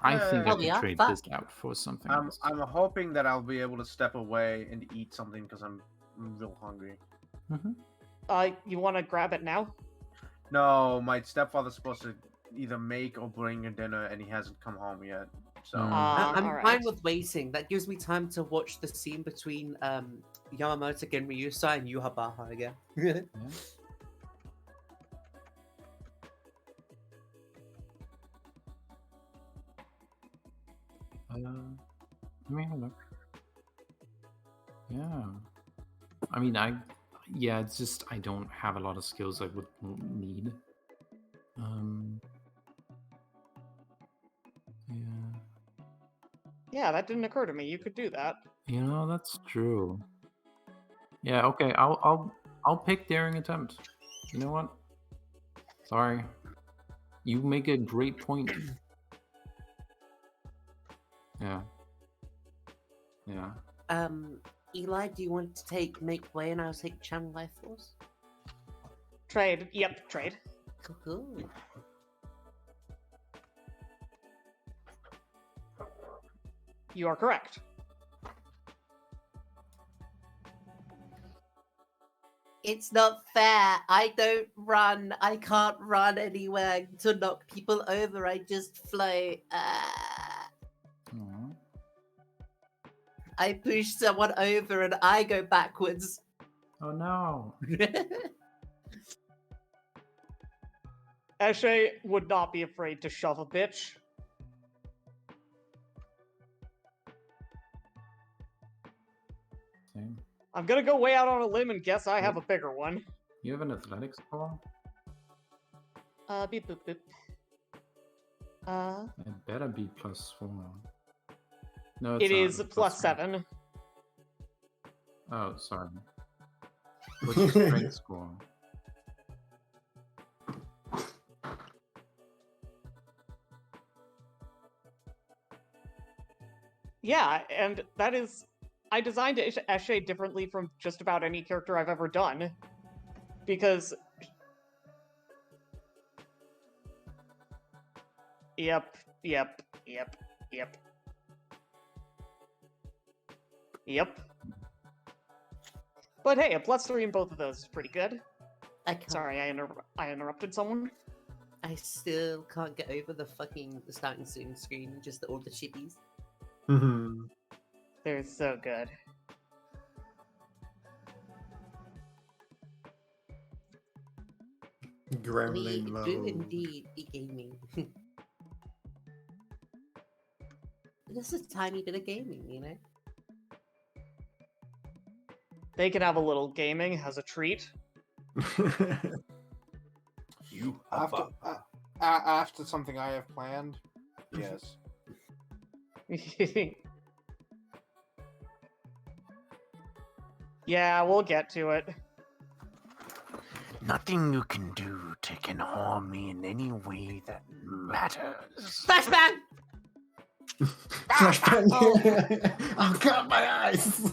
I think I Oh, could yeah? trade Fuck. this out for something else. I'm hoping that I'll be able to step away and eat something because I'm real hungry. You want to grab it now? No, my stepfather's supposed to either make or bring a dinner, and he hasn't come home yet. So I'm alright. fine with waiting. That gives me time to watch the scene between Yamamoto and Ryusa and Yuhabaha again. Yeah. Let me have a look. Yeah. I mean, yeah, it's just I don't have a lot of skills I would need. Yeah. Yeah, that didn't occur to me. You could do that. You know, that's true. Yeah, okay, I'll pick daring attempt. You know what? Sorry. You make a great point. Yeah. Yeah. Eli, do you want to make way and I'll take Channel Life Force? Trade. Yep, trade. Cool. You are correct. It's not fair. I don't run. I can't run anywhere to knock people over. I just float. Aw. I push someone over and I go backwards. Oh no. Eshe would not be afraid to shove a bitch. Same. I'm gonna go way out on a limb and guess I have a bigger one. You have an athletics score? Beep boop boop. It better be +4. No, it's It not. is It's plus +1. 7. Oh, sorry. What's your strength score? Yeah, and that is... I designed Eshe differently from just about any character I've ever done. Because... Yep. But hey, a +3 in both of those is pretty good. I can't. Sorry, I interrupted someone. I still can't get over the starting soon screen. Just all the chippies. They're so good. We Gremlin do mode. indeed be gaming. Just a tiny bit of gaming, you know? They can have a little gaming as a treat. You after something I have planned, yes. Yeah, we'll get to it. Nothing you can do can harm me in any way that matters. Flashbang! Flashbang! Oh god, my eyes!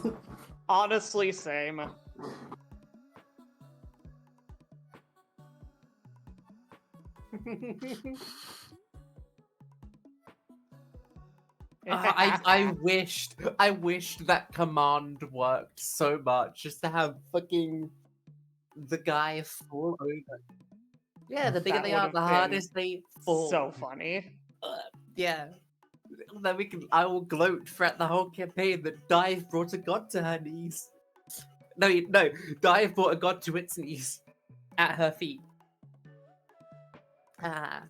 Honestly, same. I wished that command worked so much, just to have fucking the guy fall over. Yeah, the bigger That they are, would've the been hardest they fall. So funny. Yeah. Then I will gloat throughout the whole campaign that Dive brought a god to her knees. No, Dive brought a god to its knees. At her feet. Ah.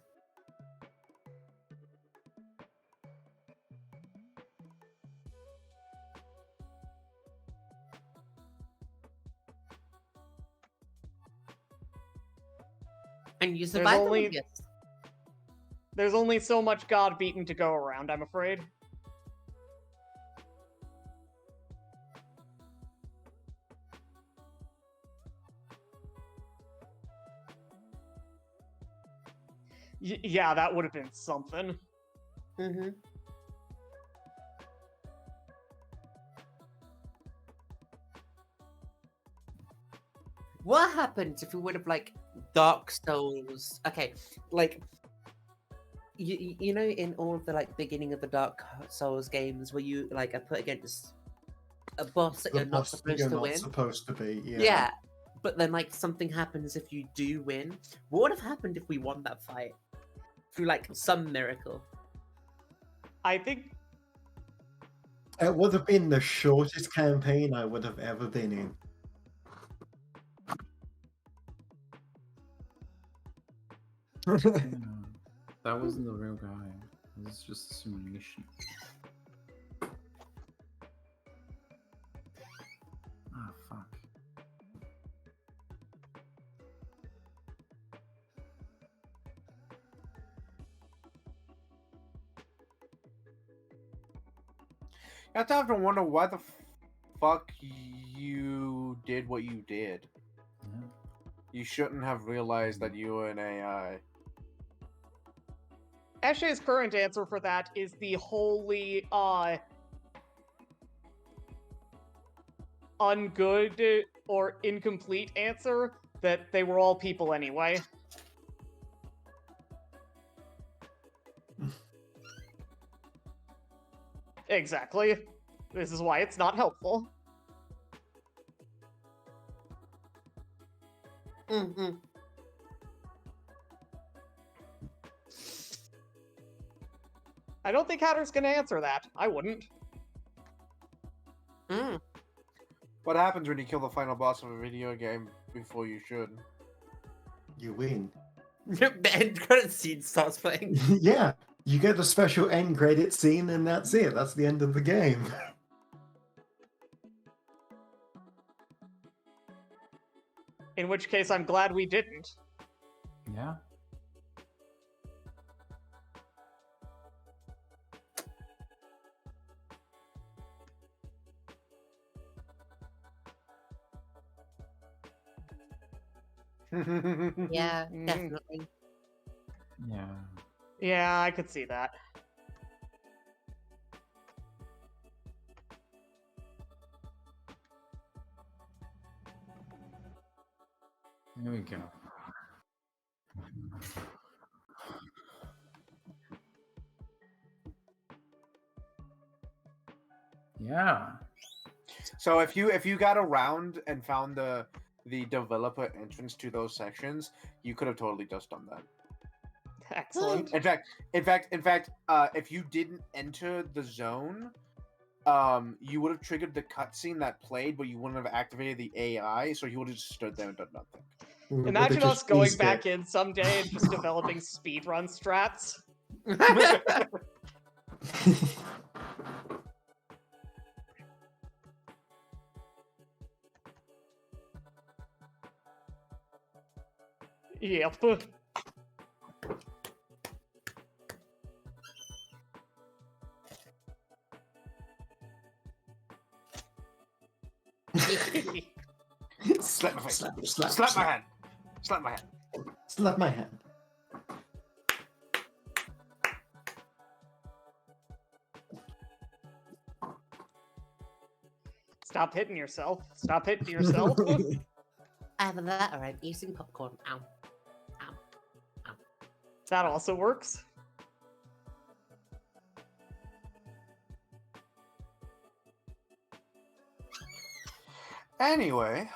And you survived the only- longest. There's only so much god beating to go around, I'm afraid. Yeah, that would have been something. Mm-hmm. What happens if we would have, like, Dark Souls? Okay, like, you know, in all of the like beginning of the Dark Souls games, where you like are put against a boss that The you're not boss that supposed you're to not win. supposed to be. Yeah. Yeah, but then like something happens if you do win. What would have happened if we won that fight through like some miracle? I think It would have been the shortest campaign I would have ever been in. Yeah. That wasn't the real guy. It was just a simulation. Ah, fuck. You have to wonder why the fuck you did what you did. Yeah. You shouldn't have realized that you were an AI. Eshe's current answer for that is the wholly ungood or incomplete answer that they were all people anyway. Exactly. This is why it's not helpful. Mm-hmm. I don't think Hatter's gonna answer that. I wouldn't. Mm. What happens when you kill the final boss of a video game before you should? You win. The end credit scene starts playing. Yeah, you get the special end credit scene, and that's it. That's the end of the game. In which case, I'm glad we didn't. Yeah. Yeah, Mm. definitely. Yeah. Yeah, I could see that. Here we go. Yeah. So if you got around and found the developer entrance to those sections, you could have totally just done that. Excellent. In fact, if you didn't enter the zone, you would have triggered the cutscene that played, but you wouldn't have activated the AI, so you would have just stood there and done nothing. Would've Imagine us just going eased back it. in someday and just developing speedrun strats. Yep. Slap my face. Slap, Slap my hand. Slap my hand. Slap my hand. Stop hitting yourself. Stop hitting yourself. Either that or I'm eating popcorn. Ow. That also works. Anyway,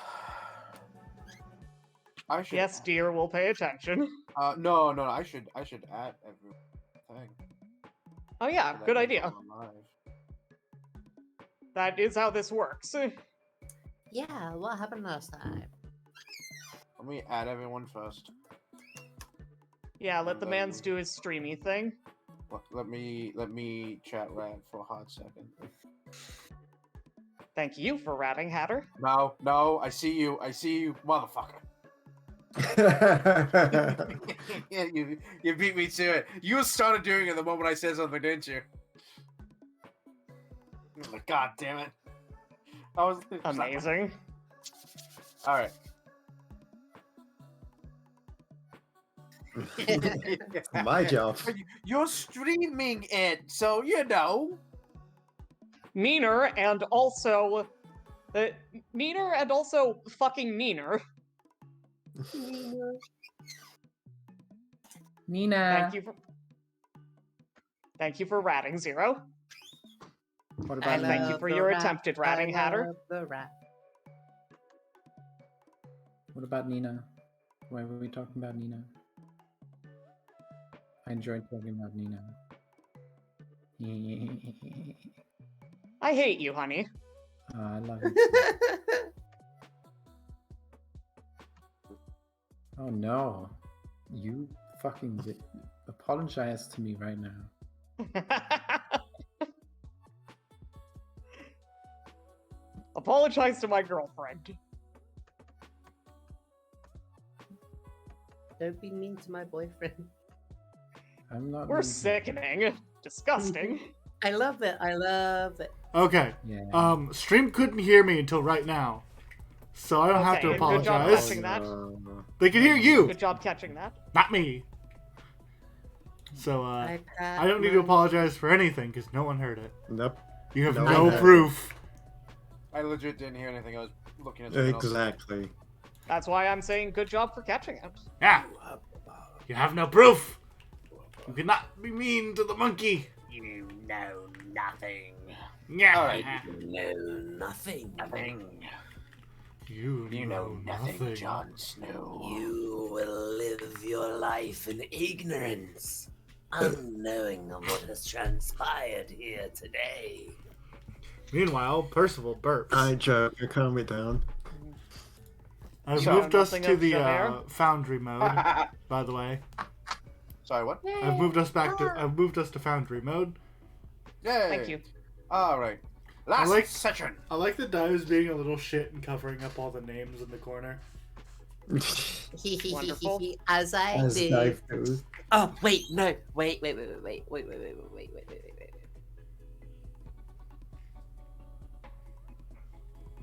I should. Yes, dear, we'll pay attention. No. I should add everything. Oh yeah, so that good we idea. know I'm live. That is how this works. Yeah, what happened last time? Let me add everyone first. Yeah, let the mans do his streamy thing. Let me chat rad for a hot second. Thank you for ratting, Hatter. No, I see you, motherfucker. Yeah, you beat me to it. You started doing it the moment I said something, didn't you? I'm like, God damn it. I was Amazing. All right. My job. You're streaming it, so you know. Meaner and also fucking meaner. Nina. Thank you for Thank you for ratting, Zero. What I about thank you Nina? for love your the rat, attempted ratting, I Hatter. love the rat. What about Nina? Why were we talking about Nina? I enjoyed talking about Nina. I hate you, honey. I love it. Oh no. You fucking apologize to me right now. Apologize to my girlfriend. Don't be mean to my boyfriend. I'm not. We're mean. sickening. Disgusting. I love it. I love it. Okay. Yeah. Stream couldn't hear me until right now, so I don't have to Okay, good job apologize. catching that. They can hear you, Good job catching that. not me. So I I don't need to apologize for anything because no one heard it. Nope. You have No no one heard. proof. I legit didn't hear anything. I was looking at something else. Exactly. That's why I'm saying good job for catching it. Yeah. You have no proof. You cannot be mean to the monkey. You know nothing. Yeah. All right. No, nothing. Nothing. You know nothing, Jon Snow. You will live your life in ignorance, unknowing of what has transpired here today. Meanwhile, Percival burps. I joke. Calm it down. I've So, moved us nothing to of the Javert? Foundry mode. By the way, Sorry, what? I've moved us back to. I've moved us to Foundry mode. Yay! Thank you. All right. Last like- session. I like that Dive's being a little shit and covering up all the names in the corner. Wonderful. As I As did. Dive goes. Oh wait, no, wait.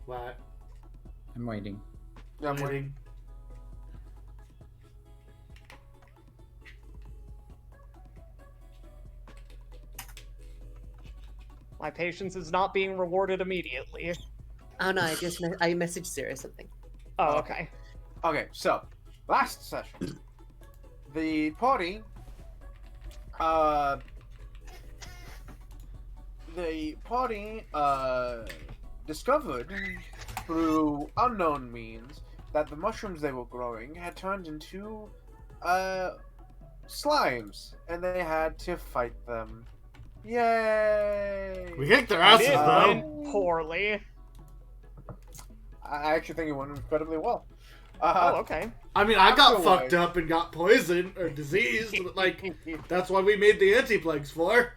What? I'm waiting. Yeah, I'm waiting. My patience is not being rewarded immediately. Oh no, I just I messaged Sarah something. Oh, okay. Okay, so last session, the party, discovered through unknown means that the mushrooms they were growing had turned into slimes, and they had to fight them. Yay! We kicked their It asses though. went poorly. I actually think it went incredibly well. Oh, okay. I mean, I got Afterwards- fucked up and got poisoned or diseased. But, like, that's what we made the anti-plagues for.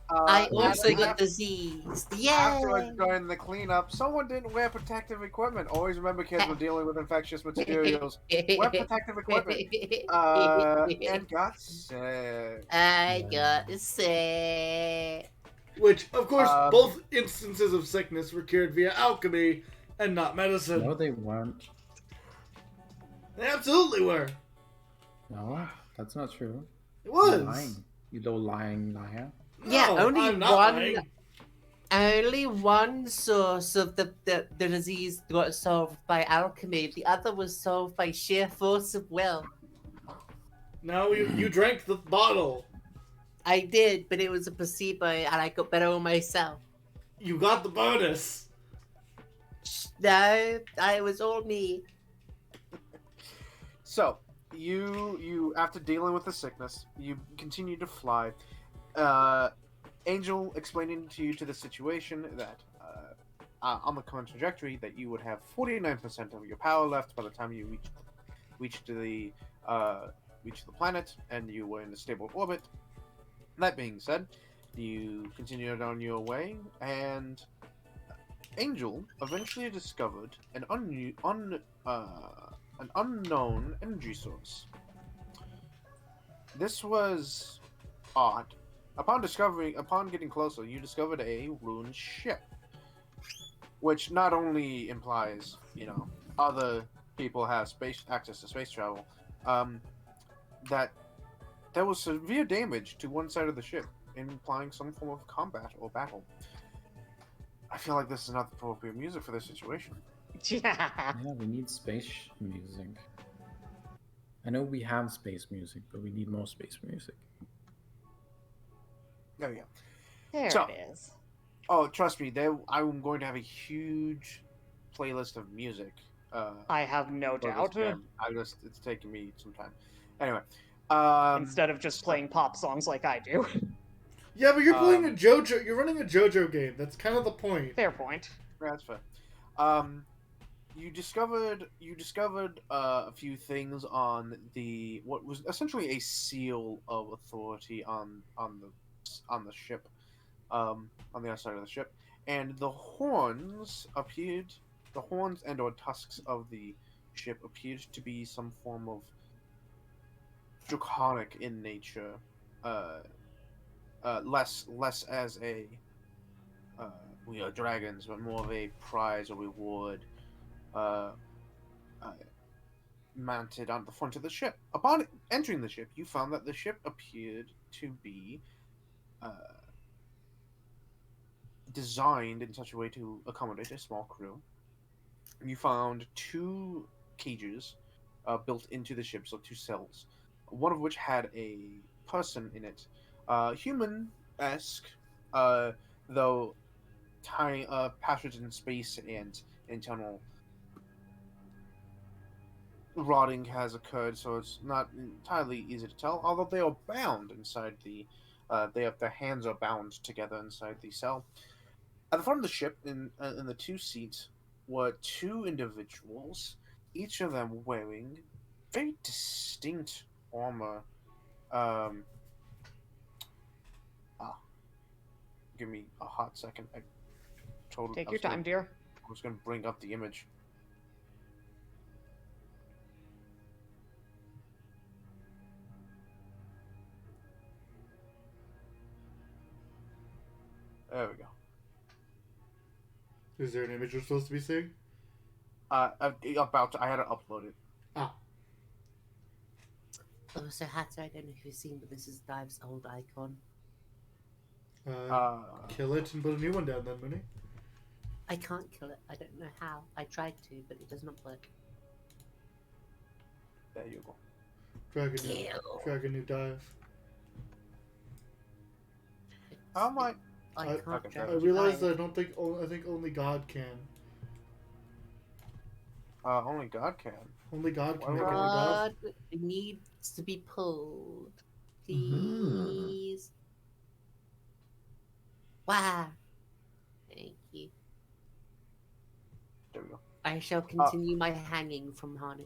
I also after- got diseased. Yay! Afterwards, during the cleanup, someone didn't wear protective equipment. Always remember, kids, we're dealing with infectious materials. Wear protective equipment. And got sick. I got sick. Which, of course, Um, both instances of sickness were cured via alchemy and not medicine. No, they weren't. They absolutely were. No, that's not true. It You're was. lying. You little lying liar. Yeah, No, only I'm not one. lying. Only one source of the disease got solved by alchemy. The other was solved by sheer force of will. No, you drank the bottle. I did, but it was a placebo, and I got better on myself. You got the bonus. No, I was all me. So, you after dealing with the sickness, you continue to fly. Angel explaining to you the situation that on the current trajectory that you would have 49% of your power left by the time you reach the planet and you were in a stable orbit. That being said, you continued on your way, and Angel eventually discovered an unknown energy source. This was odd. Upon getting closer, you discovered a ruined ship, which not only implies, other people have access to space travel, that there was severe damage to one side of the ship, implying some form of combat or battle. I feel like this is not the appropriate music for this situation. Yeah. Yeah, we need space music. I know we have space music, but we need more space music. There we go. There So- it is. Oh, trust me, I'm going to have a huge playlist of music. I have no for this doubt. game. It's taking me some time. Anyway, Instead of just playing pop songs like I do. Yeah, but you're playing a Um, JoJo. You're running a JoJo game. That's kind of the point. Fair point. yeah, that's fair. You discovered a few things on what was essentially a seal of authority on the ship, on the outside of the ship, and the horns and or tusks of the ship appeared to be some form of draconic in nature, less as a we are dragons, but more of a prize or reward uh, uh, mounted on the front of the ship. Upon entering the ship, you found that the ship appeared to be designed in such a way to accommodate a small crew. You found two cages built into the ship, so two cells, one of which had a person in it, human-esque, though tiny passage in space and internal rotting has occurred, so it's not entirely easy to tell. Although they are bound inside their hands are bound together inside the cell. At the front of the ship, in the two seats, were two individuals, each of them wearing very distinct armor. Um, Give me a hot second. Take your time, dear. I was going to bring up the image. There we go. Is there an image we're supposed to be seeing? I had to upload it. Ah, Oh, so Hatter, I don't know if you've seen, but this is Dive's old icon. kill it and put a new one down then, Mooney. I can't kill it. I don't know how. I tried to, but it does not work. There you go. Drag a Kill. new dive. How am I? I okay, can't drag I you realized higher. that I think only God can. Only God can. Only God can Why make a would new dive. God needs to be pulled. Please. Wow. Thank you. There we go. I shall continue my hanging from Hanu.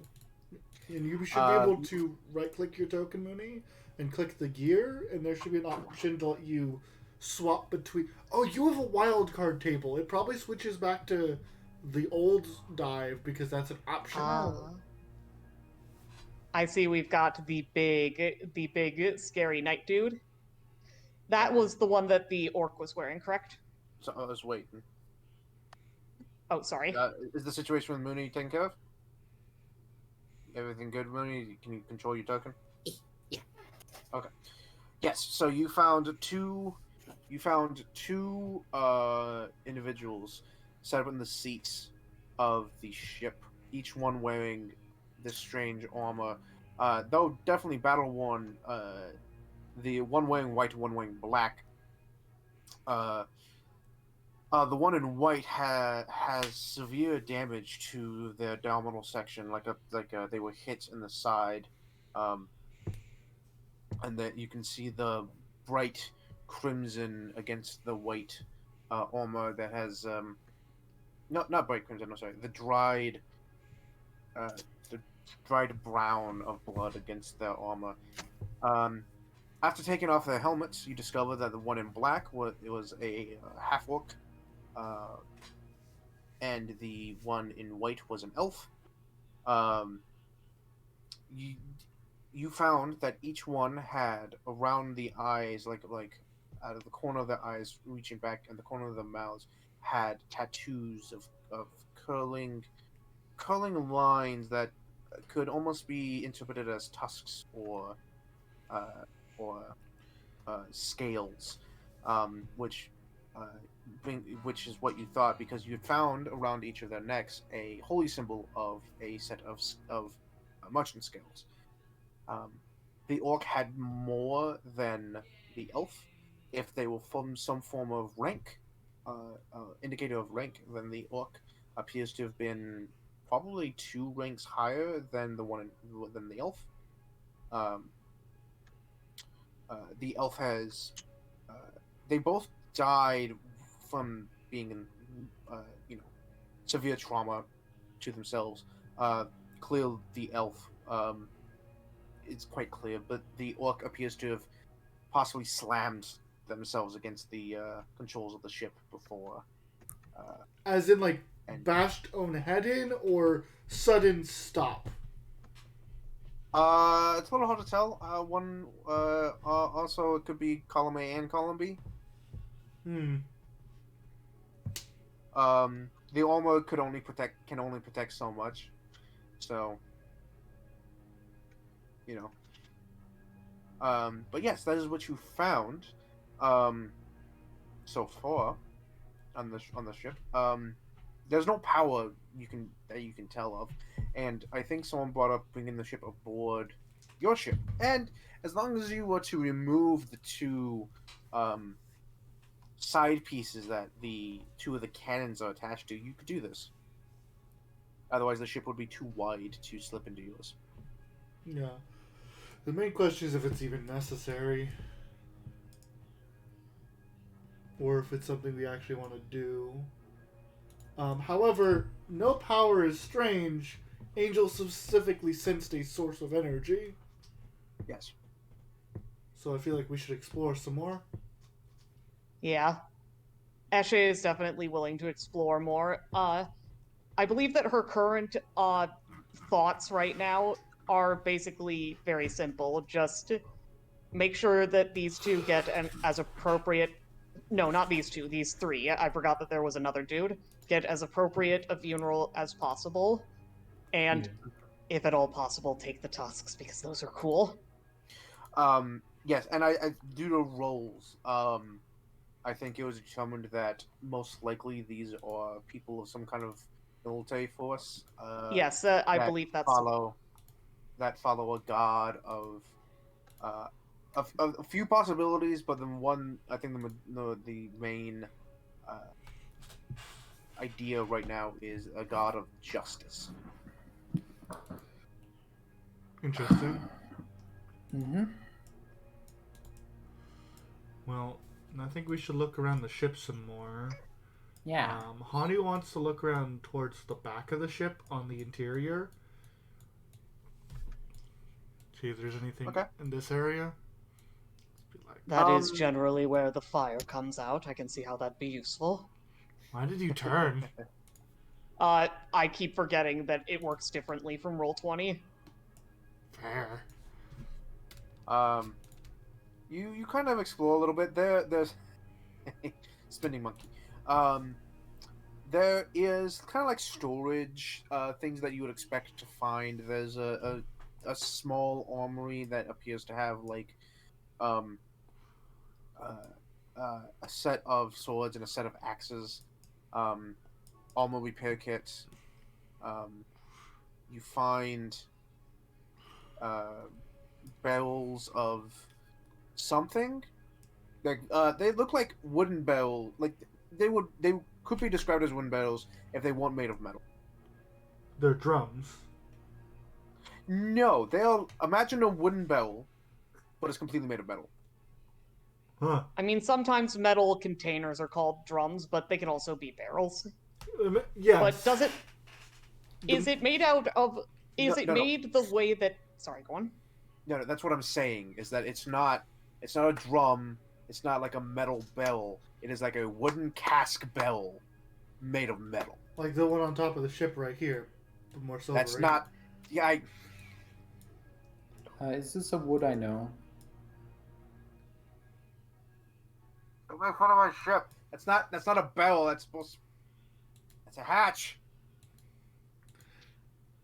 And you should be able to right-click your token, Mooney, and click the gear, and there should be an option to let you swap between. Oh, you have a wild card table. It probably switches back to the old dive because that's an option. I see we've got the big scary knight dude. That was the one that the orc was wearing, correct? So I was waiting. Oh, sorry. Is the situation with Mooney taken care of? Everything good, Mooney? Can you control your token? Yeah. Okay. Yes. So you found two individuals set up in the seats of the ship, each one wearing this strange armor. Though definitely battle worn. The one wearing white, one wearing black. The one in white has severe damage to their abdominal section, like they were hit in the side, and that you can see the bright crimson against the white armor that has not bright crimson. I'm sorry, the dried brown of blood against their armor. After taking off their helmets, you discover that the one in black was a half orc. And the one in white was an elf. You found that each one had around the eyes, like out of the corner of their eyes, reaching back, and the corner of their mouths, had tattoos of curling lines that could almost be interpreted as tusks or scales, which is what you thought, because you found around each of their necks a holy symbol of a set of merchant scales. The orc had more than the elf, if they were from some form of rank, indicator of rank, then the orc appears to have been probably 2 ranks higher than than the elf. Um, the elf has they both died from being in severe trauma to themselves. Clear the elf, it's quite clear, but the orc appears to have possibly slammed themselves against the controls of the ship before. As in, like, And bashed own head in, or sudden stop? it's a little hard to tell. Also, it could be column A and column B. Hmm. The armor can only protect so much, so you know. But yes, that is what you found, so far on the ship. There's no power that you can tell of, and I think someone brought up bringing the ship aboard your ship. And as long as you were to remove the 2 side pieces that the 2 of the cannons are attached to, you could do this. Otherwise, the ship would be too wide to slip into yours. Yeah. The main question is if it's even necessary. Or if it's something we actually want to do. However, no power is strange. Angel specifically sensed a source of energy. Yes. So I feel like we should explore some more. Yeah. Eshe is definitely willing to explore more. I believe that her current thoughts right now are basically very simple. Just make sure that these 2 get an as appropriate... No, not these 2, these 3. I forgot that there was another dude. Get as appropriate a funeral as possible. And, if at all possible, take the tusks, because those are cool. Yes, and I due to roles, I think it was determined that most likely these are people of some kind of military force. Yes, I that believe that's... follow a god of a few possibilities, but then one, I think the main idea right now is a god of justice. Interesting. Mm-hmm. Well, I think we should look around the ship some more. Yeah. Hani wants to look around towards the back of the ship on the interior. See if there's anything in this area. That is generally where the fire comes out. I can see how that'd be useful. Why did you turn? I keep forgetting that it works differently from Roll20. Fair. You kind of explore a little bit. There's spinning monkey. There is kind of like storage things that you would expect to find. There's a small armory that appears to have like a set of swords and a set of axes, armor repair kits. You find barrels of something. Like they look like wooden barrel. Like they could be described as wooden barrels if they weren't made of metal. They're drums. No, they'll imagine a wooden barrel, but it's completely made of metal. Huh. I mean, sometimes metal containers are called drums, but they can also be barrels. Yes. But does it... Is it made out of... Is it made the way that... Sorry, go on. No, that's what I'm saying, is that it's not a drum, it's not like a metal bell, it is like a wooden cask bell made of metal. Like the one on top of the ship right here, but more silvery. That's not... Yeah, Is this a wood I know? Don't make fun of my ship. That's not a bell, that's a hatch.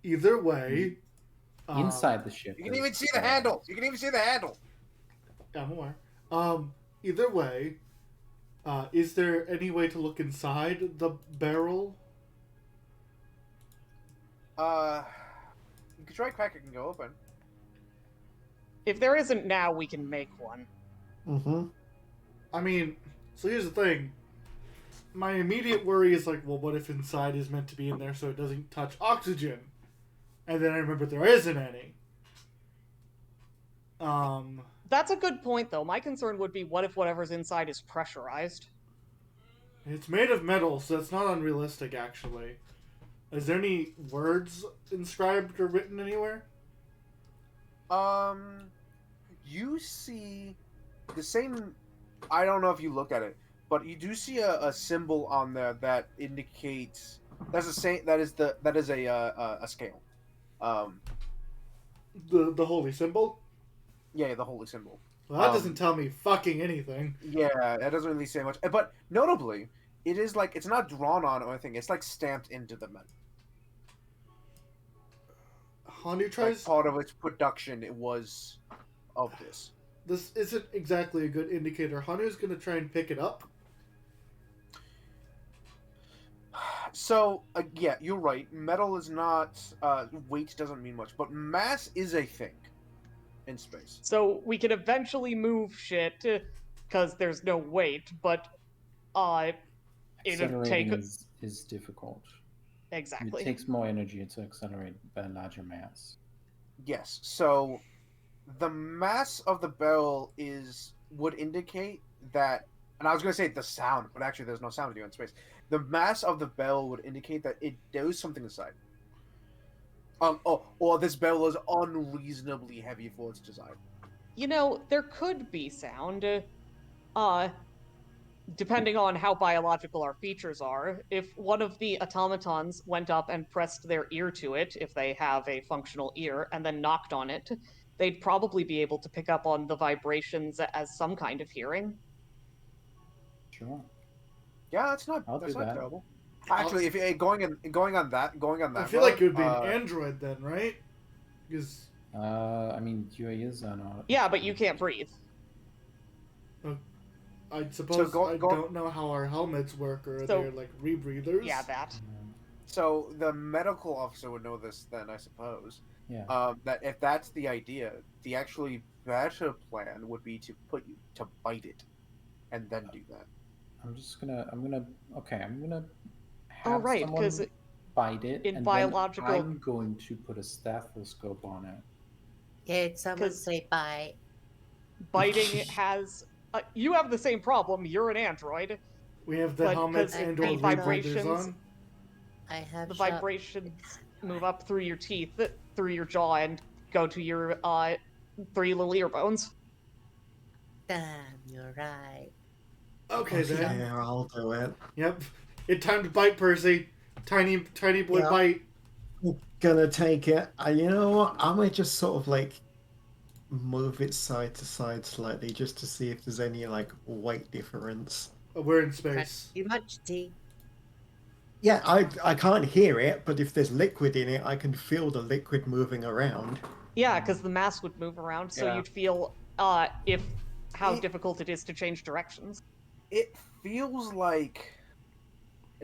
Either way... Inside the ship. You can even see the handle. You can even see the handle. Yeah, I'm aware. Either way, is there any way to look inside the barrel? You can try crack it and go open. If there isn't now, we can make one. Mm-hmm. I mean, so here's the thing. My immediate worry is like, well, what if inside is meant to be in there so it doesn't touch oxygen? And then I remember there isn't any. That's a good point, though. My concern would be, what if whatever's inside is pressurized? It's made of metal, so that's not unrealistic, actually. Is there any words inscribed or written anywhere? You see the same. I don't know if you look at it, but you do see a symbol on there that indicates that's the same. That is a scale. The holy symbol? Yeah, the holy symbol. Well, that doesn't tell me fucking anything. Yeah, that doesn't really say much. But notably, it is like it's not drawn on or anything. It's like stamped into the metal. Hanu tries. Like part of its production, it was of this. This isn't exactly a good indicator. Hanu's gonna try and pick it up. So, yeah, you're right. Metal is not. Weight doesn't mean much, but mass is a thing in space. So we could eventually move shit, because there's no weight, but it'll take... Accelerating is difficult. Exactly. It takes more energy to accelerate by a larger mass. Yes. So, the mass of the barrel would indicate that, and I was going to say the sound, but actually there's no sound here in space. The mass of the barrel would indicate that there is something inside. Or this barrel is unreasonably heavy for its design. You know, there could be sound. Depending on how biological our features are, if one of the automatons went up and pressed their ear to it, if they have a functional ear, and then knocked on it, they'd probably be able to pick up on the vibrations as some kind of hearing. Sure. Yeah, that's not I'll do that. terrible. Actually, if you're going on that, I feel like it would be an android then, right? Because I mean, your ears are not. Yeah, but you can't breathe. I suppose I don't know how our helmets work, or So- they're like rebreathers. Yeah, that. So the medical officer would know this then, I suppose. Yeah. That if that's the idea, the actually better plan would be to bite it, and then do that. I'm gonna Oh, have right, someone 'cause bite it, in and biological- then I'm going to put a stethoscope on it. Did someone 'Cause- say bye? Biting has... you have the same problem, you're an android. We have the But helmets 'cause and the or rebreathers vibrations- on. I have The shot- vibrations move up through your teeth, through your jaw, and go to your 3 little ear bones. Damn, you're right. Okay then. Yeah, I'll do it. Yep. It's time to bite, Percy. Tiny boy Yeah. bite. Gonna take it. You know what? I might just sort of like move it side to side slightly just to see if there's any like weight difference. We're in space. Too much tea. Yeah, I can't hear it, but if there's liquid in it, I can feel the liquid moving around. Yeah, because the mass would move around, so Yeah. you'd feel how difficult it is to change directions. It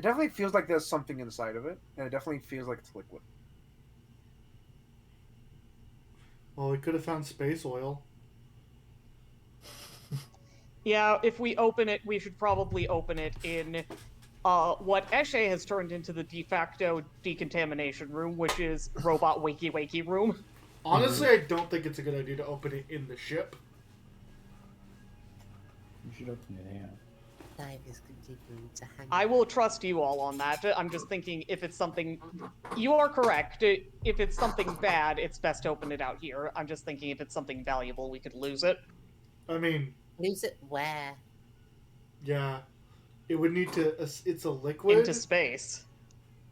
definitely feels like there's something inside of it, and it definitely feels like it's liquid. Well, we could have found space oil. Yeah, if we open it, we should probably open it in what Eshe has turned into the de facto decontamination room, which is robot wakey wakey room. Honestly, I don't think it's a good idea to open it in the ship. You should open it, yeah. Time is continuing to hang. I will trust you all on that. I'm just thinking if it's something... You are correct. If it's something bad, it's best to open it out here. I'm just thinking if it's something valuable, we could lose it. I mean, Lose it where? yeah. It would need to... It's a liquid. Into space.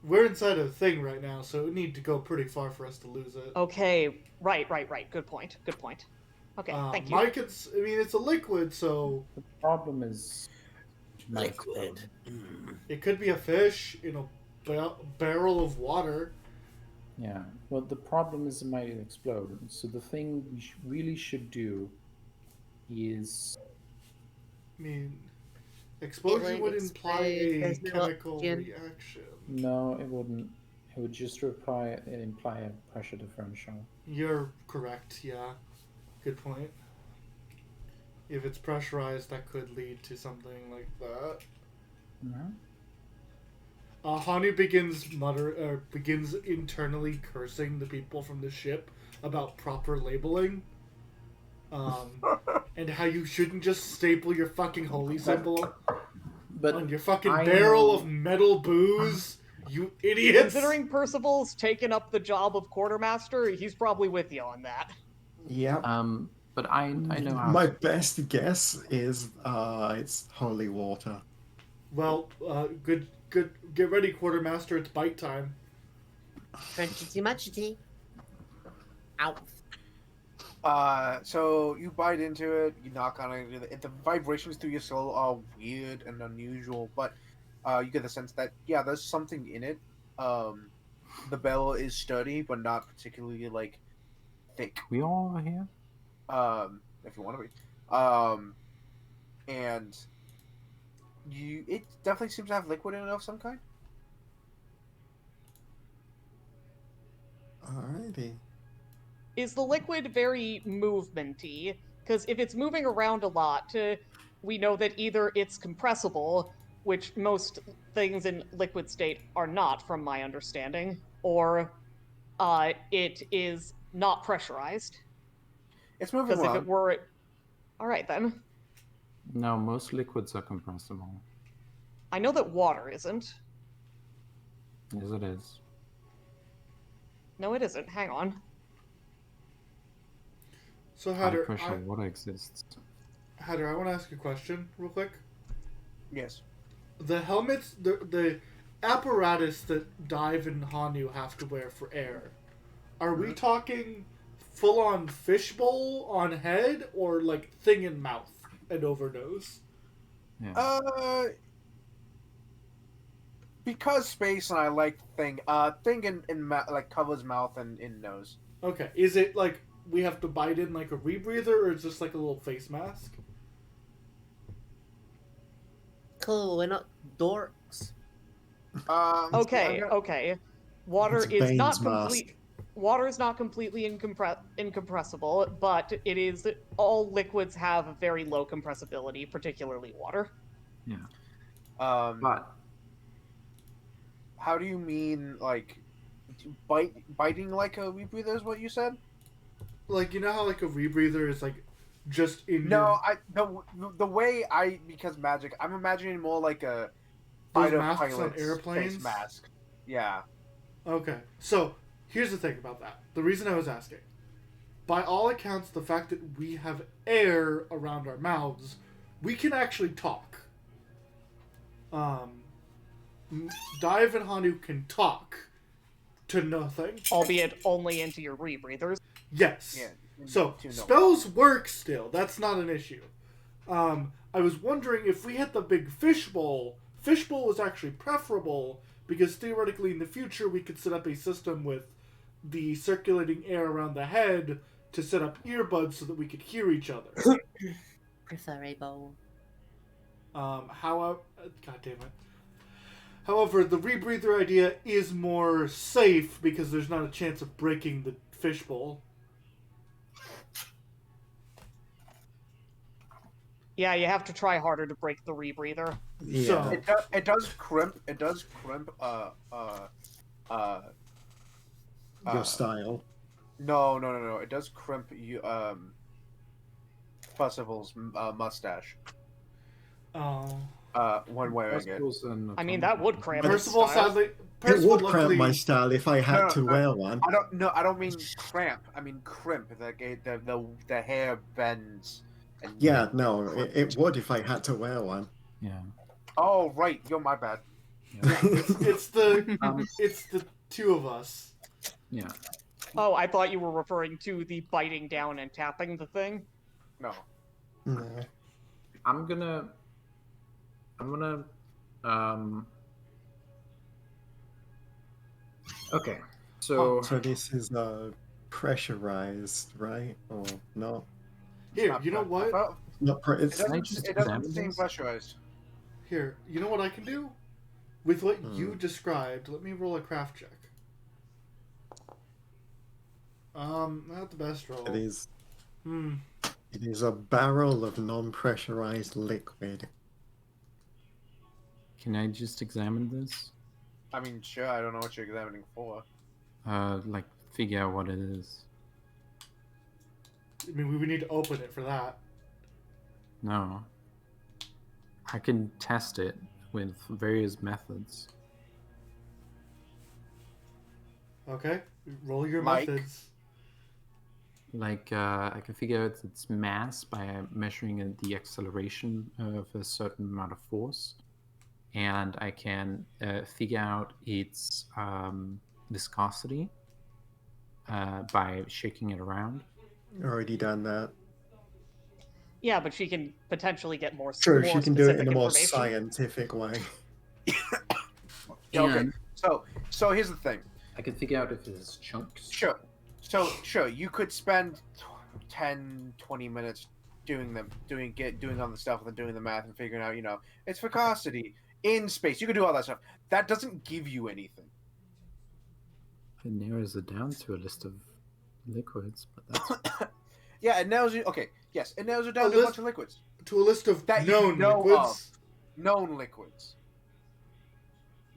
We're inside a thing right now, so it would need to go pretty far for us to lose it. Okay, right. Good point. Okay, thank you. I mean, it's a liquid, so... The problem is Liquid. It could be a fish in a barrel of water. Yeah. Well, the problem is it might explode. So the thing we really should do is I mean, explosion would imply a There's no chemical oxygen. reaction. no, it wouldn't. It would just imply a pressure differential. You're correct, yeah. Good point. If it's pressurized, that could lead to something like that. Mhm. Hanu begins internally cursing the people from the ship about proper labeling. And how you shouldn't just staple your fucking holy symbol But on your fucking I barrel know- of metal booze, you idiots! Considering Percival's taken up the job of quartermaster, he's probably with you on that. Yeah. But I know how. My best guess is it's holy water. Well, good. Get ready, quartermaster. It's bite time. Crunchy too much tea. Ow. So you bite into it, you knock on it. The vibrations through your soul are weird and unusual, but you get the sense that there's something in it. The bell is sturdy, but not particularly like thick. We all are here. If you want to be. And it definitely seems to have liquid in it of some kind. Alrighty. Is the liquid very movement-y? Because if it's moving around a lot, we know that either it's compressible, which most things in liquid state are not, from my understanding, or it is not pressurized. It's moving Because if around. it were... Alright then. No, most liquids are compressible. I know that water isn't. Yes, it is. No, it isn't. Hang on. So, High Hatter, pressure water exists. I want to ask a question real quick. Yes. The helmets, the apparatus that Dive and Hanu have to wear for air, are we talking full-on fishbowl on head, or like thing in mouth and over nose? Yeah. Because space and I like thing in like covers mouth and in nose. Okay, is it like we have to bite in like a rebreather, or is this like a little face mask? Cool, we're not dorks. Okay. Water It's is not Bane's mask. complete. Water is not completely incompressible, but it is. All liquids have a very low compressibility, particularly water. Yeah. But how do you mean like biting like a rebreather is what you said? Like, you know how like a rebreather is like just in No, the way because magic, I'm imagining more like a those fighter masks on pilot's airplanes. face mask. Yeah. Okay, so here's the thing about that. The reason I was asking, by all accounts, the fact that we have air around our mouths, we can actually talk. Dive and Hanu can talk to nothing. Albeit only into your rebreathers. Yes. Yeah. So to no- spells work still. That's not an issue. I was wondering if we had the big fishbowl. Fishbowl is actually preferable because theoretically in the future we could set up a system with the circulating air around the head to set up earbuds so that we could hear each other. Preferable. God damn it. However, the rebreather idea is more safe because there's not a chance of breaking the fishbowl. Yeah, you have to try harder to break the rebreather. Yeah. It does crimp. It does crimp. Your style. No. It does crimp you. Percival's mustache. Oh. One way I get. I mean, that would cramp his Percival, style. sadly, It Percival would cramp luckily, my style if I had No, to no, wear one. I don't mean cramp. I mean crimp. The hair bends. And Yeah, no, it would if I had to wear one. Yeah. Oh right, you're my bad. it's the two of us. Yeah. Oh, I thought you were referring to the biting down and tapping the thing. No. No. I'm gonna okay. So So this is pressurized, right? Or not? Here, you know what? Not It it's Can I doesn't, just it doesn't examine seem this? pressurized. Here, you know what I can do? With what you described, let me roll a craft check. Not the best roll. it is. It is a barrel of non-pressurized liquid. Can I just examine this? I mean, sure. I don't know what you're examining for. Like figure out what it is. I mean, we would need to open it for that. No. I can test it with various methods. Okay, roll your Like? methods. Like, I can figure out its mass by measuring the acceleration of a certain amount of force. And I can figure out its viscosity by shaking it around. Already done that. Yeah, but she can potentially get more, True, more she can do it in specific a more information. scientific way. Okay. And So here's the thing. I can figure out if it's chunks. Sure. Sure, you could spend 10, 20 minutes doing all the stuff and then doing the math and figuring out, its viscosity in space. You could do all that stuff. That doesn't give you anything. It narrows it down to a list of liquids, but that's Yeah, it narrows it. Okay, yes, it narrows it down to a bunch of liquids. To a list of That known you know liquids. of. Known liquids.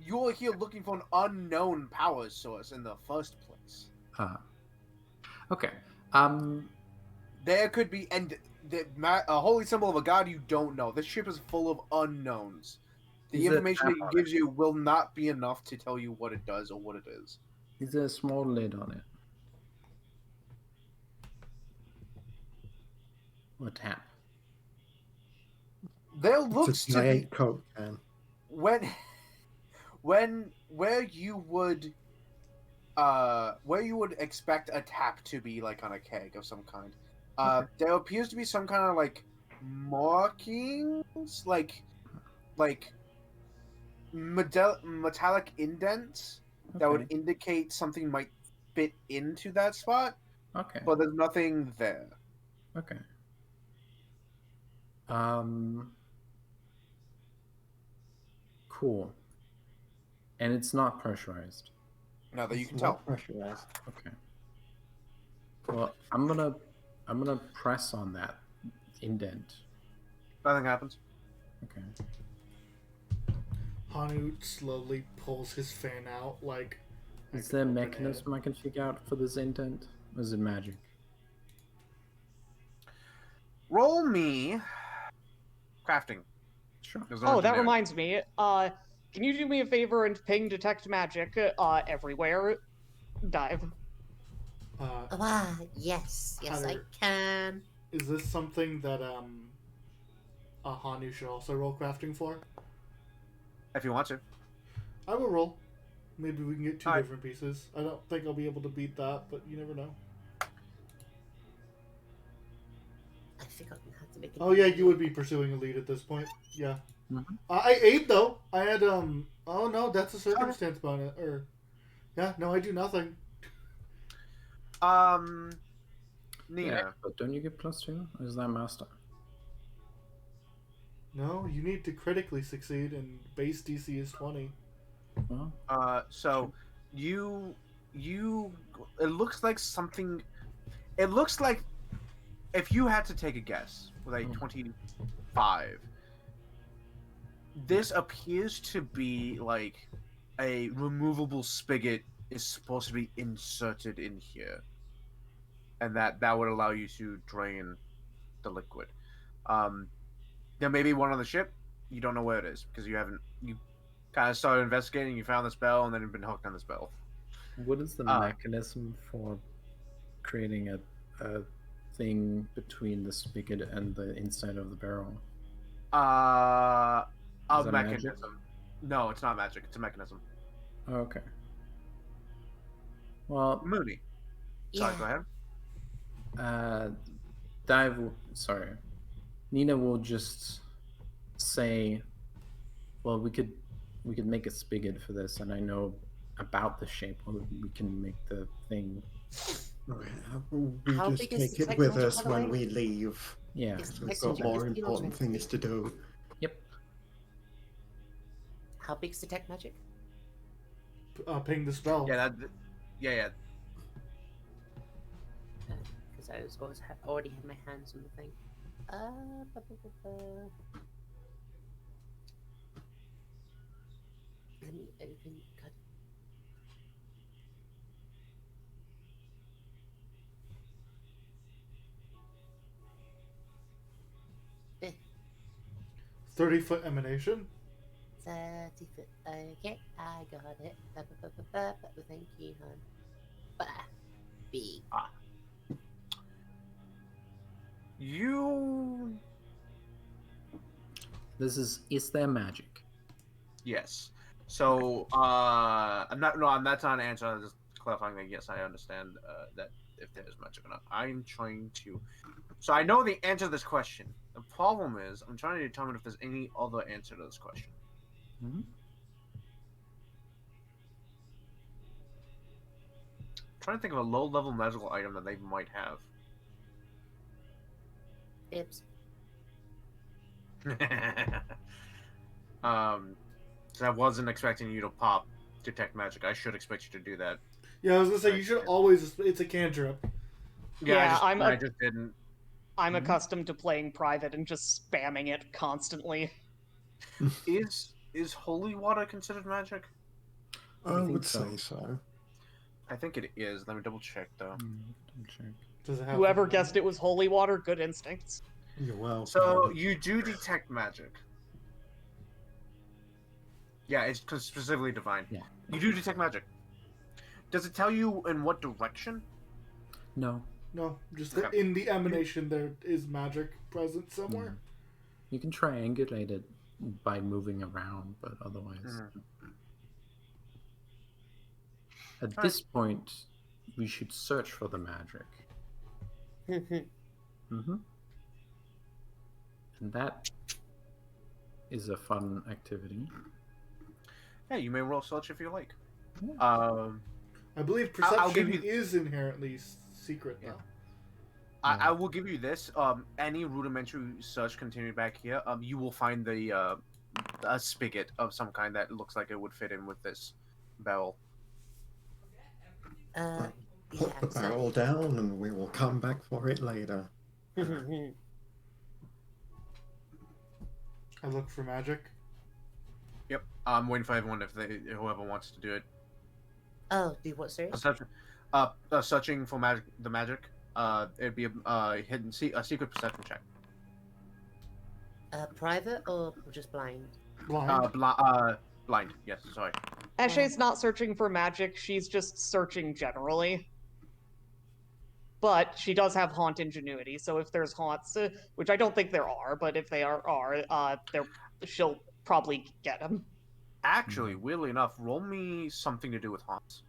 You're here looking for an unknown power source in the first place. okay. There could be a holy symbol of a god you don't know. This ship is full of unknowns. The Is there information a it tap on gives you will not be enough to tell you what it does or what it is. Is there a small lid on it? Or tap? There It's looks a to be giant Coke can. where you would expect a tap to be like on a keg of some kind. There appears to be some kind of like markings, like metallic indents that would indicate something might fit into that spot, Okay. but there's nothing there. Okay. Cool. And it's not pressurized. Now that you It's can not tell. pressurized. Okay. Well, I'm gonna press on that indent. Nothing happens. Okay. Hanu slowly pulls his fan out, like. Is there a mechanism I can figure out for this indent? Or is it magic? Roll me crafting. Sure. There's Oh, nothing that there. reminds me. Can you do me a favor and ping detect magic everywhere? Dive. Yes, I Hunter. can. Is this something that Hanu should also roll crafting for? If you want to. I will roll. Maybe we can get two Alright. different pieces. I don't think I'll be able to beat that, but you never know. I forgotten how to make it. Oh yeah, you would be pursuing a lead at this point. Yeah. Mhm. I ate though. I had Oh no, that's a circumstance bonus. Or, yeah, no, I do nothing. Nina. Yeah, but don't you get +2? Or is that master? No, you need to critically succeed, and base DC is 20. Well, So you it looks like something. It looks like if you had to take a guess with a 25, this appears to be like a removable spigot is supposed to be inserted in here, and that would allow you to drain the liquid. There may be one on the ship. You don't know where it is because you kind of started investigating. You found this bell, and then you've been hooked on this bell. what is the mechanism for creating a thing between the spigot and the inside of the barrel? A Is that magic? mechanism. No, it's not magic. It's a mechanism. Oh, okay. Well, Mooney. Sorry, go ahead. Sorry. Nina will just say, well, we could make a spigot for this, and I know about the shape. We can make the thing. Okay, we How just big is take the it with technology, us by the when way? we leave. Yeah. Is the We've got technology more just important 20? things to do. Yep. How big's detect magic? Ping the spell. Yeah, yeah. Because so I already had my hands on the thing. Let me open. God. Eh, 30-foot emanation. 30 foot. Okay, I got it. Thank you, hon. Big. You. This is there magic? Yes. So, I'm not. No, that's not an answer. I'm just clarifying that. Yes, I understand that if there is magic or not. I'm trying to. So I know the answer to this question. The problem is, I'm trying to determine if there's any other answer to this question. Hmm? I'm trying to think of a low-level magical item that they might have. Oops. So I wasn't expecting you to pop detect magic. I should expect you to do that. Yeah, I was gonna say Right. you should always. It's a cantrip. Yeah, I just didn't. I'm Mhm. accustomed to playing private and just spamming it constantly. Is holy water considered magic? I think would so. say so. I think it is. Let me double check though. Double check. Does it have Whoever guessed it was holy water, good instincts. You're welcome. So you do detect magic. Yeah, it's specifically divine. Yeah. You do detect magic. Does it tell you in what direction? No. No, just Okay. in the emanation there is magic present somewhere. You can triangulate it by moving around, but otherwise. Mhm. At Alright. this point, we should search for the magic. Mm-hmm. And that is a fun activity. Yeah, you may roll search if you like. Yeah. I believe I'll perception give you- is inherently secret, Yeah. though. I will give you this. Any rudimentary search continued back here, you will find a spigot of some kind that looks like it would fit in with this barrel. Put Yeah. the barrel down and we will come back for it later. I look for magic. Yep. I'm waiting for everyone whoever wants to do it. Oh, do what, serious? Searching for magic. The magic. It'd be a a secret perception check. Private or just blind? Blind. Blind. Yes. Sorry. Eshe's not searching for magic, she's just searching generally. But she does have haunt ingenuity, so if there's haunts, which I don't think there are, but if they she'll probably get them. Actually, weirdly enough, roll me something to do with haunts.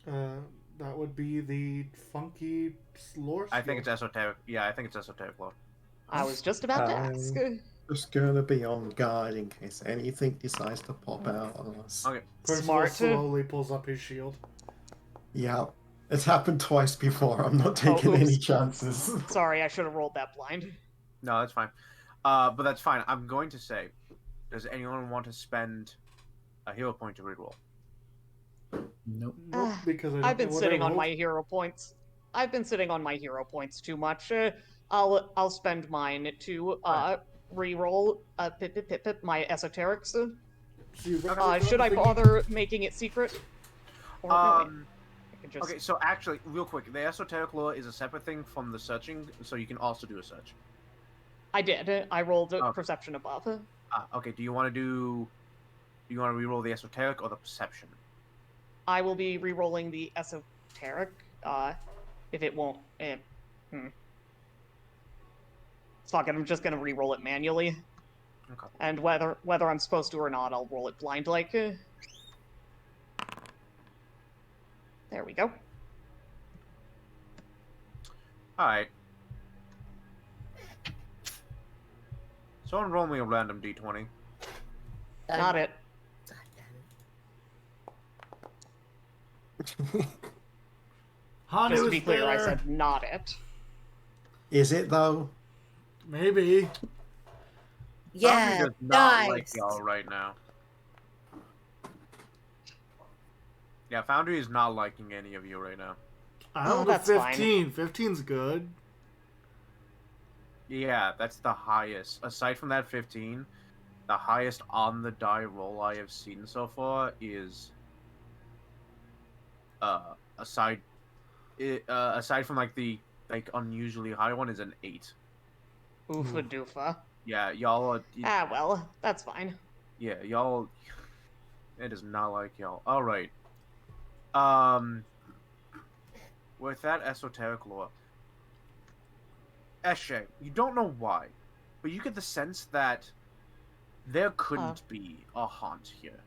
That would be the funky lore I think it's skill. esoteric. Yeah, I think it's esoteric lore. I was just about to ask. Just gonna be on guard in case anything decides to pop out on us. Okay. Percival Smart. slowly pulls up his shield. Yeah, it's happened twice before. I'm not taking oops. any chances. Sorry, I should have rolled that blind. No, that's fine. But that's fine. I'm going to say, does anyone want to spend a hero point to reroll? Nope. Nope, because I don't I've been know what sitting I on rolled. my hero points. I've been sitting on my hero points too much. I'll spend mine to re-roll my esoterics. So you recommend Should I thinking- bother making it secret? Or no, wait, I can just... Okay, so actually, real quick, the esoteric lore is a separate thing from the searching, so you can also do a search. I did. I rolled Okay. perception above. Okay, do you want to reroll the esoteric or the perception? I will be re-rolling the esoteric. If it won't. Fuck it, I'm just gonna re-roll it manually. Okay. And whether I'm supposed to or not, I'll roll it blind like. There we go. Alright. Someone roll me a random d20. Not it. God damn it. Hanu Just to is be clear, I there. said not it. Is it though? Maybe. Yeah, Foundry does not like nice. y'all right now. Yeah, Foundry is not liking any of you right now. I Oh, rolled a that's fine. 15. 15's good. Yeah, that's the highest. Aside from that 15, the highest on the die roll I have seen so far is aside aside from like the like unusually high one is an 8. Oofa doofa. Yeah, y'all are Ah, well, that's fine. yeah, y'all it is not like y'all. All right. Um with that esoteric lore, Eshe, you don't know why, but you get the sense that there couldn't be a haunt here.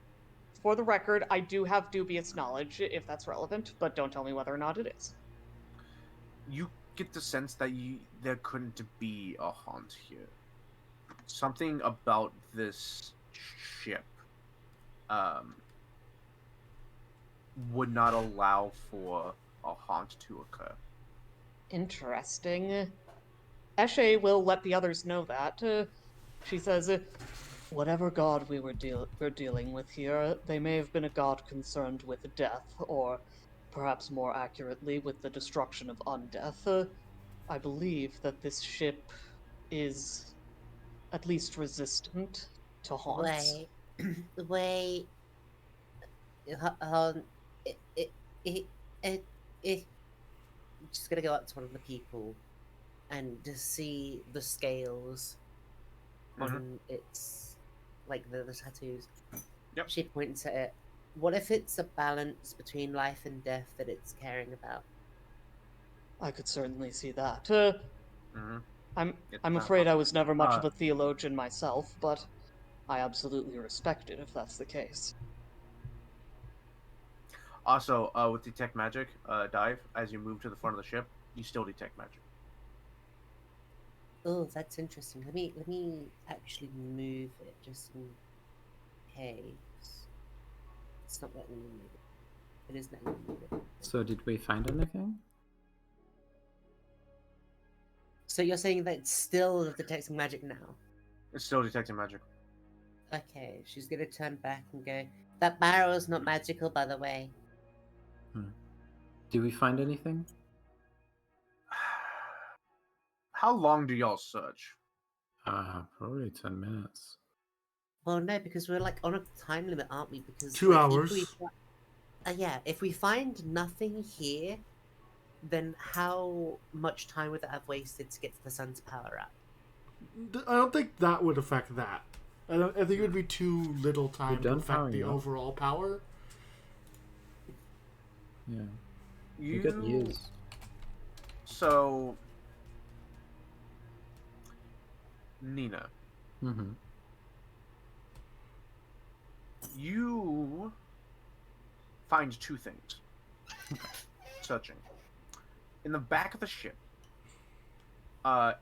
For the record, I do have dubious knowledge, if that's relevant, but don't tell me whether or not it is. You get the sense that there couldn't be a haunt here. Something about this ship would not allow for a haunt to occur. Interesting. Eshe will let the others know that. She says, whatever god we're dealing with here, they may have been a god concerned with death, or perhaps more accurately, with the destruction of undeath. I believe that this ship is at least resistant to haunts. Wait, wait. Hold. It, it, it, it, it. I'm just gonna go up to one of the people and just see the scales on its, like the tattoos. Yep. She points at it. What if it's a balance between life and death that it's caring about? I could certainly see that. Mm-hmm. I'm afraid I was never much of a theologian myself, but I absolutely respect it if that's the case. Also, with detect magic, dive as you move to the front of the ship, you still detect magic. Oh, that's interesting. Let me actually move it just in case. It's not letting me move it. It is letting me move it. So did we find anything? So you're saying that it's still detecting magic now? It's still detecting magic. Okay, she's gonna turn back and go, that barrel is not magical, by the way. Did we find anything? How long do y'all search? Probably 10 minutes. Well, no, because we're like on a time limit, aren't we? Because 2 like, hours. yeah, if we find nothing here, then how much time would that have wasted to get to the sun's power up? I don't think that would affect that. I think it would be too little time to done affect powering the up. overall power. Yeah. We got years. So, Nina, Mm-hmm. you find two things. Searching. In the back of the ship,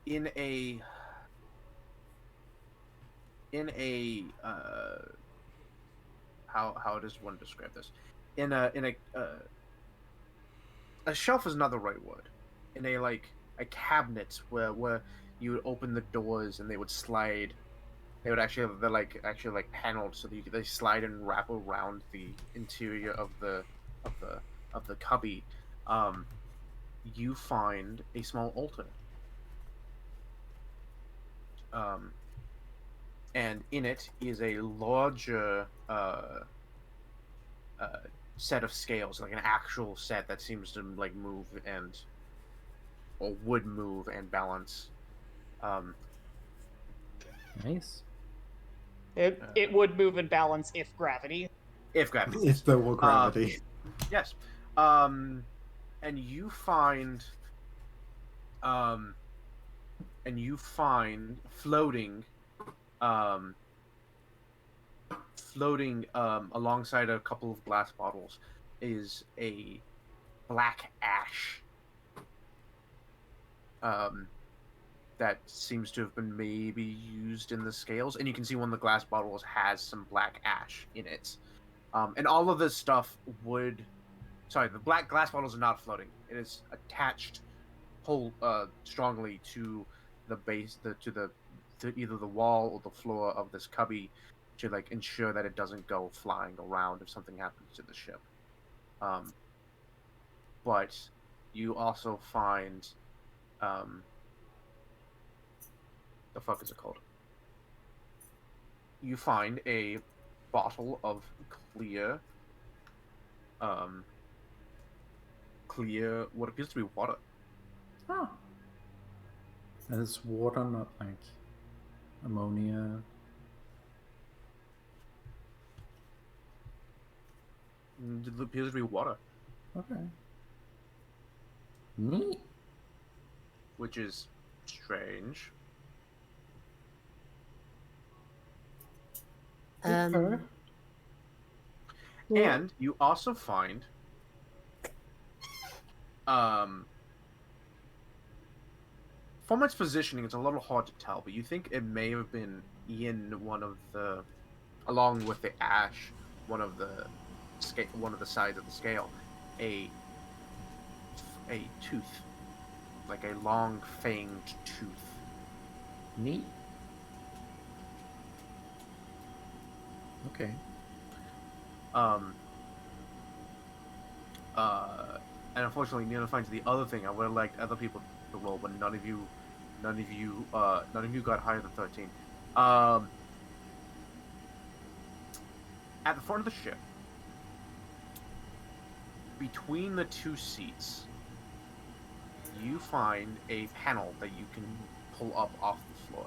in a how does one describe this? In a shelf is not the right word. In a cabinet where you would open the doors and they would slide. They would they're paneled so that they slide and wrap around the interior of the cubby. You find a small altar. And in it is a larger set of scales, like an actual set that seems to like move or would move and balance. Nice. It would move and balance if gravity. If gravity. If there were gravity. Yes. And you find floating alongside a couple of glass bottles is a black ash that seems to have been maybe used in the scales, and you can see one of the glass bottles has some black ash in it. And all of this stuff the black glass bottles are not floating. It is attached strongly to the base, to either the wall or the floor of this cubby, to like ensure that it doesn't go flying around if something happens to the ship. But you also find the fuck is it called? You find a bottle of clear, what appears to be water. Oh. And it's water, not like ammonia. It appears to be water, Okay. Neat. which is strange. Okay. And you also find, from its positioning, it's a little hard to tell, but you think it may have been in one of the, along with the ash, one of the sides of the scale, a tooth, like a long fanged tooth. Neat. Okay. And unfortunately, Nina finds the other thing. I would have liked other people to roll, but none of you got higher than 13. At the front of the ship, between the two seats, you find a panel that you can pull up off the floor.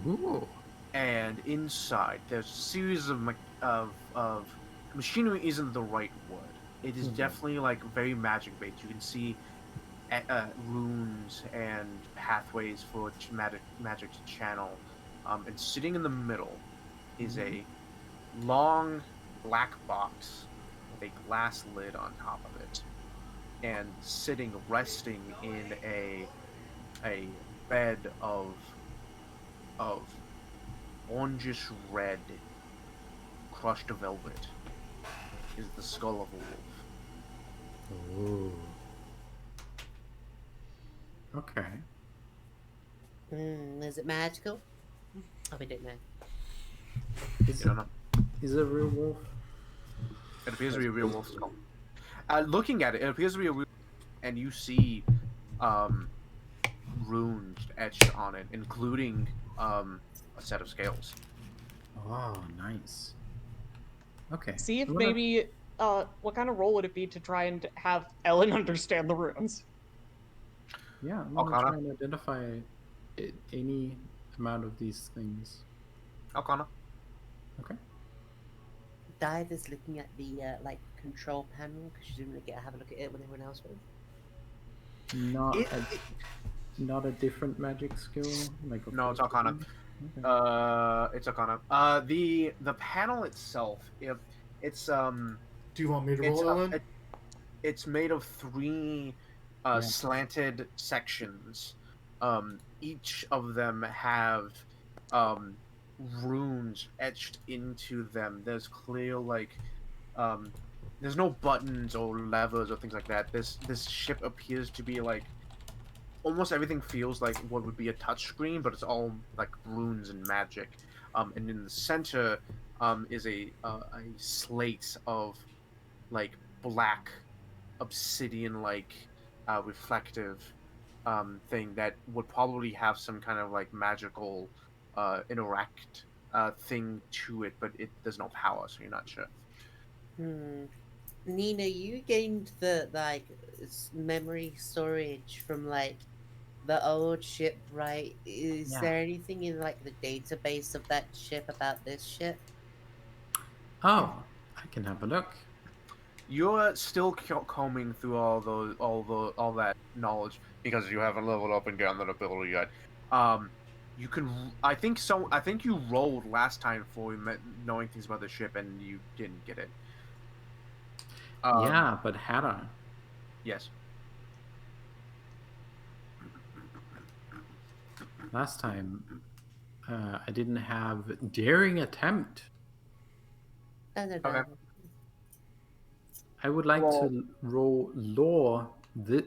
Ooh. And inside, there's a series of machinery. Isn't the right word. It is definitely like very magic based. You can see runes and pathways for magic to channel. And sitting in the middle is a long black box with a glass lid on top of it, and resting in a bed of orangish red crushed velvet is the skull of a wolf. Ooh. Okay. Is it magical? Oh, we don't know. Is You don't know. Is it a real wolf? It appears to be a real wolf skull. Looking at it, it appears to be a real, and you see runes etched on it, including a set of scales. Oh, nice. Okay. See if I'm gonna- maybe, what kind of role would it be to try and have Ellen understand the runes? Yeah, I'm gonna Arcana. try and identify any amount of these things. Arcana. Okay. Dive is looking at the like control panel because she didn't really get to have a look at it when everyone else was. Not a different magic skill, like a No, it's first Arcana. one? Okay. It's Arcana. The panel itself, it's Do you want me to it's roll, Ellen? it's made of three slanted sections. Each of them have runes etched into them. There's clear there's no buttons or levers or things like that. This ship appears to be like almost everything feels like what would be a touchscreen, but it's all like runes and magic. And in the center is a slate of like black obsidian-like reflective thing that would probably have some kind of like magical interact thing to it, but there's no power, so you're not sure. Nina, you gained the like memory storage from like the old ship, right? Is Yeah. there anything in like the database of that ship about this ship? Oh, I can have a look. You're still combing through all that knowledge because you haven't leveled up and gotten that ability yet. You can. I think so. I think you rolled last time for knowing things about the ship, and you didn't get it. Yeah, but had I? Yes. Last time, I didn't have daring attempt. Oh, no, Okay. no. I would like to roll lore. The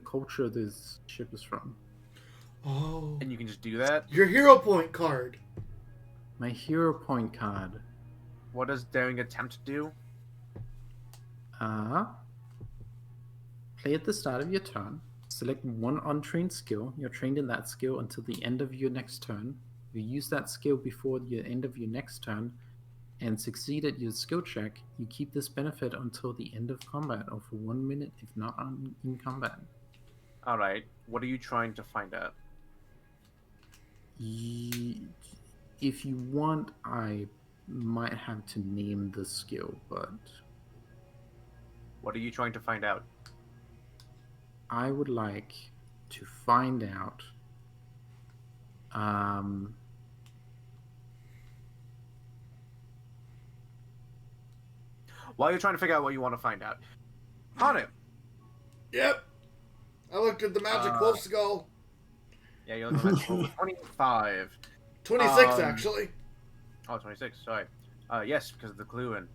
culture this ship is from. Oh. And you can just do that. Your hero point card. My hero point card. What does daring attempt do? Play at the start of your turn. select one untrained skill. You're trained in that skill until the end of your next turn. If you use that skill before the end of your next turn and succeed at your skill check, you keep this benefit until the end of combat or for 1 minute if not in combat. All right. What are you trying to find out? If you want, I might have to name the skill, but What are you trying to find out? I would like to find out While you're trying to figure out what you want to find out, Hanu. Yep. I looked at the magic wolf skull. Yeah, you're looking at 25. 26, actually. Oh, 26, sorry. Yes, because of the clue in.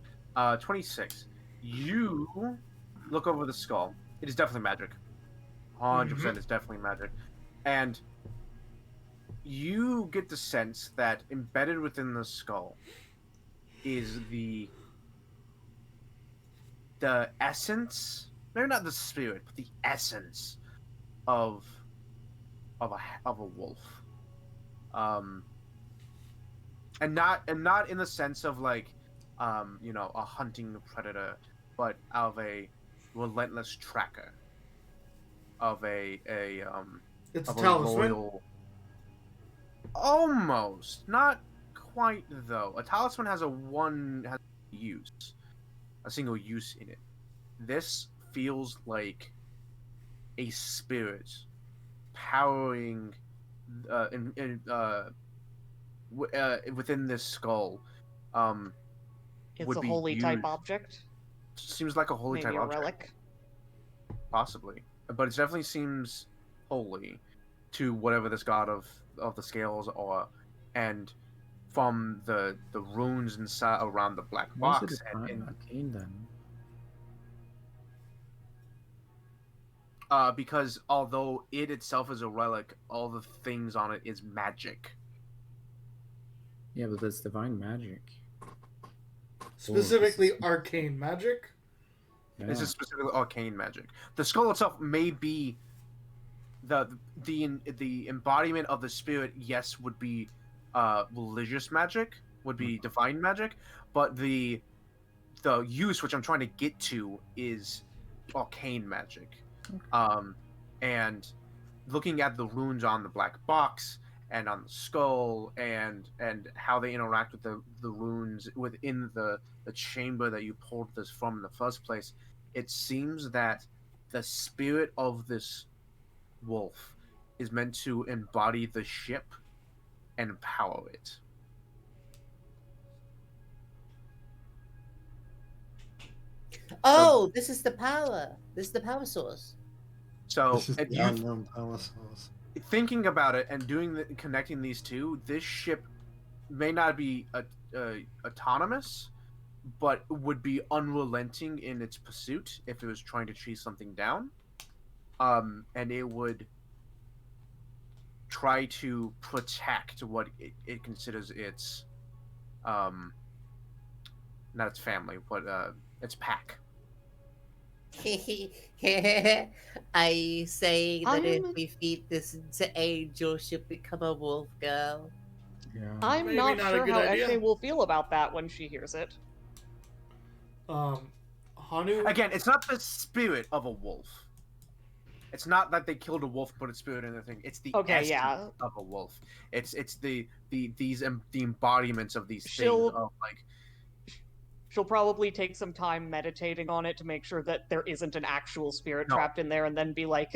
26. You look over the skull. It is definitely magic. 100% is definitely magic. And you get the sense that embedded within the skull is the essence, maybe not the spirit, but the essence of a wolf. And not in the sense of like a hunting predator, but of a relentless tracker, of a It's of a a talisman. loyal. Almost, not quite though. A talisman has a single use in it. This feels like a spirit powering within this skull. It's Would a be holy type used- object. Seems like a holy Maybe type a object, relic. possibly, but it definitely seems holy to whatever this god of the scales are, and from the runes inside around the black was box it a arcane then? because although it itself is a relic, all the things on it is magic. Yeah, but that's divine magic. Specifically, arcane magic. Yeah. This is specifically arcane magic. The skull itself may be the embodiment of the spirit. Yes, would be religious magic, would be divine magic, but the use which I'm trying to get to is arcane magic. And looking at the runes on the black box and on the skull and how they interact with the runes within the chamber that you pulled this from in the first place, it seems that the spirit of this wolf is meant to embody the ship and empower it. Oh, this is the power. This is the power source. So This is and the you unknown power source. thinking about it and connecting these two, this ship may not be autonomous, but would be unrelenting in its pursuit if it was trying to chase something down. And it would try to protect what it considers its not its family, but its pack. Are you saying that if I'm- we feed this into Angel, she'll become a wolf girl? Yeah. I'm Maybe not not a sure good how idea. Eshe will feel about that when she hears it. Hanu. Again, it's not the spirit of a wolf. It's not that they killed a wolf and put its spirit in the thing. It's the Okay, essence yeah. of a wolf. It's the embodiments of these She'll- things of like. She'll probably take some time meditating on it to make sure that there isn't an actual spirit No. trapped in there, and then be like,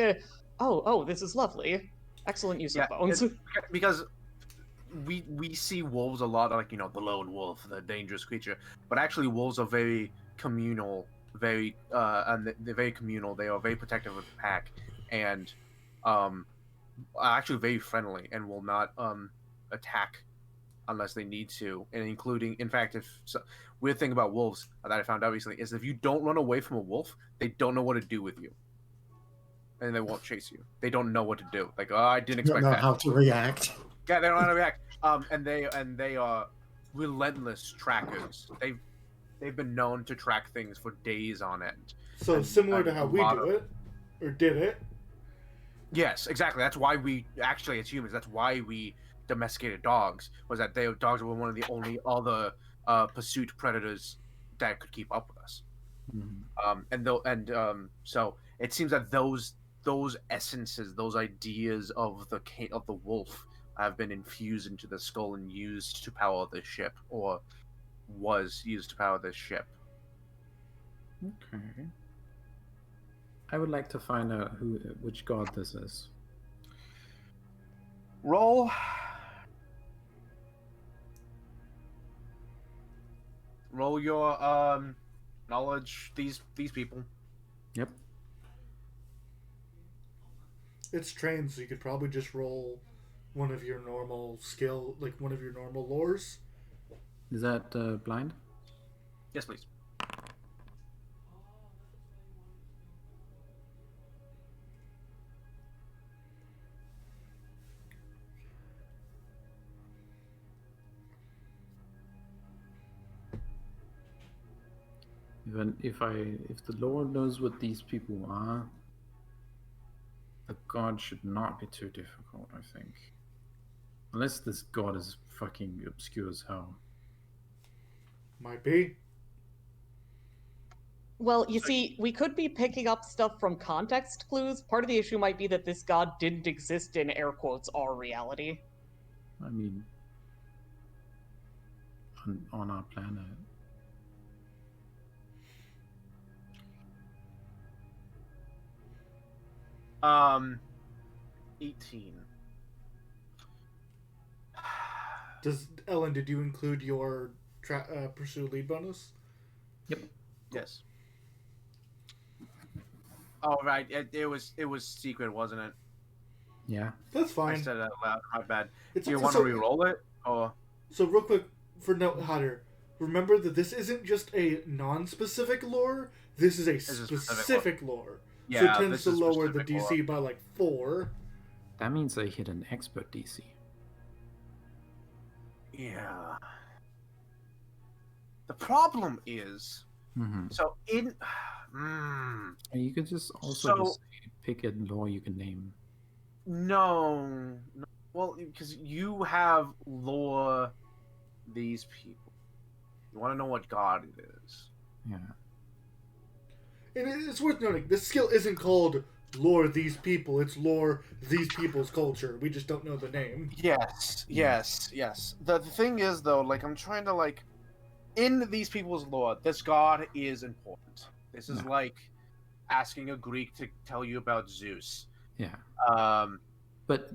oh, this is lovely. Excellent use of bones. Because we see wolves a lot, like the lone wolf, the dangerous creature, but actually wolves are very communal, and they're very communal. They are very protective of the pack, and are actually very friendly, and will not attack unless they need to. And including, in fact, weird thing about wolves that I found out recently is if you don't run away from a wolf, they don't know what to do with you. And they won't chase you. They don't know what to do. Like, oh, I didn't Don't expect know that. how to react. Yeah, they don't know how to react. And they are relentless trackers. They've been known to track things for days on end. So and- similar and to how a we lot do of- it, or did it. Yes, exactly. That's why we actually, as humans, that's why we domesticated dogs. Was that dogs were one of the only other pursuit predators that could keep up with us. So it seems that those essences, those ideas of the wolf, have been infused into the skull and used to power the ship, or was used to power this ship. Okay. I would like to find out which god this is. Roll your knowledge. These people. Yep. It's trained, so you could probably just roll one of your normal skill, like one of your normal lores. Is that blind? Yes, please. Even if the Lord knows what these people are, the god should not be too difficult, I think. Unless this god is fucking obscure as hell. Might be. Well, you see, we could be picking up stuff from context clues. Part of the issue might be that this god didn't exist in air quotes our reality. I mean, on our planet. 18. Does Ellen? Did you include your pursue lead bonus? Yep. Yes. Oh right, it was secret, wasn't it? Yeah. That's I fine. said it out loud. My bad. It's Do you okay, want to re-roll it, or? So real quick, for note Hunter, remember that this isn't just a non-specific lore. This is a specific lore. Yeah, so it tends this to is lower the specific DC lore. by like 4. That means I hit an expert DC. Yeah. The problem is, Mm-hmm. so in. And you could just also So- just say, pick a lore you can name. No. Well, because you have lore these people. You want to know what god it is. Yeah. And it's worth noting, this skill isn't called lore these people. It's lore these people's culture. We just don't know the name. Yes, yes, yes. The thing is, though, like, I'm trying to, like, in these people's lore, this god is important. This is Yeah. like asking a Greek to tell you about Zeus. Yeah. Um, But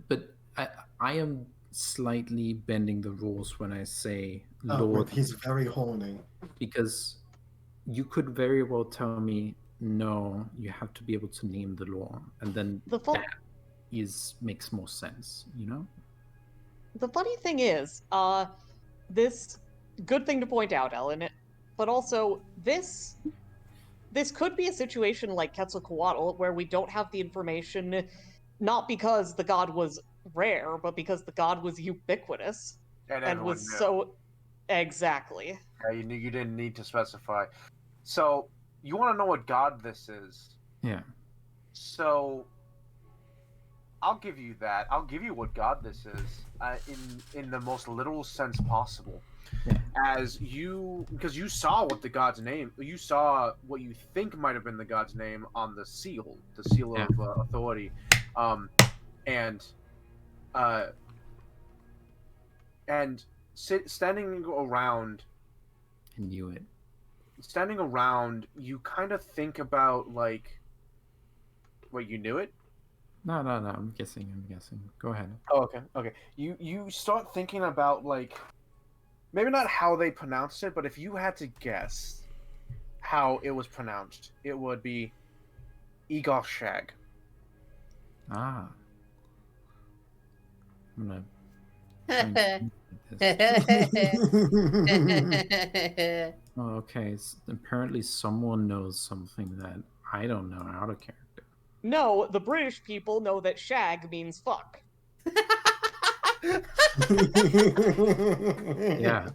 I am slightly bending the rules when I say Oh, lore, he's very horny. because you could very well tell me no, you have to be able to name the lore, and then The fu- that makes more sense, you know? The funny thing is, this good thing to point out, Ellen, but also this could be a situation like Quetzalcoatl where we don't have the information, not because the god was rare, but because the god was ubiquitous and and everyone was knew. so exactly. Yeah, you didn't need to specify. So you want to know what god this is? Yeah. So I'll give you that. I'll give you what god this is, in the most literal sense possible. Yeah. Because you saw what the god's name, you saw what you think might have been the god's name on the seal Yeah. of authority, standing around. I knew it. Standing around, you kind of think about, like, wait, you knew it? No, I'm guessing. Go ahead. Oh, okay. You start thinking about, like, maybe not how they pronounced it, but if you had to guess how it was pronounced, it would be Igor Shag. Ah. I'm gonna Oh, okay. Apparently someone knows something that I don't know out of character. No, the British people know that shag means fuck. Yeah.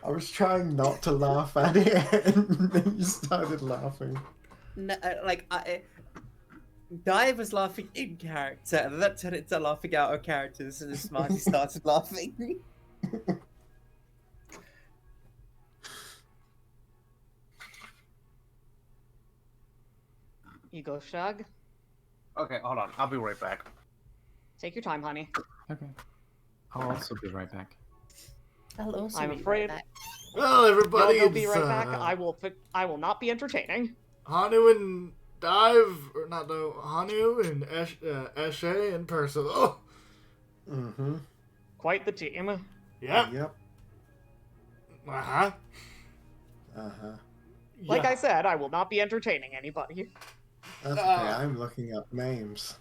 I was trying not to laugh at it, and then you started laughing. No, Dive was laughing in character, and that turned into laughing out of character as soon as Smarty started laughing. You go, Shag. Okay, hold on. I'll be right back. Take your time, honey. Okay. I'll also be right back. I'll also I'm be right afraid. back. Well, everybody, Y'all go be it's, right back. I will not be entertaining. Hanu and Dive, or not no, Hanu and Eshe and Percival. Mm-hmm. Quite the team. Yep. Yep. Uh-huh. Uh-huh. Like I said, I will not be entertaining anybody. That's okay, I'm looking up names.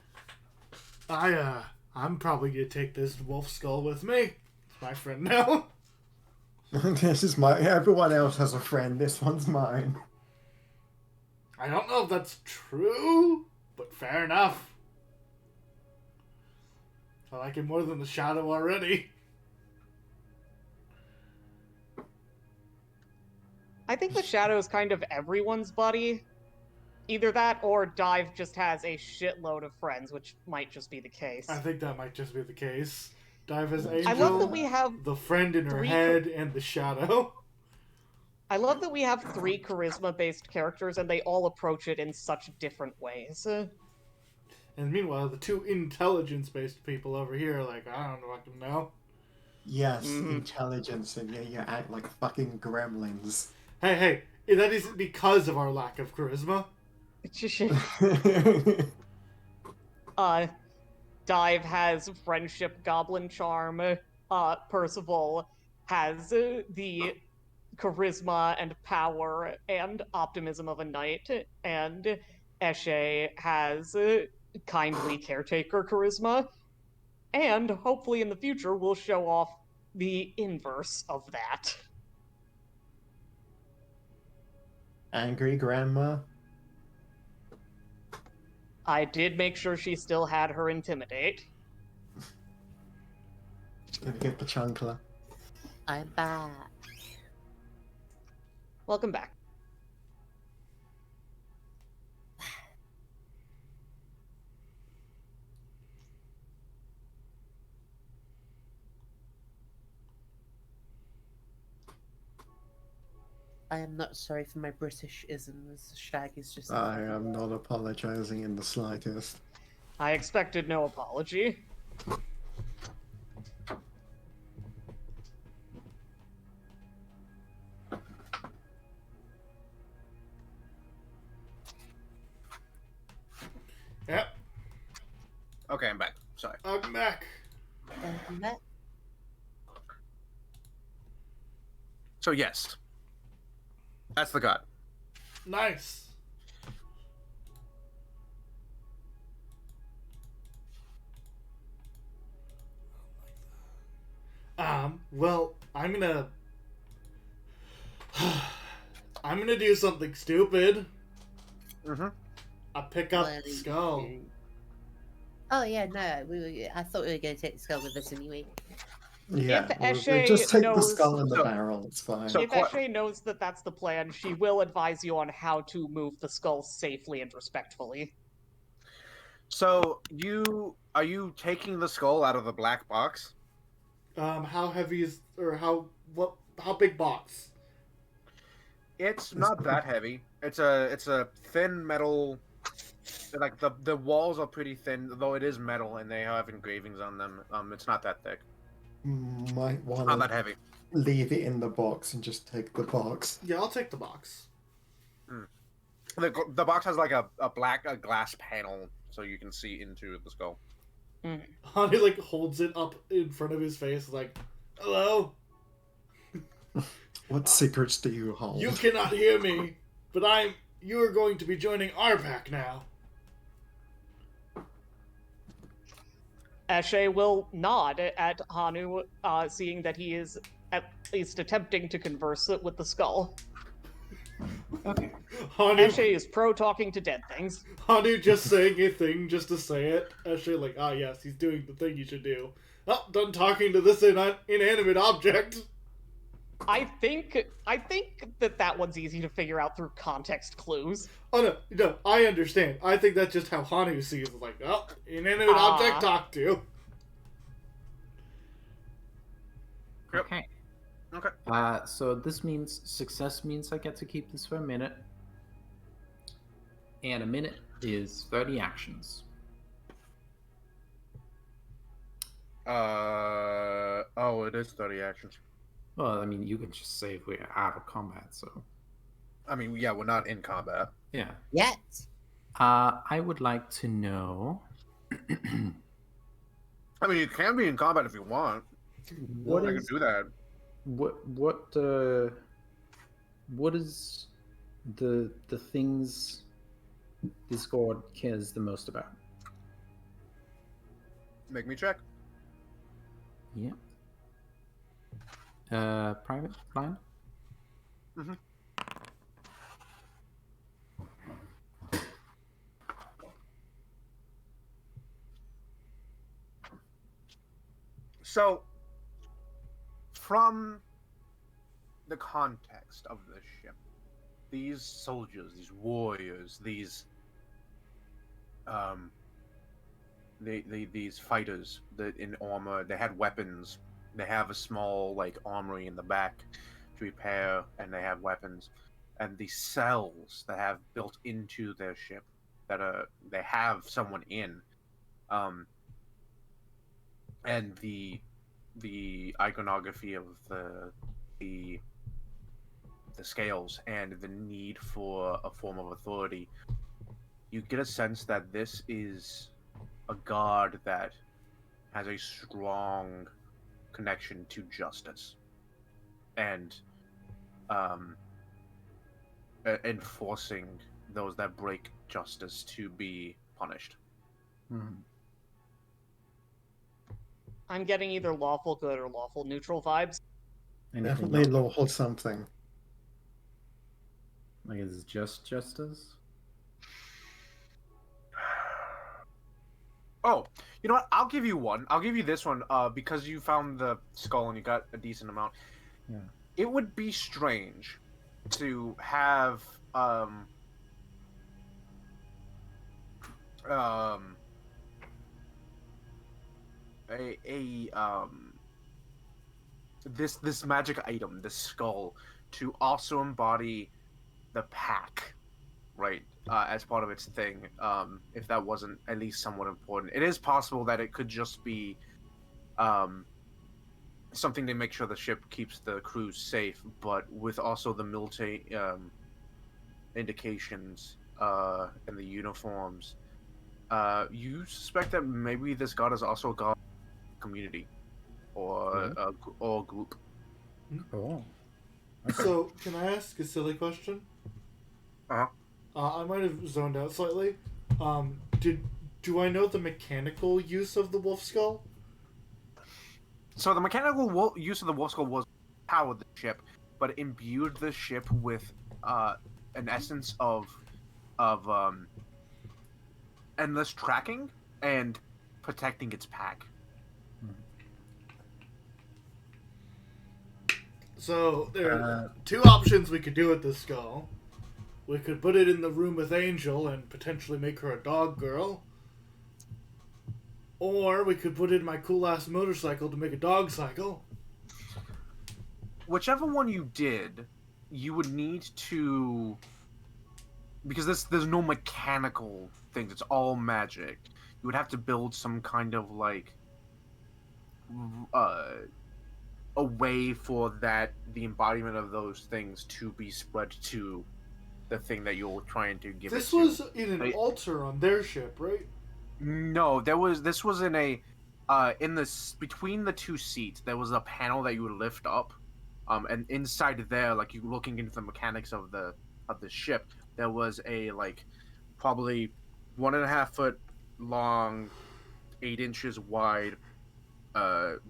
I'm probably gonna take this wolf skull with me. It's my friend now. This is my... Everyone else has a friend. This one's mine. I don't know if that's true, but fair enough. I like it more than the shadow already. I think the Shadow is kind of everyone's buddy. Either that or Dive just has a shitload of friends, which might just be the case. I think that might just be the case. Dive has Angel, I love that we have the friend in her head, and the shadow. I love that we have 3 charisma-based characters, and they all approach it in such different ways. And meanwhile, the 2 intelligence-based people over here are like, I don't fucking know. Yes, intelligence, and you act like fucking gremlins. Hey, that isn't because of our lack of charisma. Dive has friendship goblin charm. Percival has the charisma and power and optimism of a knight, and Eshe has kindly caretaker charisma, and hopefully in the future we'll show off the inverse of that. Angry grandma? I did make sure she still had her intimidate. Gonna get the chunkler. I'm back. Welcome back. I am not sorry for my British-isms. Shag is just... I am not apologizing in the slightest. I expected no apology. Yep, Okay, I'm back. Sorry. I'm back. So yes, that's the god. Nice. Well, I'm gonna do something stupid. Mm-hmm. I pick up Well, the skull. Oh yeah, no, I thought we were going to take the skull with us anyway. Yeah, Eshe just take the knows- skull and the So- barrel, it's fine. so- If Eshe knows that that's the plan, she will advise you on how to move the skull safely and respectfully. So are you taking the skull out of the black box? How heavy is, or how big box? It's not that heavy. It's a thin metal. Like the walls are pretty thin, though it is metal and they have engravings on them. It's not that thick. Might want Not that to heavy. leave it in the box and just take the box. Yeah, I'll take the box. The box has like a glass panel, so you can see into the skull. Honey like holds it up in front of his face, like, "Hello, What secrets do you hold? you cannot hear me, but you are going to be joining our pack now." Eshe will nod at Hanu, seeing that he is at least attempting to converse with the skull. Okay. Hanu, Eshe is pro talking to dead things. Hanu just saying a thing just to say it. Actually, like, yes, he's doing the thing you should do. Oh, done talking to this inanimate object. I think that one's easy to figure out through context clues. Oh no, I understand. I think that's just how Hanu sees it. Like, oh, inanimate object talk to. Yep. Okay. Okay. So this means success means I get to keep this for a minute. And a minute is 30 actions. Oh, it is 30 actions. Well, I mean, you can just say if we're out of combat, so. I mean, yeah, we're not in combat. Yeah. Yet. I would like to know. I mean, you can be in combat if you want. What I is can do that. what is the things this god cares the most about? Make me check. Yeah. Private blind. Mhm. So, from the context of the ship, these soldiers, these warriors, these these fighters that in armor, they had weapons. They have a small like armory in the back to repair, and they have weapons. And the cells that have built into their ship that they have someone in, and the iconography of the scales and the need for a form of authority, you get a sense that this is a god that has a strong connection to justice and enforcing those that break justice to be punished. Mm-hmm. I'm getting either lawful good or lawful neutral vibes. Definitely lawful something. Like, is it just justice? Oh, you know what? I'll give you one. I'll give you this one because you found the skull and you got a decent amount. Yeah. It would be strange to have this magic item, this skull, to also embody the pack, right? As part of its thing. If that wasn't at least somewhat important, it is possible that it could just be something to make sure the ship keeps the crew safe, but with also the military indications and the uniforms. You suspect that maybe this god is also a god community or or group. Oh. So, can I ask a silly question? Uh-huh. I might have zoned out slightly. Do I know the mechanical use of the wolf skull? So the mechanical use of the wolf skull was powered the ship, but it imbued the ship with an essence of endless tracking and protecting its pack. So there are two options we could do with this skull. We could put it in the room with Angel and potentially make her a dog girl. Or we could put it in my cool ass motorcycle to make a dog cycle. Whichever one you did, you would need to, because there's no mechanical things, it's all magic. You would have to build some kind of like a way for the embodiment of those things to be spread to the thing that you're trying to give This it to. was in an altar on their ship, right? No, this was in a in this between the two seats there was a panel that you would lift up, and inside there, like you looking into the mechanics of the ship, there was a like probably 1.5 foot long, 8 inches wide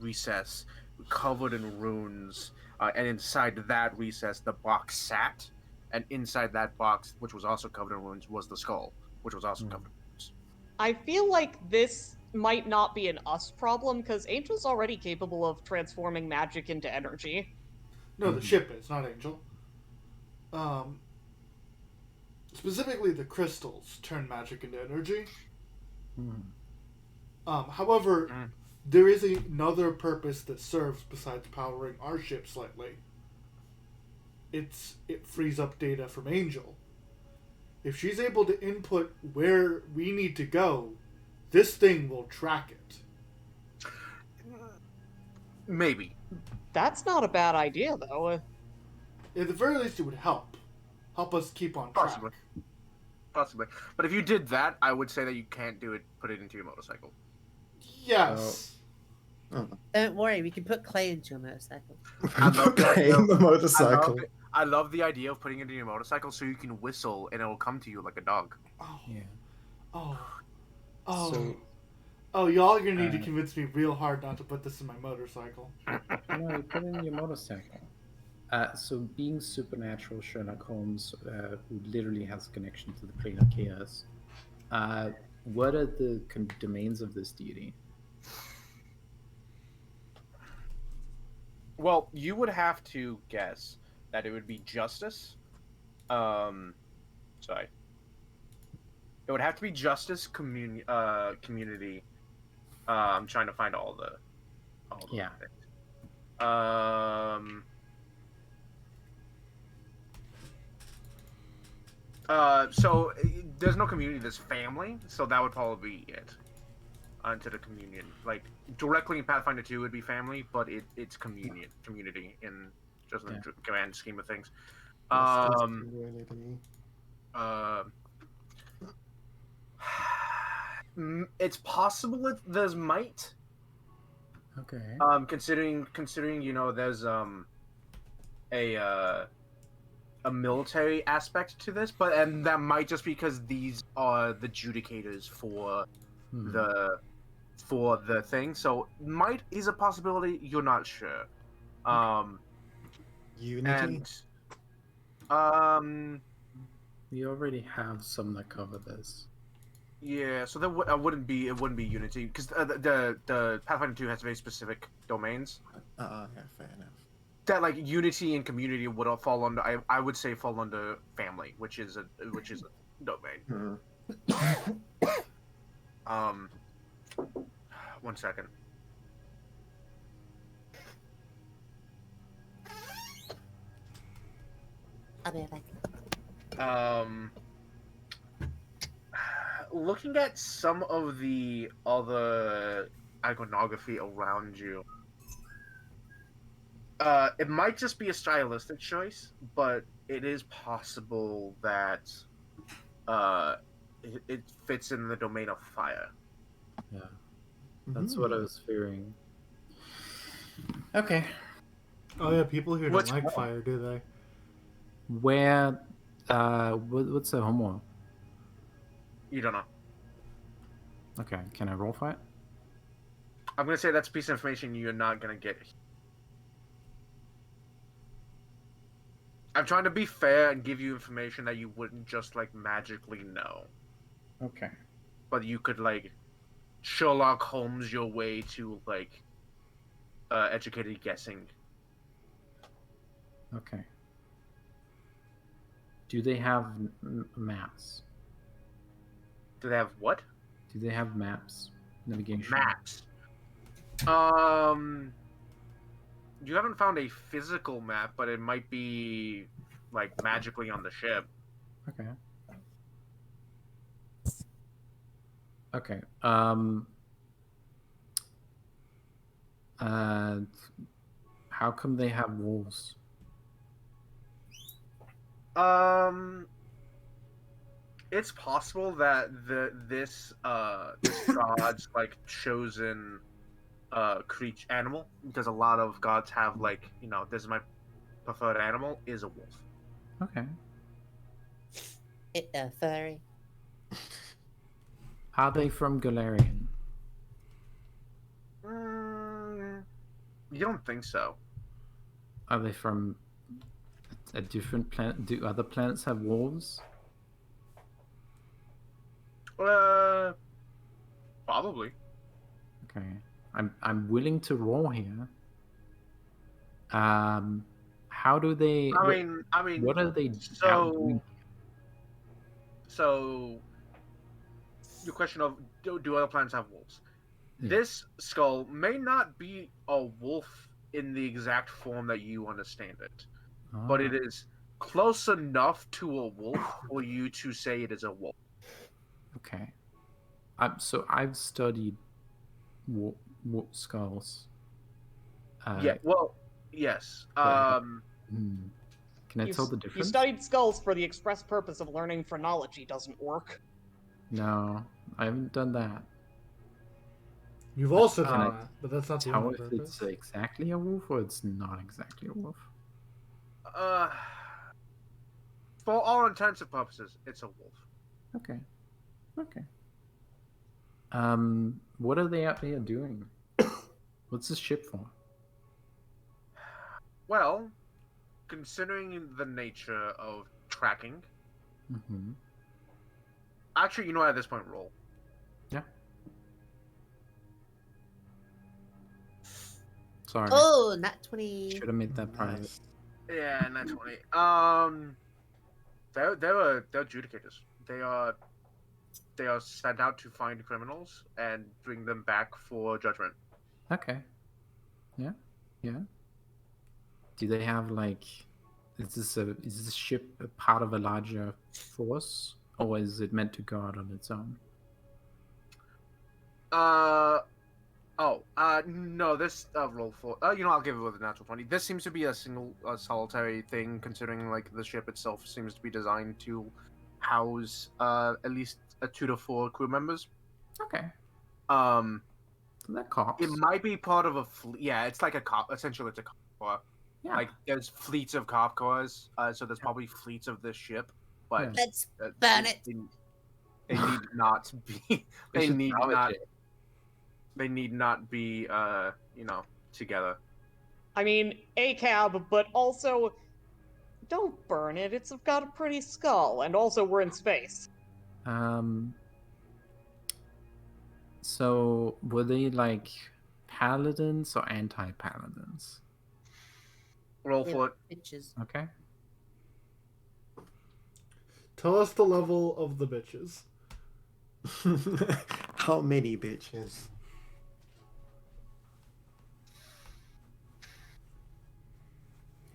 recess covered in runes, and inside that recess the box sat, and inside that box, which was also covered in runes, was the skull, which was also covered in runes. I feel like this might not be an us problem, because Angel's already capable of transforming magic into energy. No, the ship is, not Angel. Specifically, the crystals turn magic into energy. However, there is another purpose that serves besides powering our ship slightly. It frees up data from Angel. If she's able to input where we need to go, this thing will track it. Maybe. That's not a bad idea, though. At the very least, it would help. Help us keep on track. Possibly. But if you did that, I would say that you can't do it, put it into your motorcycle. Yes. Don't worry, we can put clay into your motorcycle. Clay in the motorcycle. I love the idea of putting it in your motorcycle so you can whistle and it'll come to you like a dog. Oh. Yeah. Oh, y'all are gonna need to convince me real hard not to put this in my motorcycle. No, you put it in your motorcycle. So being supernatural Sherlock Holmes, who literally has a connection to the plane of chaos, what are the domains of this deity? Well, you would have to guess that it would be justice. Sorry. It would have to be justice, community. I'm trying to find all the Yeah. things. So there's no community. There's family. So that would probably be it. Onto the communion, like directly in Pathfinder 2 would be family, but it's community in just the grand scheme of things. It's possible there's might. Okay. Considering there's a military aspect to this, and that might just because these are the judicators for the thing. So might is a possibility. You're not sure. Unity. And we already have some that cover this. Yeah, so that wouldn't be Unity because the Pathfinder 2 has very specific domains. Yeah, fair enough. That like Unity and community would all fall under. I would say fall under family, which is a domain. One second. I'll be right back. Looking at some of the other iconography around you, it might just be a stylistic choice, but it is possible that it fits in the domain of fire. Yeah, that's what I was fearing. Okay. Oh yeah, people here don't like fire, do they? Where? What's the homework? You don't know. Okay, can I roll for it? I'm gonna say that's a piece of information you're not gonna get. I'm trying to be fair and give you information that you wouldn't just like magically know. Okay. But you could like Sherlock Holmes your way to like educated guessing. Okay. Do they have maps? Do they have what? Do they have maps? Navigation. Maps. You haven't found a physical map, but it might be like magically on the ship. Okay. Okay. How come they have wolves? It's possible that this god's like chosen creature animal, because a lot of gods have like, this is my preferred animal, is a wolf. Okay. Furry. Are they from Galarian? You don't think so? Are they from a different planet? Do other planets have wolves? Probably. Okay. I'm willing to roll here. How how do they? I mean, what are they out so doing? so your question of do other planets have wolves? Yeah. This skull may not be a wolf in the exact form that you understand it, but it Ah, is close enough to a wolf for you to say it is a wolf. okay. So I've studied skulls. Yeah, well, yes. But can I You, tell the you difference? studied skulls for the express purpose of learning phrenology doesn't work. No, I haven't done that. You've also Can done I that, but that's not the tell only if purpose. it's exactly a wolf or it's not exactly a wolf? Uh, for all intents and purposes, it's a wolf. Okay. Okay. What are they out here doing? What's this ship for? Well, considering the nature of tracking, Mm-hmm. actually, you know, at this point, roll. Yeah. Sorry. Oh, nat 20. Should have made that private. Nice. Yeah, not 20. They're adjudicators. They are sent out to find criminals and bring them back for judgment. Okay. Yeah. Yeah. Do they have like? Is this ship a part of a larger force, or is it meant to go out on its own? No, this roll for you know, I'll give it with a natural 20. This seems to be a single solitary thing, considering like the ship itself seems to be designed to house at least 2 to 4 crew members. Okay. Um, So they're cops. it might be part of a fleet. Yeah, it's like a cop. Essentially, it's a cop corps. Yeah. Like there's fleets of cop corps, so there's probably fleets of this ship, but Yeah. Let's burn it. They need not be. They should need salvage not. it. They need not be. You know, together. I mean, a cab, but also don't burn it. It's got a pretty skull, and also we're in space. So were they like paladins or anti-paladins? Roll Yeah. for it. Bitches. Okay. Tell us the level of the bitches. How many bitches?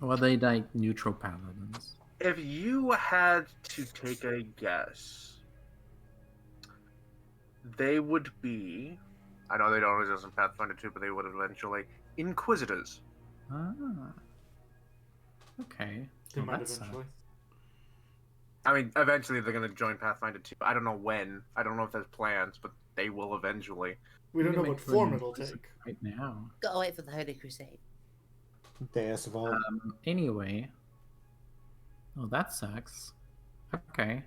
Or are they like neutral paladins? If you had to take a guess, they would be. I know they don't exist in Pathfinder 2, but they would eventually. Inquisitors. Ah. Okay. They Well, might that sucks. eventually. I mean, eventually they're going to join Pathfinder 2. I don't know when. I don't know if there's plans, but they will eventually. We don't can know make what them form it'll Inquisitor take. right now. Gotta wait for the Holy Crusade. Deus Vult. Anyway. Oh, that sucks. Okay.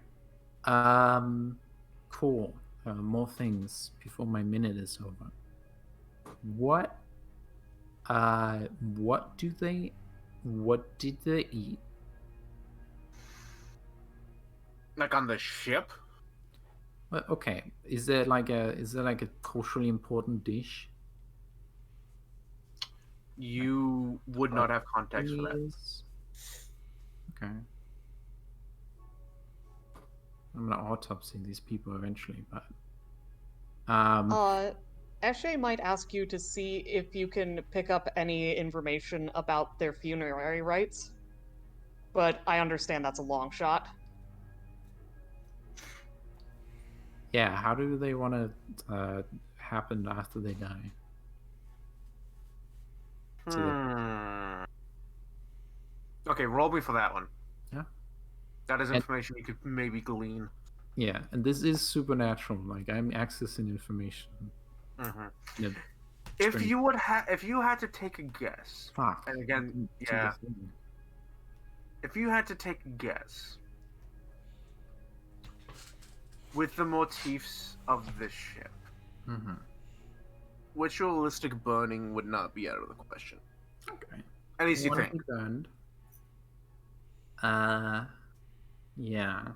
Cool. More things before my minute is over. What did they eat? Like on the ship? Well, okay. Is there like a culturally important dish? You would not have context for that. Yes. Okay. I'm gonna autopsy these people eventually, but Eshe might ask you to see if you can pick up any information about their funerary rites, but I understand that's a long shot. yeah, how do they want to happen after they die? Okay, roll me for that one. Yeah. That is information you could maybe glean. Yeah, and this is supernatural. Like I'm accessing information. Mm-hmm. in a If strange- you had to take a guess, Fuck. and again, didn't do the yeah. thing. If you had to take a guess, with the motifs of this ship, Mhm. ritualistic burning would not be out of the question. Okay. At least you Wanna think. be burned. Yeah.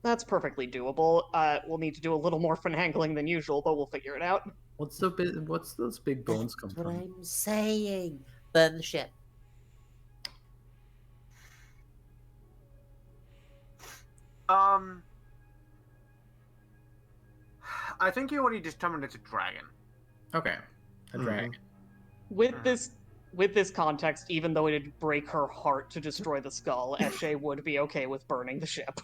That's perfectly doable. We'll need to do a little more finagling than usual, but we'll figure it out. What's those big bones come That's what from? I'm saying. Burn the ship. I think you already determined it's a dragon. Okay, a Mhm. dragon. With this context, even though it'd break her heart to destroy the skull, Eshe would be okay with burning the ship.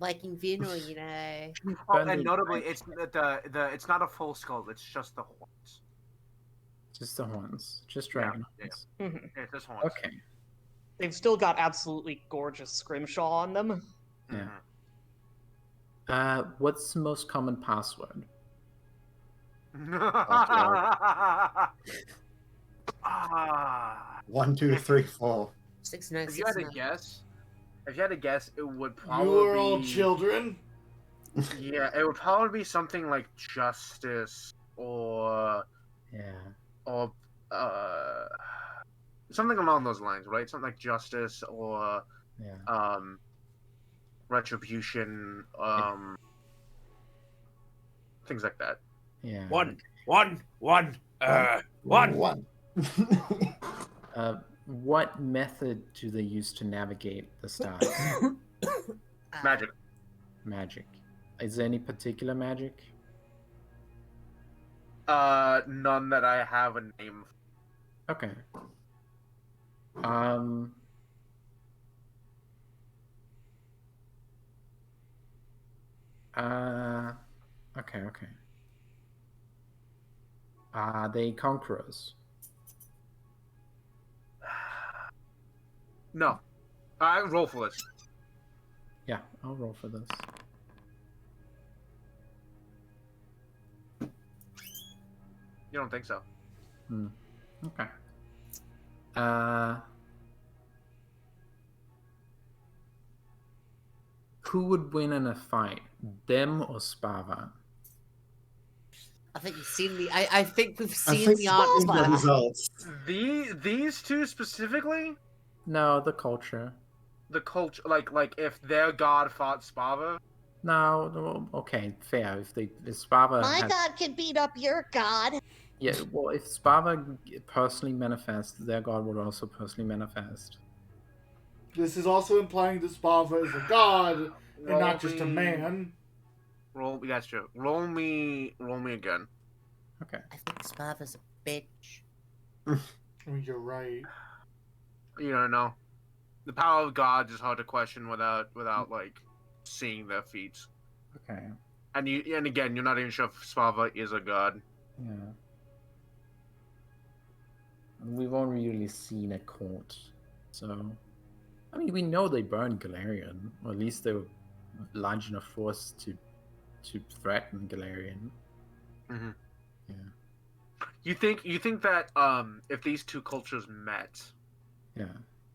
Viking funeral, you know. Oh, Burn and the notably, dragon. it's the it's not a full skull. It's just the horns. Just the horns. Just Yeah, dragon yeah. horns. Mhm. Yeah, it's just horns. Okay. They've still got absolutely gorgeous scrimshaw on them. Yeah. Mhm. What's the most common password? Ah, 1, 2, 3, 4. 6 if you had to guess, it would You probably are all be children. yeah, it would probably be something like justice or Yeah. something along those lines, right? Something like justice or Yeah. retribution, things like that. Yeah. One. One. What method do they use to navigate the stars? Magic. Magic. Is there any particular magic? None that I have a name. Okay. Okay. Are they conquerors? No. I roll for this. Yeah, I'll roll for this. You don't think so? Okay. Who would win in a fight, them or Spava? I think you've seen the. I think we've I seen think the the answer. results. These two specifically, No, the culture. the culture, like if their god fought Spava. No, okay, fair. If Spava My had, god can beat up your god. yeah, well, if Spava personally manifests, their god would also personally manifest. This is also implying that Spava is a god and not just a Roll me- man. Roll. That's true. Roll me again. Okay. I think Spava's a bitch. I mean, you're right. You don't know. The power of gods is hard to question without like seeing their feats. Okay. And again, you're not even sure if Spava is a god. Yeah. We've only really seen a court, so I mean, we know they burned Galarian, or at least they were large enough force to threaten Galarian. Mhm. Yeah. You think that if these two cultures met, Yeah.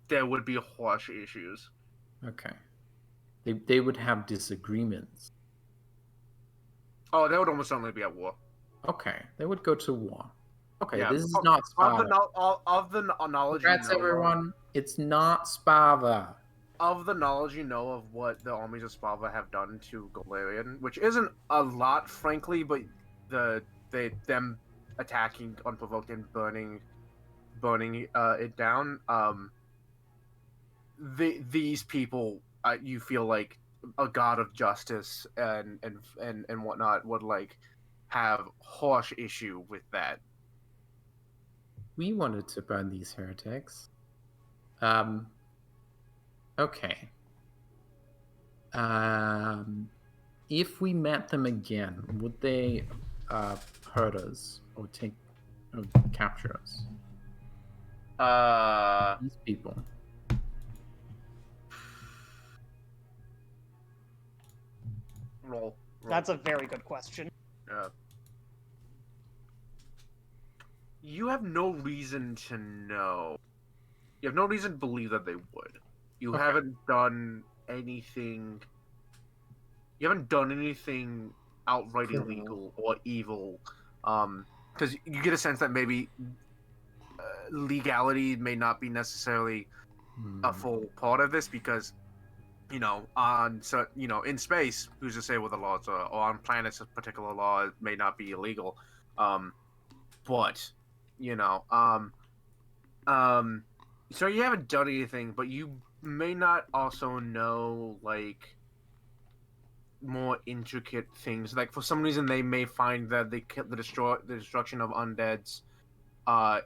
there would be harsh issues. Okay. They would have disagreements. Oh, they would almost certainly be at war. Okay. They would go to war. Okay. Yeah. This is Of- not Of Spava. the knowledge Congrats, you know everyone. It's not Spava. of the knowledge you know of what the armies of Spava have done to Galarian, which isn't a lot, frankly, but them attacking unprovoked and burning it down. These people, you feel like a god of justice and whatnot would like have harsh issue with that. We wanted to burn these heretics. Okay. If we met them again, would they hurt us or capture us? These people. Roll. That's a very good question. You have no reason to know. You have no reason to believe that they would. You Okay. haven't done anything. You haven't done anything outright Criminal. illegal or evil. Because you get a sense that maybe legality may not be necessarily a full part of this, because in space, who's to say what the laws are, or on planets a particular law may not be illegal, but so you haven't done anything, but you may not also know, like, more intricate things. Like for some reason, they may find that the destruction of undeads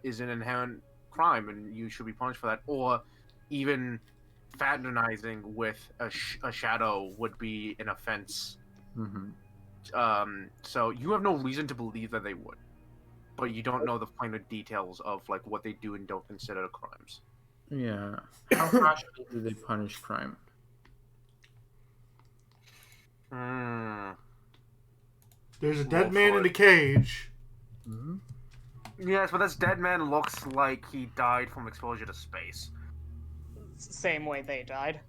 is an inherent crime, and you should be punished for that. Or even fraternizing with a shadow would be an offense. Mm-hmm. So you have no reason to believe that they would, but you don't know the finer details of like what they do and don't consider crimes. Yeah. How harshly do they punish crime? There's a Roll dead man for in it. a cage. Mm-hmm. Yes, but this dead man looks like he died from exposure to space. Same way they died.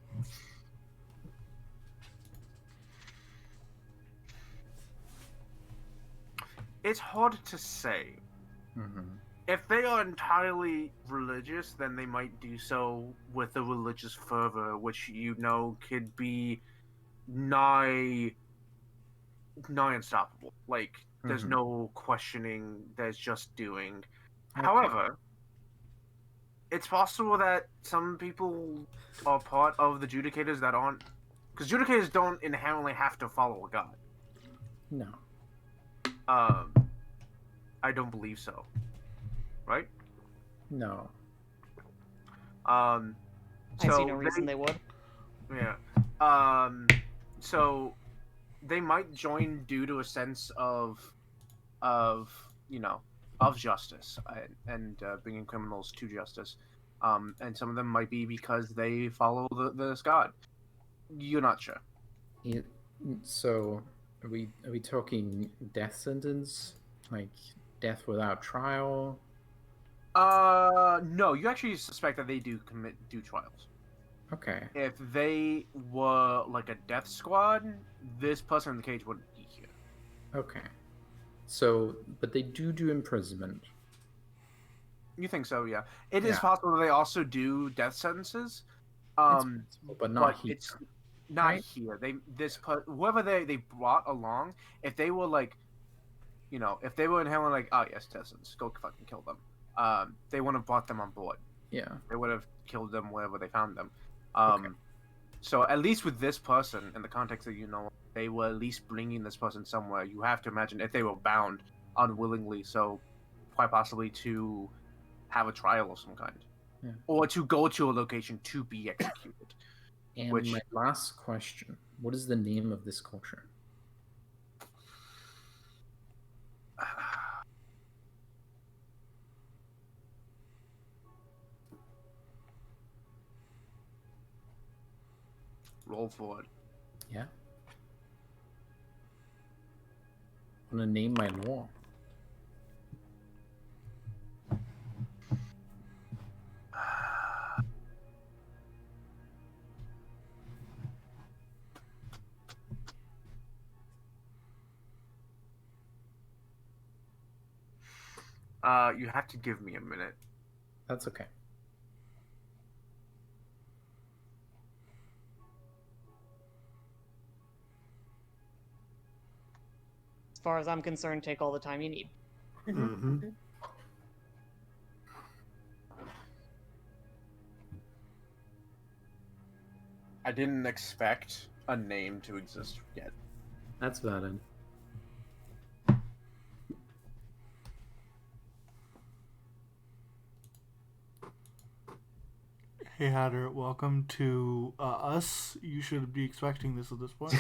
It's hard to say. Mm-hmm. If they are entirely religious, then they might do so with a religious fervor, which could be nigh unstoppable. Like there's Mhm. no questioning, there's just doing. Okay. However, it's possible that some people are part of the judicators that aren't, because judicators don't inherently have to follow a god. No. I don't believe so. Right? No. I see So no reason they would. Yeah. So they might join due to a sense of justice and bringing criminals to justice. And some of them might be because they follow this god. You're not sure. So are we talking death sentence? Like death without trial? No, you actually suspect that they do trials. Okay. If they were like a death squad, this person in the cage wouldn't be here. Okay. So, but they do imprisonment. You think so? Yeah. It is Yeah. possible that they also do death sentences. It's possible, but not here. It's not right? here. Whoever they brought along, if they were like, if they were in hell like, oh yes, death sentence, go fucking kill them. They wouldn't have brought them on board. Yeah. They would have killed them wherever they found them. Okay. So at least with this person, in the context that they were at least bringing this person somewhere. You have to imagine if they were bound unwillingly, so quite possibly to have a trial of some kind, Yeah. or to go to a location to be executed. And Which- my last question: what is the name of this culture? Roll forward. Yeah. I'm gonna name my law. You have to give me a minute. That's okay. As far as I'm concerned, take all the time you need. Mm-hmm. I didn't expect a name to exist yet. That's valid. Hey Hatter, welcome to us. You should be expecting this at this point.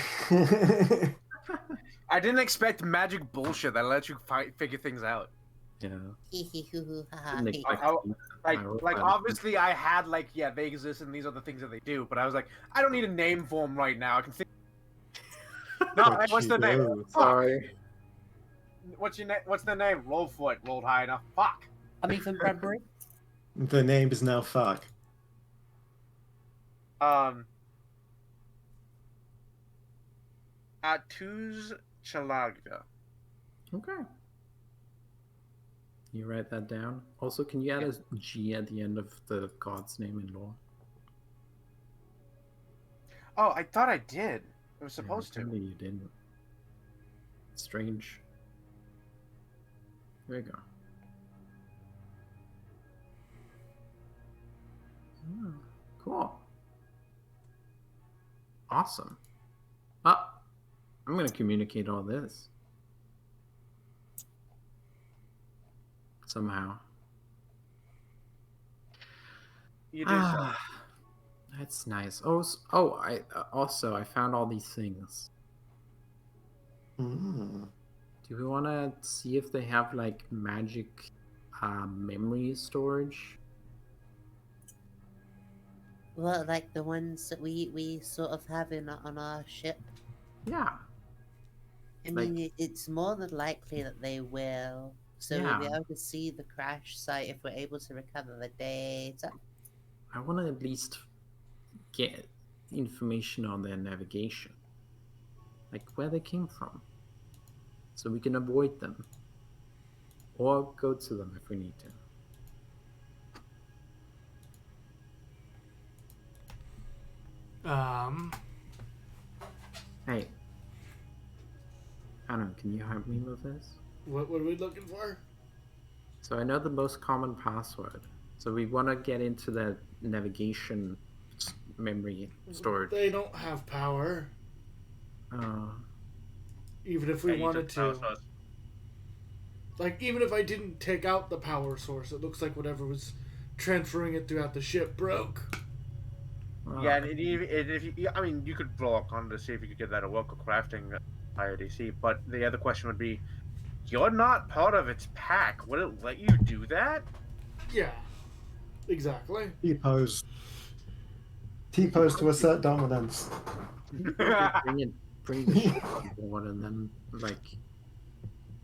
I didn't expect magic bullshit that lets you figure things out. Yeah. Haha. Didn't expect Like, to. Like, I wrote like that. obviously I had they exist and these are the things that they do, but I was like, I don't need a name for them right now. I can think. No, What what's you the name? do? Sorry. What's your name? What's the name? Roll for it. Rolled high enough. Fuck. I'm Ethan Bradbury. The name is now fuck. Atuz Chalagda. Okay. You write that down. Also, can you add a G at the end of the god's name in law? Oh, I thought I did. I was supposed to. Apparently you didn't. Strange. There you go. Oh, cool. Awesome. Ah, I'm gonna communicate all this somehow. You do so. That's nice. I also I found all these things. Mm. Do we want to see if they have like magic memory storage? Well, like the ones that we sort of have on our ship. Yeah. I mean, it's more than likely that they will. So we'll be Yeah. able to see the crash site if we're able to recover the data. I want to at least get information on their navigation, like where they came from, so we can avoid them or go to them if we need to. Hey, Anna, can you help me with this? What are we looking for? So I know the most common password. So we want to get into the navigation memory storage. They don't have power. Even if we Yeah, you wanted took power to. source. Like, even if I didn't take out the power source, it looks like whatever was transferring it throughout the ship broke. Yeah, and if you, I mean, you could blow up on to see if you could get that at local crafting IRDC, but the other question would be, you're not part of its pack. Would it let you do that? Yeah, exactly. T-pose. T-pose to assert dominance. Bring the ship on board and then like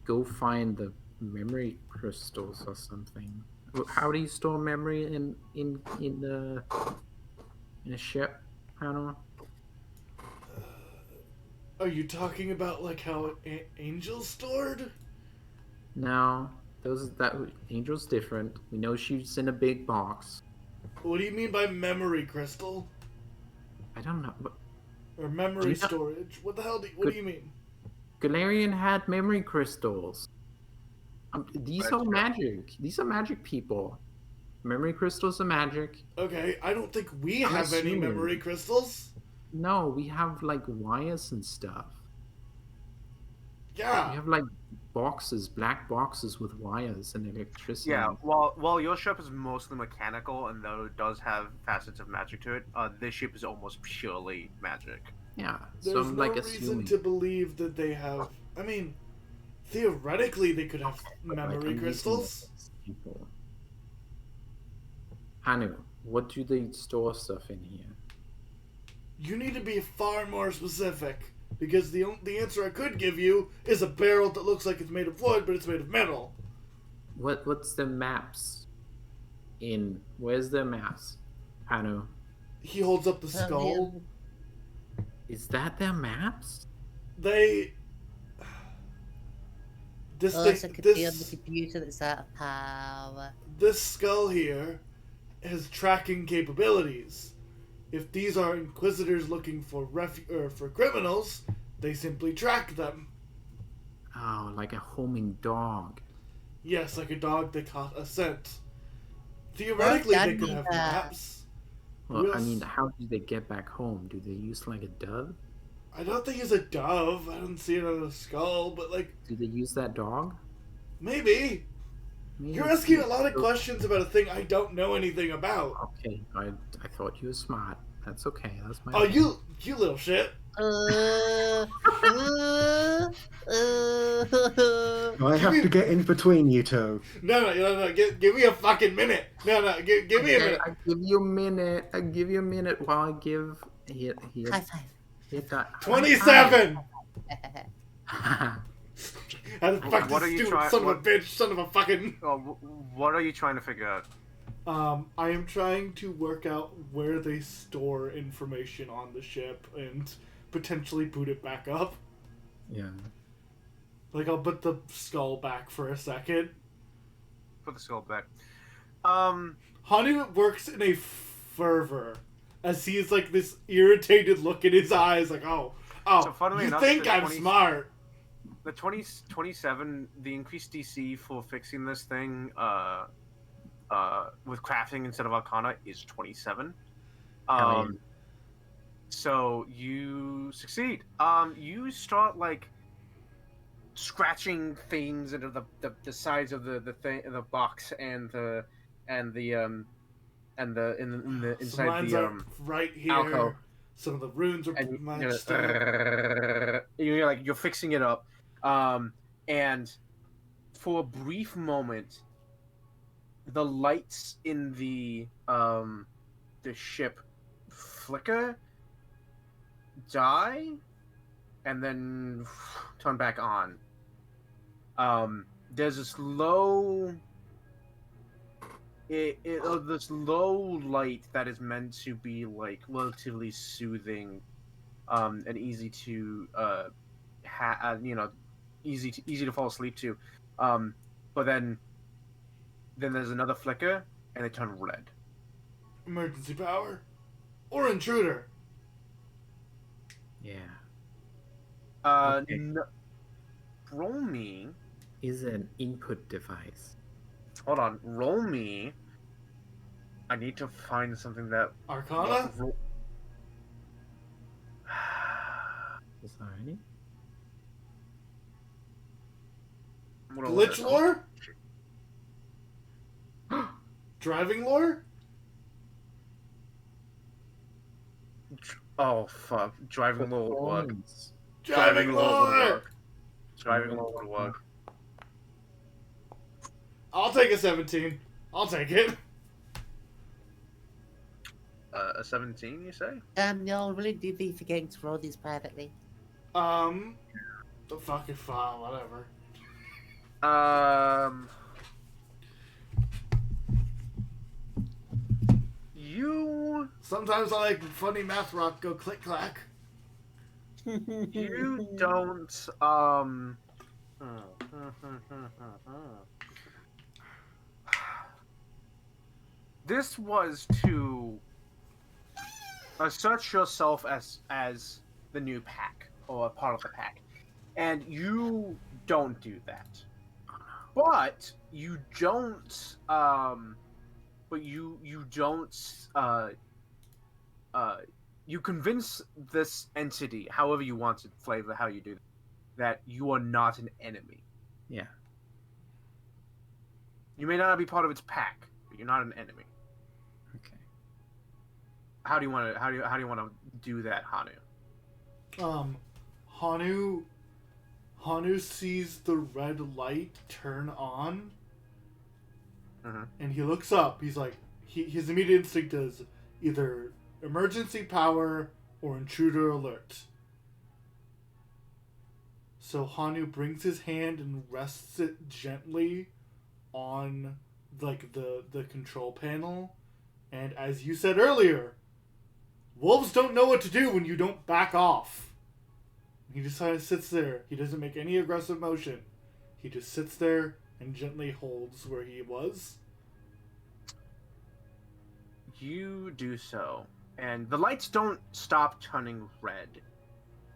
go find the memory crystals or something. How do you store memory in a ship? I don't know. Are you talking about like how Angel's stored? No, Angel's different. We know she's in a big box. What do you mean by memory crystal? I don't know. Or memory storage? What the hell what do you mean? Galarian had memory crystals. These That's are true. magic. These are magic people. Memory crystals are magic. Okay, I don't think we I'm have any assuming. memory crystals. No, we have like wires and stuff. We Yeah. have like boxes, black boxes with wires and electricity. Yeah, while your ship is mostly mechanical and though it does have facets of magic to it, this ship is almost purely magic. Yeah. There's So I'm no like reason assuming. to believe that they have. I mean, theoretically, they could have But, like, memory I'm using crystals. those people. Hanu, what do they store stuff in here? You need to be far more specific. Because the answer I could give you is a barrel that looks like it's made of wood, but it's made of metal. What's the maps in? Where's the maps? Hanu, He holds up the skull. is that their maps? They. This Also, thing, could be on the this computer that's out of power. this skull here has tracking capabilities. If these are inquisitors looking for for criminals, they simply track them. Oh, like a homing dog. Yes, like a dog that caught a scent. Theoretically, they could have maps. Well, I Yes. mean, how do they get back home? Do they use like a dove? I don't think it's a dove. I don't see it on a skull, but like Do they use that dog? maybe. Maybe You're it's- asking a lot of questions about a thing I don't know anything about. Okay, I thought you were smart. That's okay. That's my. Oh, you little shit. Uh, I have to get in between you two. No. Give me a fucking minute. No. Give me a Okay, minute. I give you a minute. I give you a minute while I give. Here. high five. Hit that. 27. High How the fuck What this are you stupid trying- son of a what- bitch, son of a fucking. What are you trying to figure out? I am trying to work out where they store information on the ship and potentially boot it back up. Yeah. Like, I'll put the skull back for a second. Put the skull back. Hanu works in a fervor as he is like this irritated look in his eyes, like, oh, So funnily you enough, think the I'm 20 smart. The 27, the increased DC for fixing this thing, with crafting instead of Arcana is 27. Hell yeah. So you succeed. You start like scratching things into the sides of the thing, the box, and the and the in the Some inside lines the are right alcove, here. Some of the runes are and matched up. you're like you're fixing it up, and for a brief moment, the lights in the ship flicker, die, and then turn back on. There's this low, this low light that is meant to be like relatively soothing, and easy to easy to fall asleep to, but then there's another flicker and they turn red. Emergency power or intruder. Yeah. Okay. Roll me. Is an input device. Hold on. Roll me. I need to find something that. Arcana. Sorry. Glitch lore. Driving lore. Oh fuck! Driving lore would work. Performance. Driving lore. Driving lore would work. I'll take a 17. I'll take it. A 17, you say? Y'all really do be forgetting to roll these privately. The fucking file, whatever. You Sometimes I like funny math rock go click clack. you don't this was to assert yourself as the new pack or a part of the pack, and you don't do that. But you don't you convince this entity, however you want to flavor how you do that you are not an enemy. Yeah. You may not be part of its pack, but you're not an enemy. Okay. How do you want to do that, Hanu? Hanu sees the red light turn on, and he looks up. He's like, his immediate instinct is either emergency power or intruder alert. So Hanu brings his hand and rests it gently on like the control panel, and as you said earlier, wolves don't know what to do when you don't back off. He just kind of sits there. He doesn't make any aggressive motion. He just sits there and gently holds where he was. You do so, and the lights don't stop turning red,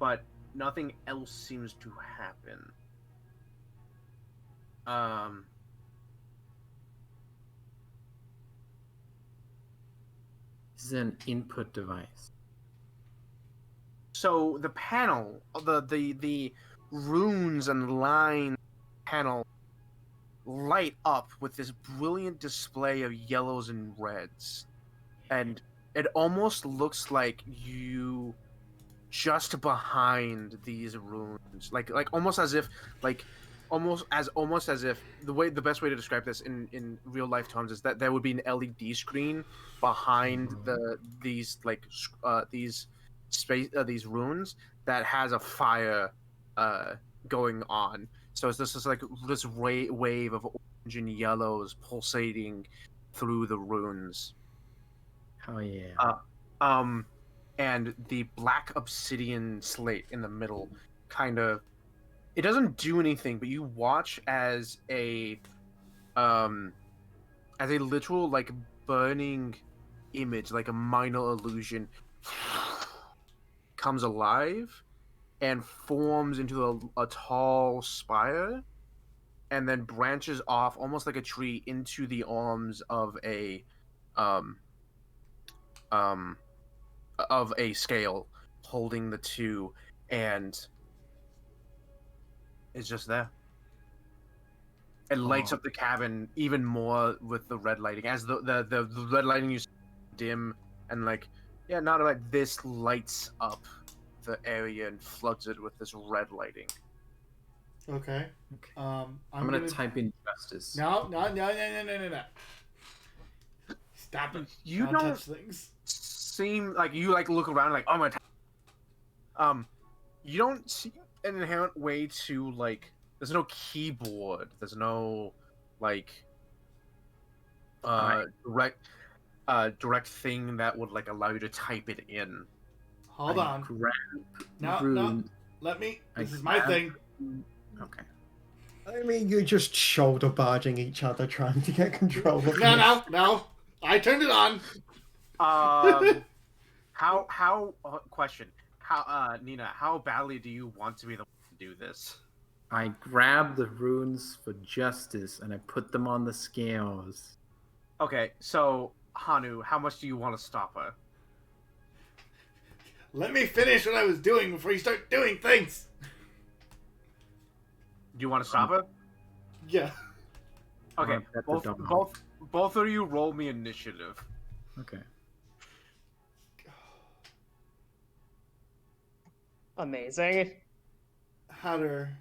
but nothing else seems to happen. This is an input device. So the panel, the runes and line panel light up with this brilliant display of yellows and reds. And it almost looks like you just behind these runes. Like almost as if almost as if the best way to describe this in real life terms is that there would be an LED screen behind these runes that has a fire going on. So it's this like this wave of orange and yellows pulsating through the runes. Oh yeah. And the black obsidian slate in the middle kind of, it doesn't do anything, but you watch as a literal like burning image, like a minor illusion, comes alive and forms into a tall spire, and then branches off almost like a tree into the arms of a of a scale holding the two, and it's just there. It lights up the cabin even more with the red lighting. As the red lighting you dim and not like this lights up the area and floods it with this red lighting. Okay. I'm gonna type in justice. No. Stop it. You Don't don't touch things. seem like you look around like, oh my. You don't see an inherent way to There's no keyboard. There's no direct thing that would allow you to type it in. Hold on. No. Let me. This is my thing. Okay. I mean, you're just shoulder barging each other, trying to get control of this. No. I turned it on. Question. Nina, how badly do you want to be the one to do this? I grab the runes for justice and I put them on the scales. Okay, so Hanu, how much do you want to stop her? Let me finish what I was doing before you start doing things. Do you want to stop her? Yeah. Okay, both of you roll me initiative. Okay. Amazing. Hatter.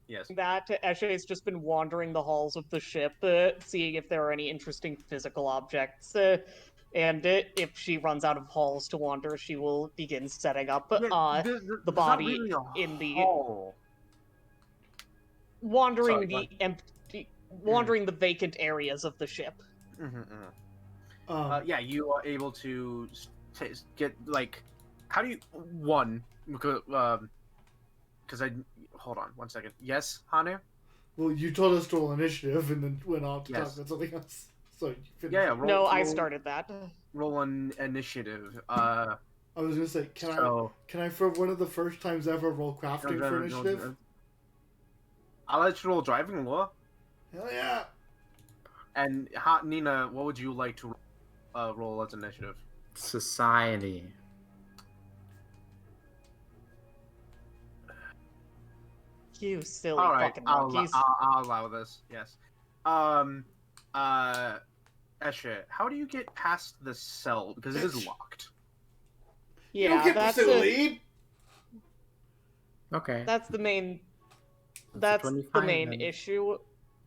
Yes. That Eshe's just been wandering the halls of the ship, seeing if there are any interesting physical objects. And if she runs out of halls to wander, she will begin setting up the body really in the hall. wandering Sorry, wandering the vacant areas of the ship. Yeah, you are able to get how do you because I hold on 1 second. Yes, Hanu? Well, you told us to roll initiative and then went on to Yes. talk about something else. So you finished. Yeah, I started that. Roll an initiative. I was gonna say, can I for one of the first times ever roll crafting for initiative? I'll let you roll driving law. Hell yeah! And Nina, what would you like to roll as initiative? Society. You silly All right, fucking I'll monkeys. allow this. Yes. Eshe, how do you get past the cell because it is locked? You don't Yeah, get to that's still it. lead. Okay. That's the main. That's That's a the 25 main then. issue.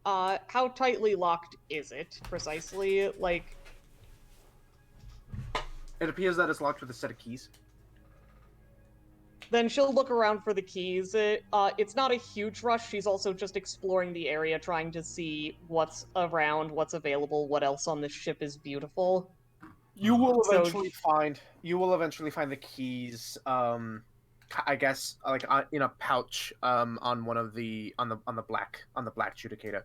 How tightly locked is it precisely? It appears that it's locked with a set of keys. Then she'll look around for the keys. It's not a huge rush. She's also just exploring the area, trying to see what's around, what's available, what else on this ship is beautiful. You will So- eventually find the keys. I guess in a pouch on one of the on the black judicator.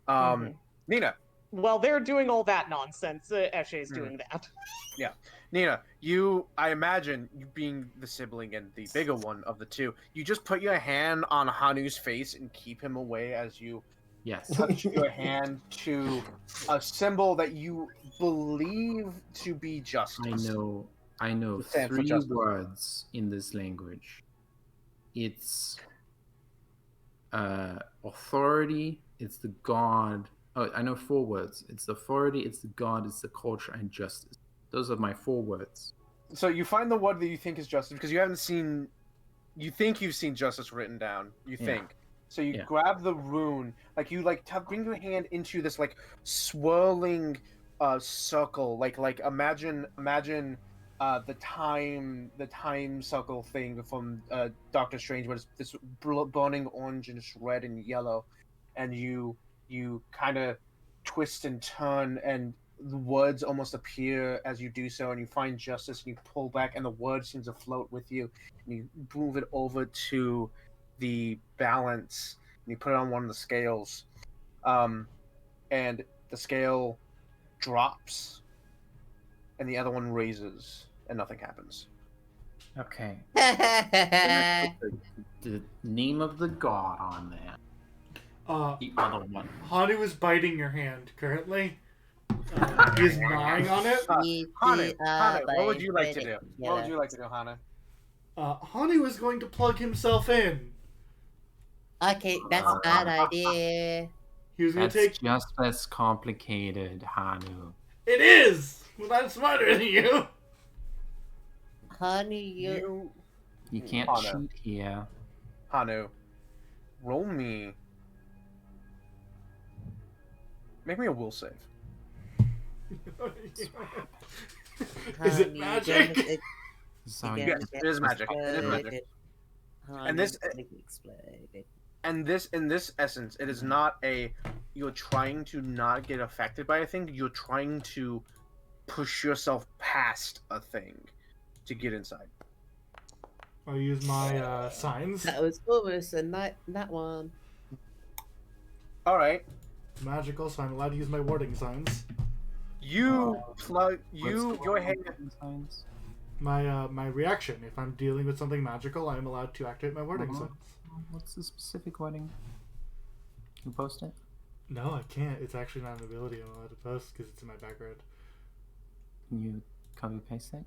Mhm. Nina, While they're doing all that nonsense, Eshe's doing that. Nina, I imagine you being the sibling and the bigger one of the two, you just put your hand on Hanu's face and keep him away as you Yes. touch your hand to a symbol that you believe to be justice. I know It stands for 3 justice. words in this language. It's authority, it's the god. Oh, I know 4 words. It's the authority, it's the god, it's the culture, and justice. Those are my 4 words. So you find the word that you think is justice because you haven't seen. You think you've seen justice written down. You Yeah. think. So you Yeah. grab the rune, bring your hand into this swirling circle, imagine the time circle thing from Doctor Strange, where it's this burning orange and it's red and yellow, and you kind of twist and turn, and the words almost appear as you do so, and you find justice, and you pull back, and the word seems to float with you, and you move it over to the balance, and you put it on one of the scales, and the scale drops, and the other one raises, and nothing happens. Okay. The name of the god on there. The other one. Hanu is biting your hand currently. He's gnawing on it. Hanu, what would you like to do? What would you like to do, Hanu? Hanu is going to plug himself in. Okay, that's a bad idea. He was going That's to take. just as complicated, Hanu. It is! But I'm smarter than you! Honey, You can't Hanu. cheat here. Hanu, roll me. Make me a will save. Is it magic? So Yes, it is magic. It is magic. And this- exploded. And this, in this essence, it is not a. You're trying to not get affected by a thing. You're trying to push yourself past a thing to get inside. I'll use my signs. That was almost a night. That one. All right. Magical, so I'm allowed to use my warding signs. You plug. What's Your hand. signs? My reaction. If I'm dealing with something magical, I am allowed to activate my warding signs. What's the specific wording? You post it? No, I can't. It's actually not an ability I'm allowed to post because it's in my background. Can you copy paste it?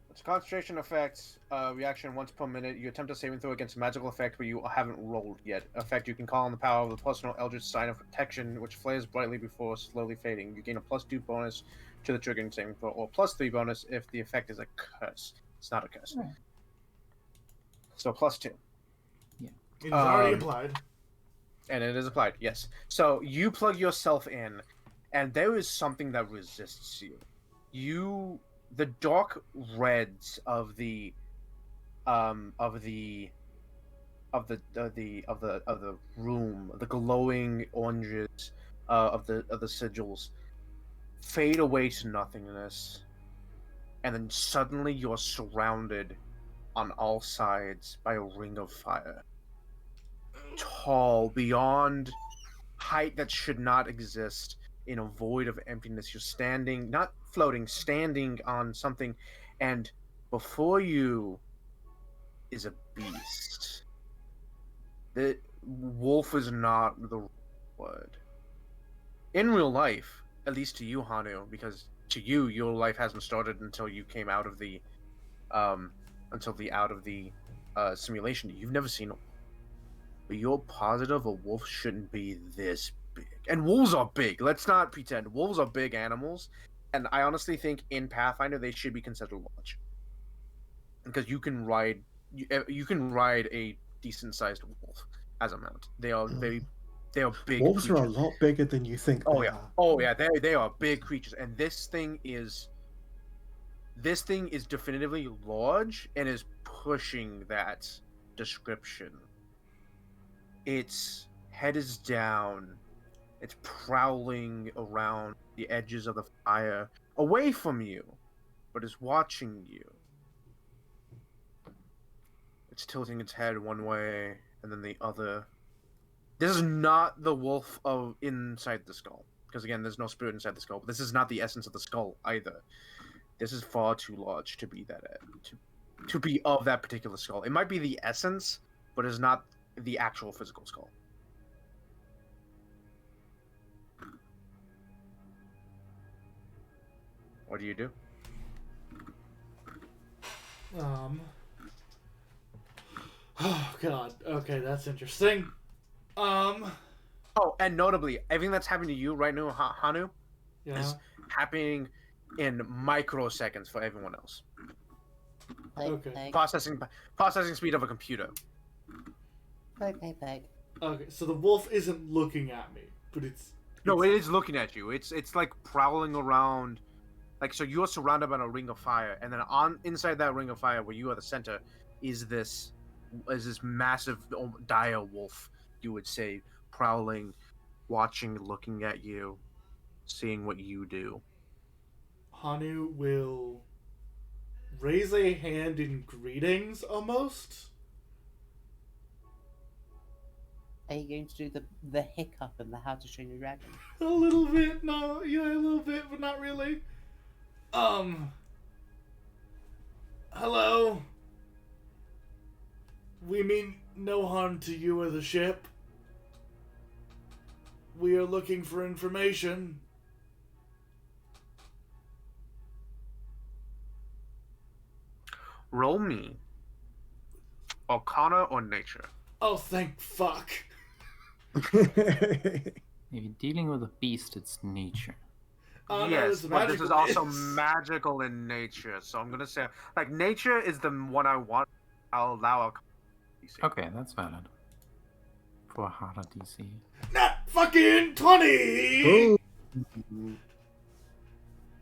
It's a concentration effect. Reaction once per minute. You attempt a saving throw against a magical effect where you haven't rolled yet. Effect, you can call on the power of the personal eldritch sign of protection, which flares brightly before slowly fading. You gain a +2 bonus to the triggering saving throw, or +3 bonus if the effect is a curse. It's not a curse. Right. So +2. It is already applied. And it is applied, yes. So you plug yourself in, and there is something that resists you. The dark reds of the room, the glowing oranges of the sigils fade away to nothingness, and then suddenly you're surrounded on all sides by a ring of fire. Tall, beyond height that should not exist, in a void of emptiness. You're standing, not floating, standing on something, and before you is a beast. The wolf is not the word. In real life, at least to you, Hanu, because to you, your life hasn't started until you came out of the simulation. You've never seen a wolf. But you're positive a wolf shouldn't be this big. And wolves are big. Let's not pretend. Wolves are big animals. And I honestly think in Pathfinder they should be considered large. Because you can ride a decent sized wolf as a mount. They are big. Wolves creatures. are a lot bigger than you think. Oh they yeah. are. Oh yeah, they are big creatures. And this thing is definitively large and is pushing that description. Its head is down. It's prowling around the edges of the fire, away from you, but is watching you. It's tilting its head one way and then the other. This is not the wolf of inside the skull, because again, there's no spirit inside the skull. But this is not the essence of the skull either. This is far too large to be to be of that particular skull. It might be the essence, but it's not the actual physical skull. What do you do? Oh god. Okay, that's interesting. Oh, and notably, everything that's happening to you right now, Hanu, Yeah. is happening in microseconds for everyone else. Okay. Processing speed of a computer. Peg. Okay, so the wolf isn't looking at me, but it's No, it is looking at you. It's like prowling around. Like, so you're surrounded by a ring of fire, and then inside that ring of fire, where you are the center, is this massive dire wolf, you would say, prowling, watching, looking at you, seeing what you do. Hanu will raise a hand in greetings, almost. Are you going to do the hiccup and the How to Train Your Dragon? A little bit, no, yeah, a little bit, but not really. Hello. We mean no harm to you or the ship. We are looking for information. Roll me. Arcana or nature? Oh, thank fuck. If you're dealing with a beast, it's nature. Oh, no, Yes, it's but this is magical. also magical in nature, so I'm gonna say like nature is the one I want. I'll allow a DC. Okay, that's valid. For a harder DC. Not fucking 20! Ooh.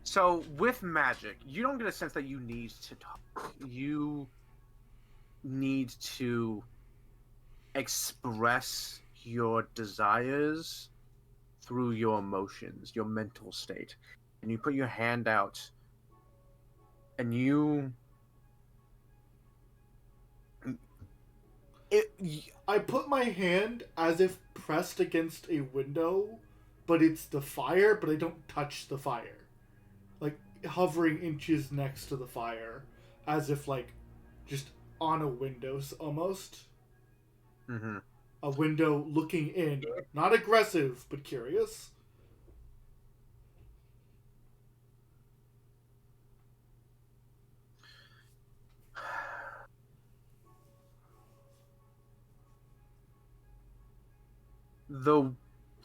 So with magic, you don't get a sense that you need to talk. You need to express your desires through your emotions, your mental state. And you put your hand out and I put my hand as if pressed against a window, but it's the fire, but I don't touch the fire. Like, hovering inches next to the fire, as if, like, just on a window, almost. mm-hmm. A window looking in. Not aggressive, but curious.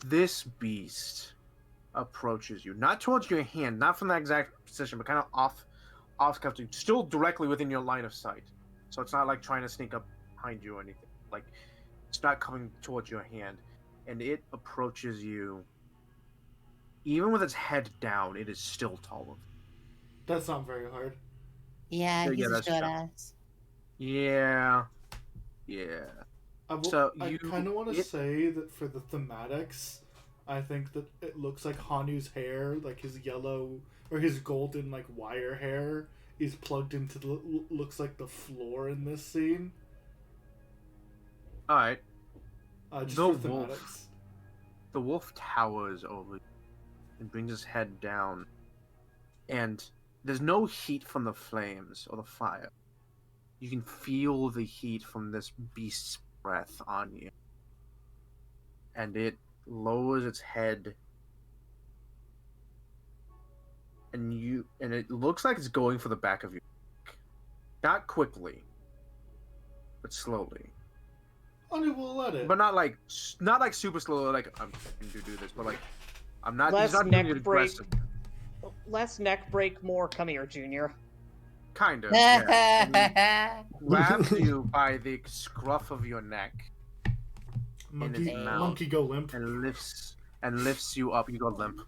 This beast approaches you, not towards your hand, not from that exact position, but kind of off scaffolding, still directly within your line of sight. So it's not like trying to sneak up behind you or anything. Like it's not coming towards your hand, and it approaches you. Even with its head down, it is still taller. That's not very hard. Yeah, Yeah, he's a that's short true. ass. Yeah. So I kind of want to say that for the thematics, I think that it looks like Hanu's hair, like his yellow or his golden like wire hair, is plugged into the looks like the floor in this scene. All right. Just The for wolf. thematics. The wolf towers over and brings his head down, and there's no heat from the flames or the fire. You can feel the heat from this beast's breath on you, and it lowers its head, and it looks like it's going for the back of your neck. Not quickly, but slowly. Hanu will let it. But not like super slow. Like I'm going to do this, but like I'm not. Less He's not neck doing it break. aggressive. Less neck break, more come here, Junior. Kind of. Yeah. And he grabs you by the scruff of your neck Monkey, his mouth. monkey go limp. and lifts you up. You go limp.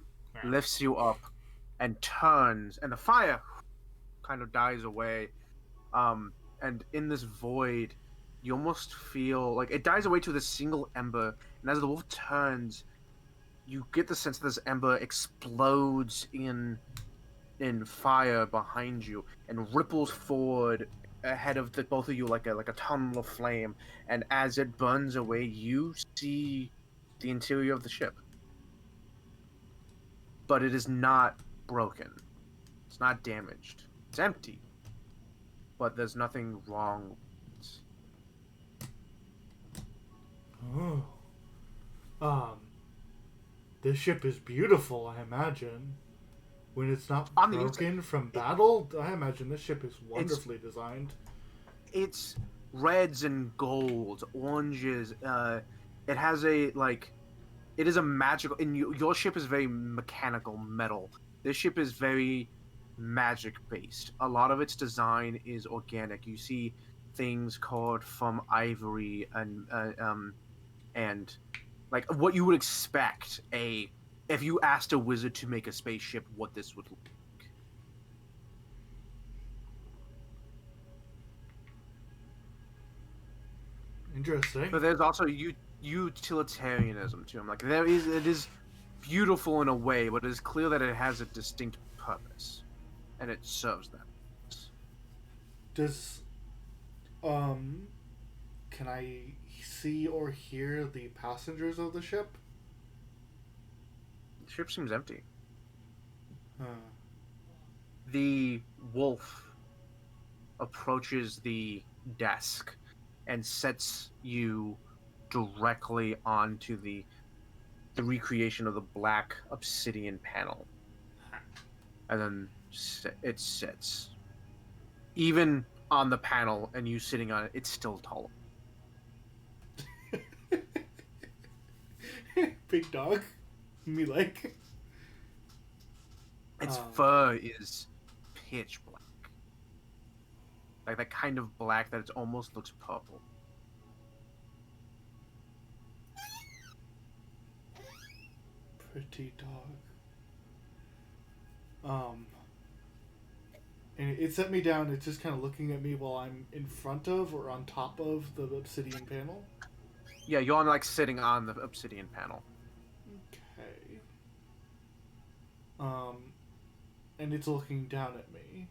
Lifts you up and turns, and the fire kind of dies away. And in this void, you almost feel like it dies away to this single ember. And as the wolf turns, you get the sense that this ember explodes in fire behind you and ripples forward ahead of both of you like a tunnel of flame. And as it burns away, you see the interior of the ship, but it is not broken. It's not damaged. It's empty, but there's nothing wrong with it. Oh. This ship is beautiful, I imagine. When it's not On the broken from battle, I imagine this ship is wonderfully designed. It's reds and golds, oranges. It has it is a magical. And your ship is very mechanical, metal. This ship is very magic based. A lot of its design is organic. You see things carved from ivory and like what you would expect if you asked a wizard to make a spaceship, what this would look like. Interesting. But there's also utilitarianism to him. Like it is beautiful in a way, but it is clear that it has a distinct purpose, and it serves that. Does can I see or hear the passengers of the ship? The ship seems empty. Huh. The wolf approaches the desk and sets you directly onto the recreation of the black obsidian panel, and then it sits. Even on the panel, and you sitting on it, it's still tall. Big dog. Me like. Its fur is pitch black. Like that kind of black that it almost looks purple. Pretty dog. And it set me down. It's just kind of looking at me while I'm in front of or on top of the obsidian panel. Yeah, you're on, like sitting on the obsidian panel. Okay. And it's looking down at me.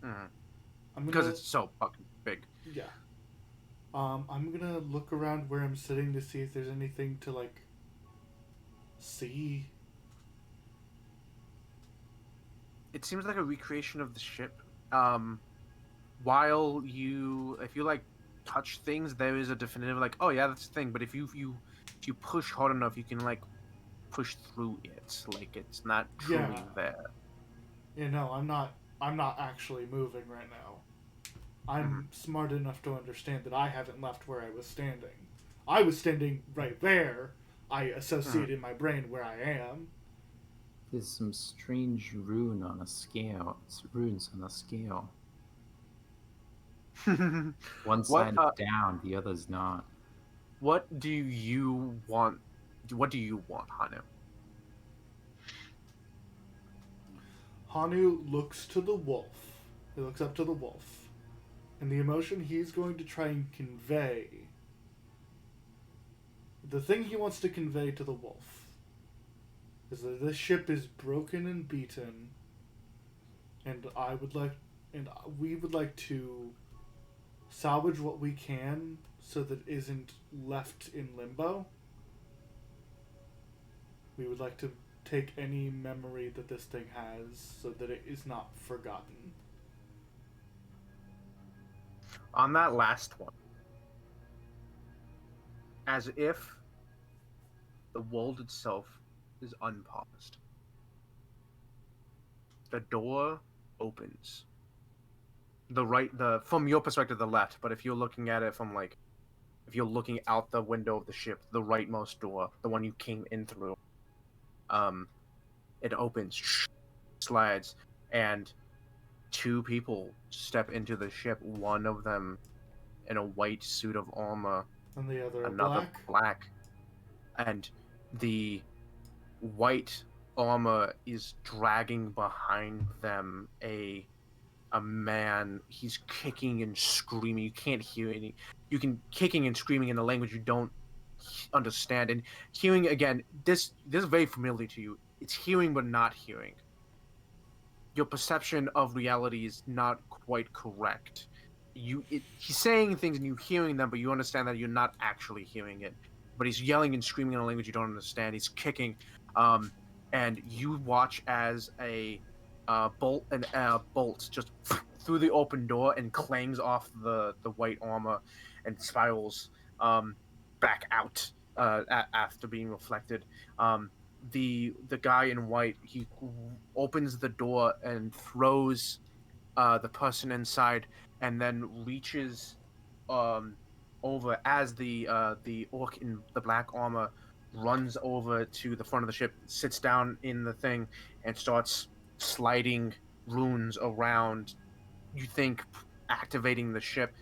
Mm-hmm. Because it's so fucking big. Yeah. I'm gonna look around where I'm sitting to see if there's anything to like see. It seems like a recreation of the ship. While if you like touch things, there is a definitive like, oh yeah, that's the thing. But if you push hard enough, you can like push through it. Like it's not truly there. Yeah, no, I'm not actually moving right now. I'm smart enough to understand that I haven't left where I was standing. I was standing right there. I associate in my brain where I am. There's some strange runes on a scale. One side is down, the other's not. What do you want? What do you want, Hanu? Hanu looks to the wolf. He looks up to the wolf. And the emotion he's going to try and convey, the thing he wants to convey to the wolf, is that this ship is broken and beaten, and we would like to salvage what we can so that it isn't left in limbo. We would like to take any memory that this thing has so that it is not forgotten. On that last one, as if the world itself is unpaused, the door opens. From your perspective, the left, but if you're looking at it from if you're looking out the window of the ship, the rightmost door, the one you came in through, it opens, slides, and two people step into the ship. One of them in a white suit of armor, and the other another black. And the white armor is dragging behind them a man. He's kicking and screaming. You can't hear any. You can kicking and screaming in a language you don't understand. And hearing again, this is very familiar to you. It's hearing but not hearing. Your perception of reality is not quite correct. He's saying things and you're hearing them, but you understand that you're not actually hearing it. But he's yelling and screaming in a language you don't understand. He's kicking, and you watch as a bolt just through the open door and clangs off the white armor and spirals back out after being reflected. The guy in white, he opens the door and throws the person inside, and then reaches over as the orc in the black armor runs over to the front of the ship, sits down in the thing, and starts sliding runes around. You think activating the ship,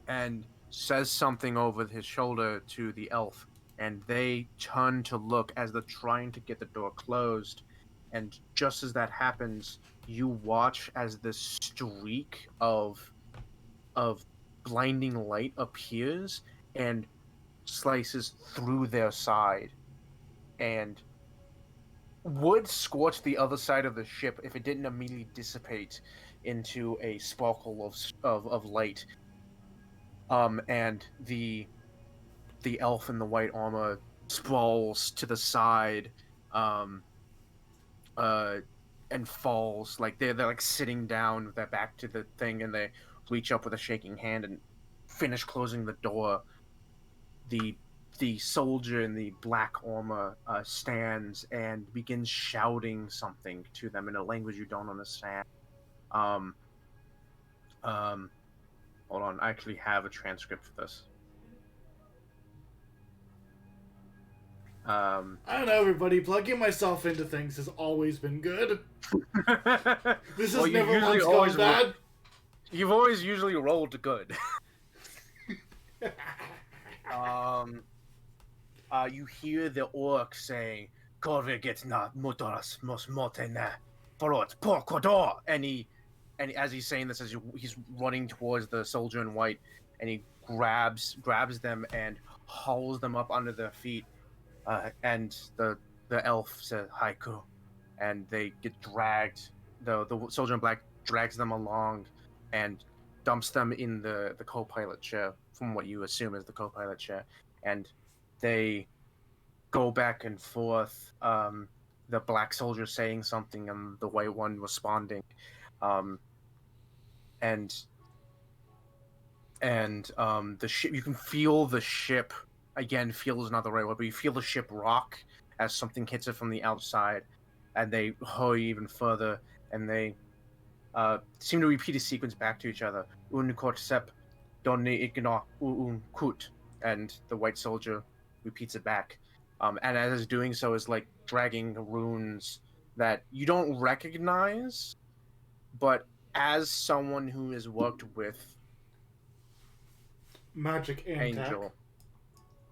and says something over his shoulder to the elf. And they turn to look as they're trying to get the door closed. And just as that happens, you watch as this streak of blinding light appears and slices through their side, and would scorch the other side of the ship if it didn't immediately dissipate into a sparkle of light. And the elf in the white armor sprawls to the side, and falls. Like they're like sitting down with their back to the thing, and they reach up with a shaking hand and finish closing the door, the soldier in the black armor stands and begins shouting something to them in a language you don't understand. Um, hold on, I actually have a transcript for this. I don't know, everybody. Plugging myself into things has always been good. This has never once gone bad. You've always usually rolled good. You hear the orc saying, "Corve gets not mutoras mos motene forot porcodor," and as he's saying this, as he's running towards the soldier in white, and he grabs them and hauls them up under their feet, and the elf says haiku, and they get dragged. The soldier in black drags them along, and dumps them in the co-pilot chair, from what you assume is the co-pilot chair, and they go back and forth. The black soldier saying something and the white one responding, and the ship. You can feel the ship. Again, feel is not the right word, but you feel the ship rock as something hits it from the outside, and they hurry even further, and they seem to repeat a sequence back to each other. Un sep donne igno un kut, and the white soldier repeats it back. And as doing so is like dragging runes that you don't recognize, but as someone who has worked with magic and Angel, tech.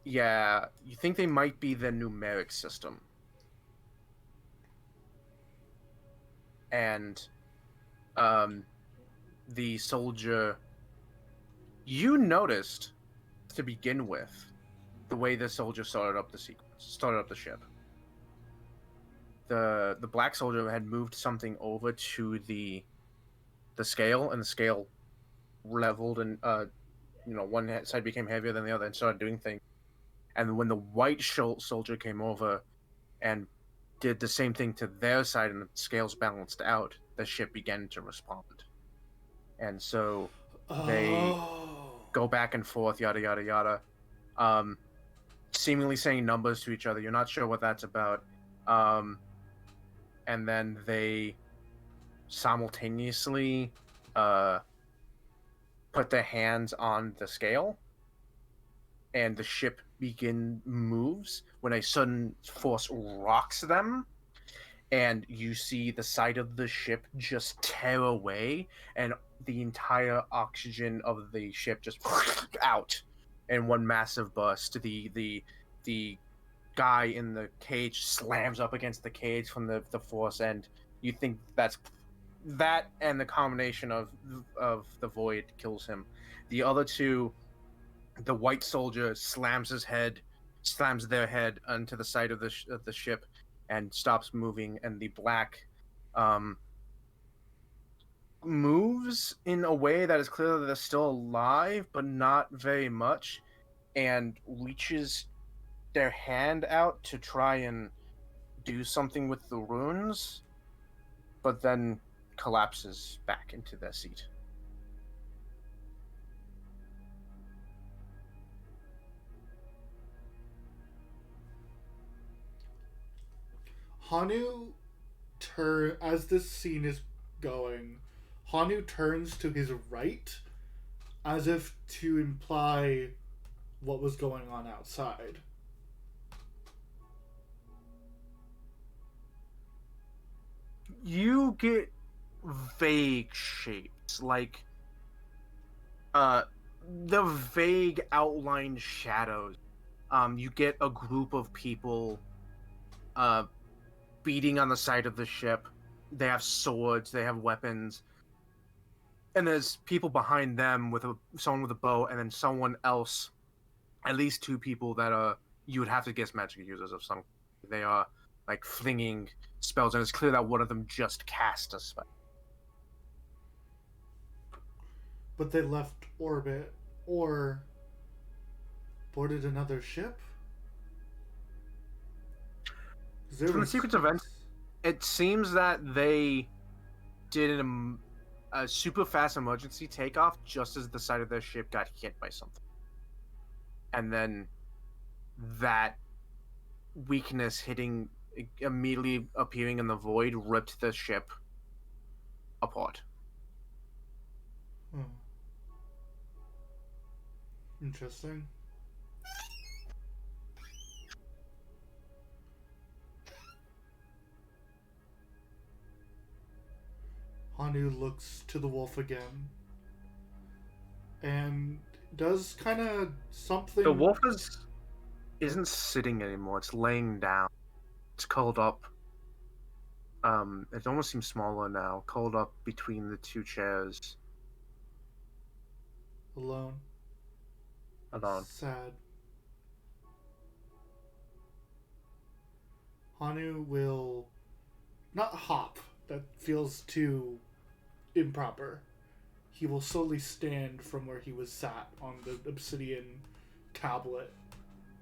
Yeah, you think they might be the numeric system. And the soldier, you noticed to begin with the way the soldier started up the ship. The black soldier had moved something over to the scale, and the scale leveled, and one side became heavier than the other and started doing things. And when the white soldier came over and did the same thing to their side and the scales balanced out, the ship began to respond. And so they go back and forth, yada, yada, yada, seemingly saying numbers to each other. You're not sure what that's about. And then they simultaneously put their hands on the scale, and the ship moves when a sudden force rocks them, and you see the side of the ship just tear away, and the entire oxygen of the ship just out in one massive burst. The guy in the cage slams up against the cage from the force, and you think that and the combination of the void kills him. The other two, the white soldier slams their head onto the side of the ship and stops moving, and the black moves in a way that is clear that they're still alive, but not very much, and reaches their hand out to try and do something with the runes, but then collapses back into their seat. Hanu as this scene is going, Hanu turns to his right as if to imply what was going on outside. You get vague shapes, like the vague outlined shadows. You get a group of people beating on the side of the ship. They have swords, they have weapons, and there's people behind them with someone with a bow, and then someone else, at least two people that are, you would have to guess, magic users of some. They are like flinging spells, and it's clear that one of them just cast a spell. But they left orbit or boarded another ship? From the sequence of events, it seems that they did a super fast emergency takeoff just as the side of their ship got hit by something. And then that weakness hitting immediately appearing in the void ripped the ship apart. Hmm. Interesting. Hanu looks to the wolf again and does kind of something. The wolf isn't sitting anymore. It's laying down. It's curled up. It almost seems smaller now. Curled up between the two chairs. Alone. Alone. Sad. Hanu will not hop. That feels too improper. He will slowly stand from where he was sat on the obsidian tablet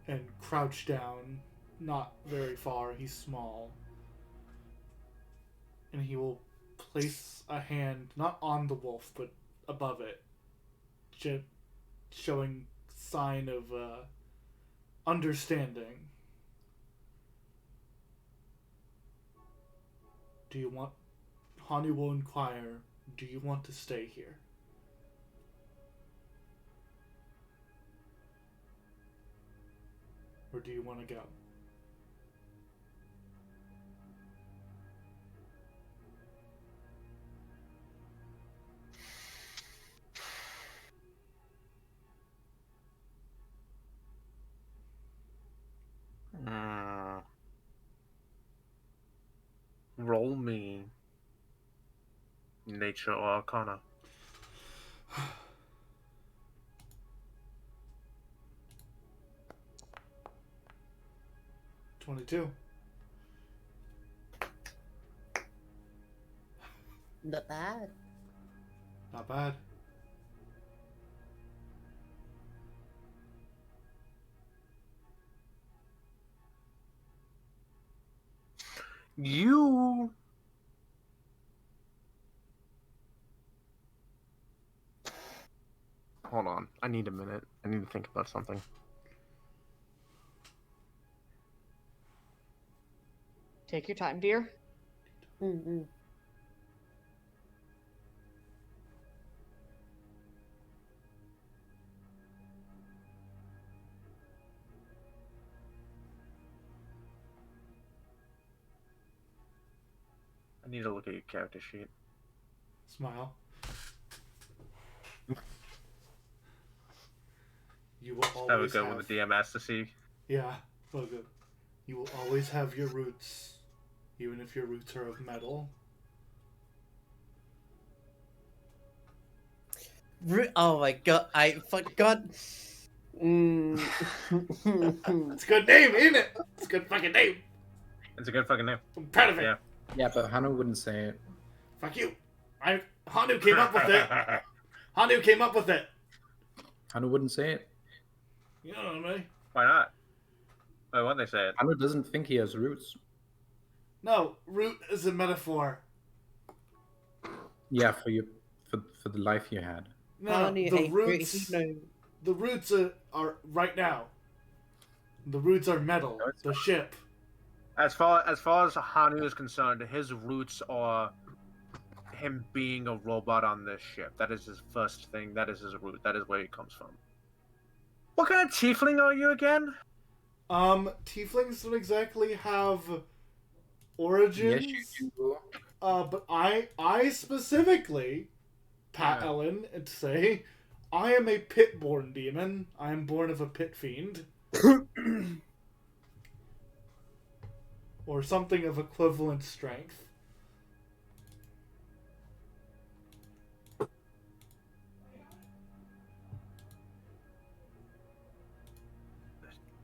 and crouch down, not very far. He's small. And he will place a hand not on the wolf but above it, showing sign of understanding. Do you want... Hanu will inquire, do you want to stay here? Or do you want to go? Roll me nature or arcana. 22. Not bad. Not bad. You... Hold on. I need a minute. I need to think about something. Take your time, dear. Mm-mm. I need to look at your character sheet. Smile. You will That would always go have... with the DM has to see. Yeah, well good. You will always have your roots, even if your roots are of metal. Oh my god, I forgot. It's a good name, ain't it? It's a good fucking name. It's a good fucking name. I'm proud of it. Yeah. Yeah, but Hanu wouldn't say it. Fuck you. Hanu came up with it. Hanu came up with it. Hanu wouldn't say it. You know what I mean? Why not? Why won't they say it? Hanu doesn't think he has roots. No, root is a metaphor. Yeah, for you, for the life you had. No, the roots. The roots are right now. The roots are metal. The ship. As far as Hanu is concerned, his roots are him being a robot on this ship. That is his first thing. That is his root. That is where he comes from. What kind of tiefling are you again? Tieflings don't exactly have origins. Yes, you do. But I specifically, Pat Ellen, and say, I am a pit-born demon. I am born of a pit fiend. Or something of equivalent strength.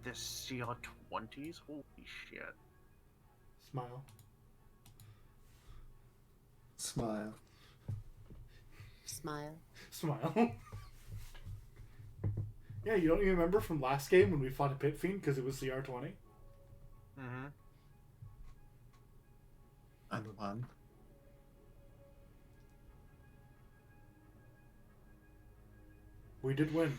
This CR20s? Holy shit. Smile. Smile. Smile. Smile. Yeah, you don't even remember from last game when we fought a pit fiend because it was CR20? Mm-hmm. And one. We did win.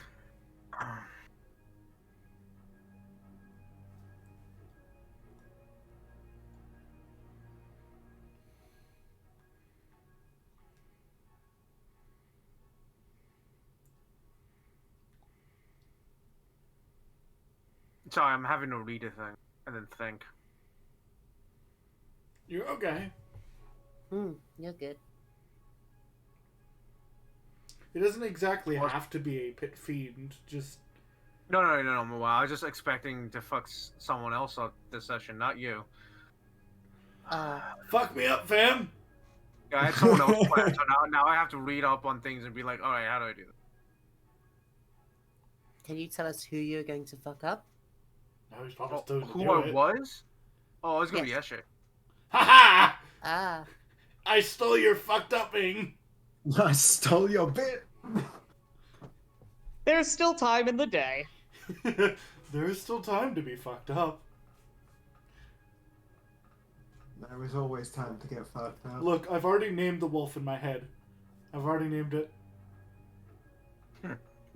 Sorry, I'm having to read a thing and then think. You're okay. You're good. It doesn't exactly have to be a pit fiend. Just No. Well, I was just expecting to fuck someone else up this session, not you. fuck me up, fam. Yeah, I had someone else plan, so now I have to read up on things and be like, all right, how do I do this? Can you tell us who you're going to fuck up? Now he's probably still gonna Who do I it. was? Oh, it was gonna Yes. be Eshe. Ha ha! Ah, I stole your fucked upping. I stole your bit. There's still time in the day. There is still time to be fucked up. There is always time to get fucked up. Look, I've already named the wolf in my head. I've already named it.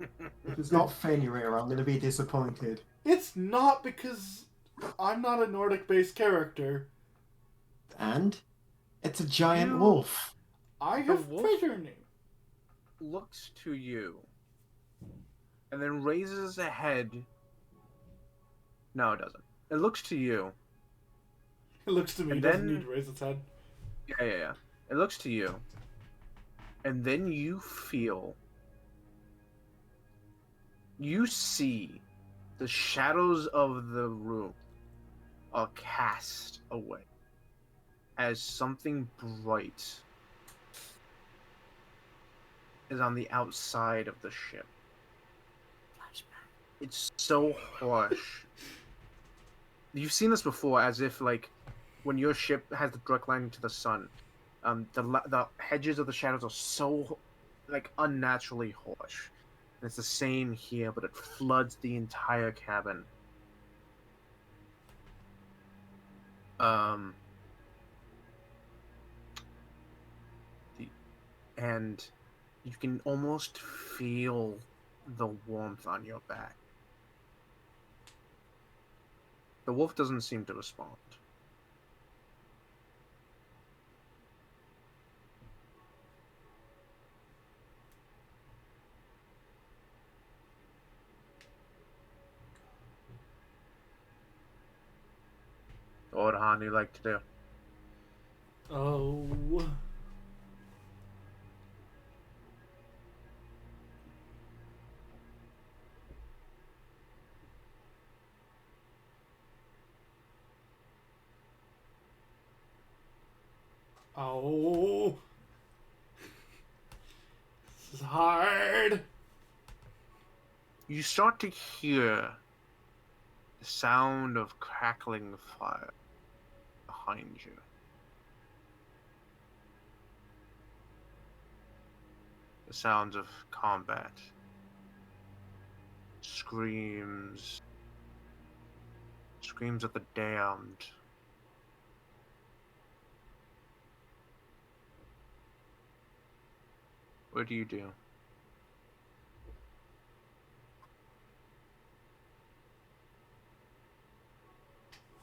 If it's not Fenrir, I'm going to be disappointed. It's not because I'm not a Nordic-based character. And it's a giant You- wolf. I The have wolf? treasure name. Looks to you, and then raises a head. No, it doesn't. It looks to you. It looks to me. It And doesn't then- need to raise its head. Yeah. It looks to you, and then you feel. You see the shadows of the room are cast away as something bright is on the outside of the ship. It's so harsh. You've seen this before, as if like when your ship has the direct line to the sun, the hedges of the shadows are so like unnaturally harsh. And it's the same here, but it floods the entire cabin. And you can almost feel the warmth on your back. The wolf doesn't seem to respond. What would Hani like to do? Oh. Oh. This is hard. You start to hear the sound of crackling fire behind you. The sounds of combat. Screams. Screams of the damned. What do you do?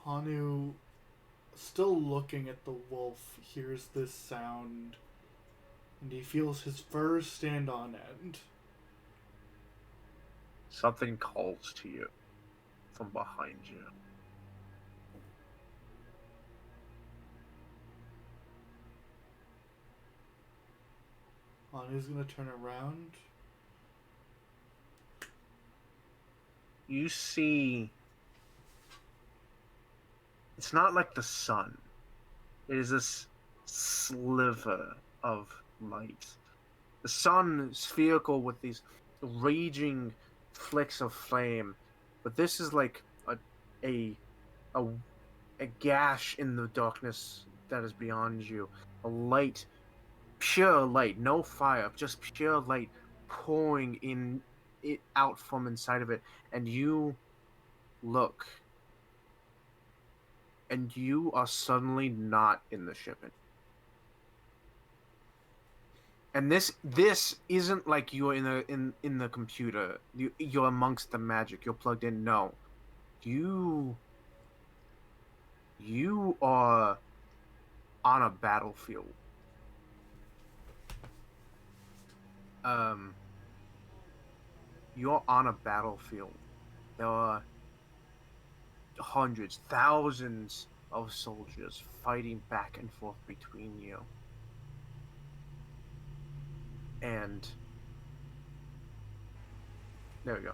Hanu, still looking at the wolf, hears this sound, and he feels his fur stand on end. Something calls to you from behind you. Hanu's gonna turn around. You see, it's not like the sun. It is this sliver of light. The sun is spherical with these raging flicks of flame, but this is like a gash in the darkness that is beyond you. A light, pure light, no fire, just pure light pouring in it out from inside of it, and you look, and you are suddenly not in the ship. And this isn't like you're in the computer. You're amongst the magic. You're plugged in. No, you are on a battlefield. Um, you're on a battlefield. There are hundreds, thousands of soldiers fighting back and forth between you. And there we go.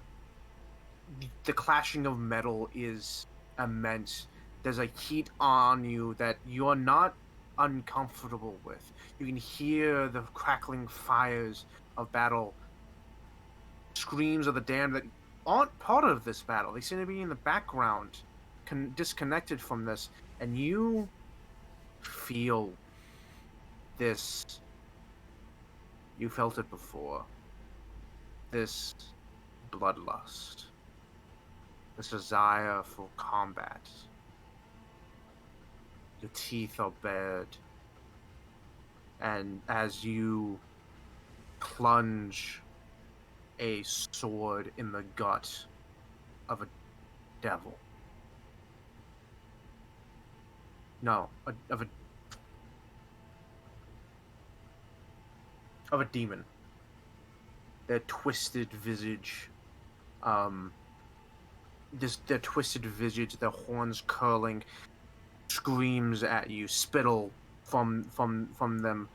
The clashing of metal is immense. There's a heat on you that you're not uncomfortable with. You can hear the crackling fires of battle, screams of the damned that aren't part of this battle. They seem to be in the background, disconnected from this, and you feel this. You felt it before. This bloodlust. This desire for combat. Your teeth are bared. And as you plunge a sword in the gut of a devil. No, of a demon. Their twisted visage, their twisted visage, their horns curling, screams at you, spittle from them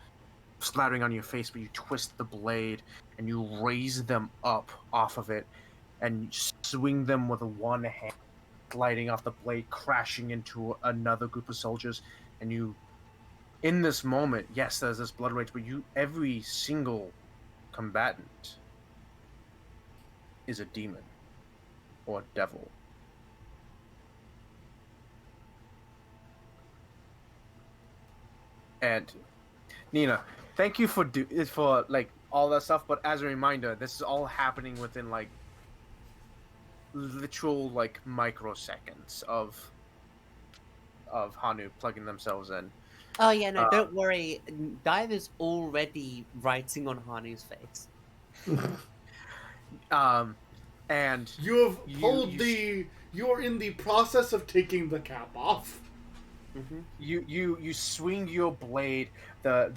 splattering on your face, but you twist the blade and you raise them up off of it and swing them with one hand, gliding off the blade, crashing into another group of soldiers. And you, in this moment, yes, there's this blood rage, but every single combatant is a demon or a devil. And Nina, thank you for like all that stuff, but as a reminder, this is all happening within like literal like microseconds of Hanu plugging themselves in. Oh yeah, no, don't worry. Dive is already writing on Hanu's face. And you have pulled you are in the process of taking the cap off. Mm-hmm. You swing your blade. The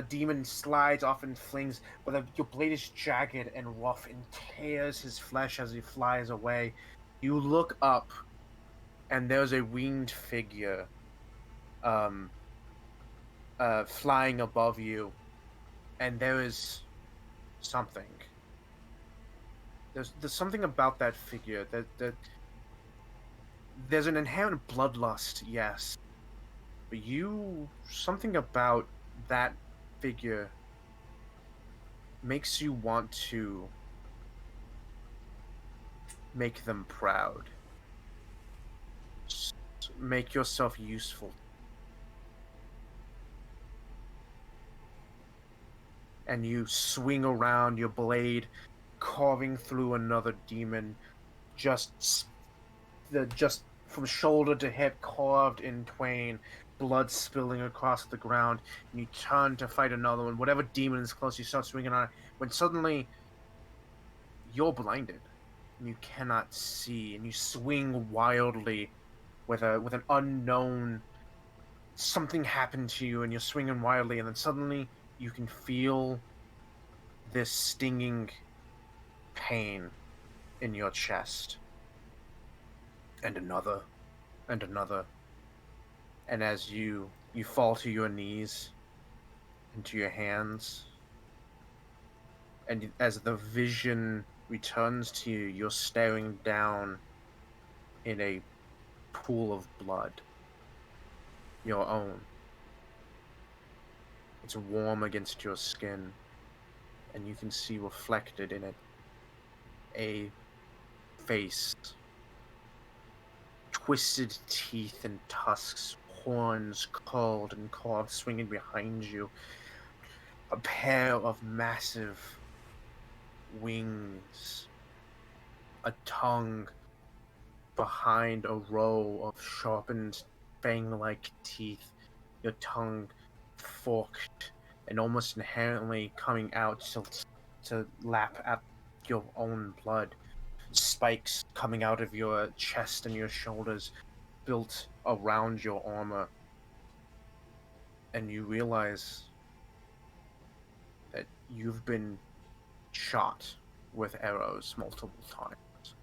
demon slides off and flings, but your blade is jagged and rough and tears his flesh as he flies away. You look up, and there's a winged figure, flying above you, and there is something. There's something about that figure that there's an inherent bloodlust, yes, but something about that figure makes you want to make them proud. Make yourself useful. And you swing around your blade, carving through another demon, just from shoulder to hip, carved in twain, blood spilling across the ground, and you turn to fight another one. Whatever demon is close, you start swinging on it, when suddenly you're blinded, and you cannot see, and you swing wildly with an unknown... Something happened to you, and you're swinging wildly, and then suddenly you can feel this stinging pain in your chest. And another, and another. And as you fall to your knees, into your hands, and as the vision returns to you, you're staring down in a pool of blood. Your own. It's warm against your skin, and you can see reflected in it a face. Twisted teeth and tusks, horns curled and carved, swinging behind you. A pair of massive wings. A tongue behind a row of sharpened fang-like teeth. Your tongue forked and almost inherently coming out to lap at your own blood. Spikes coming out of your chest and your shoulders, built around your armor. And you realize that you've been shot with arrows multiple times.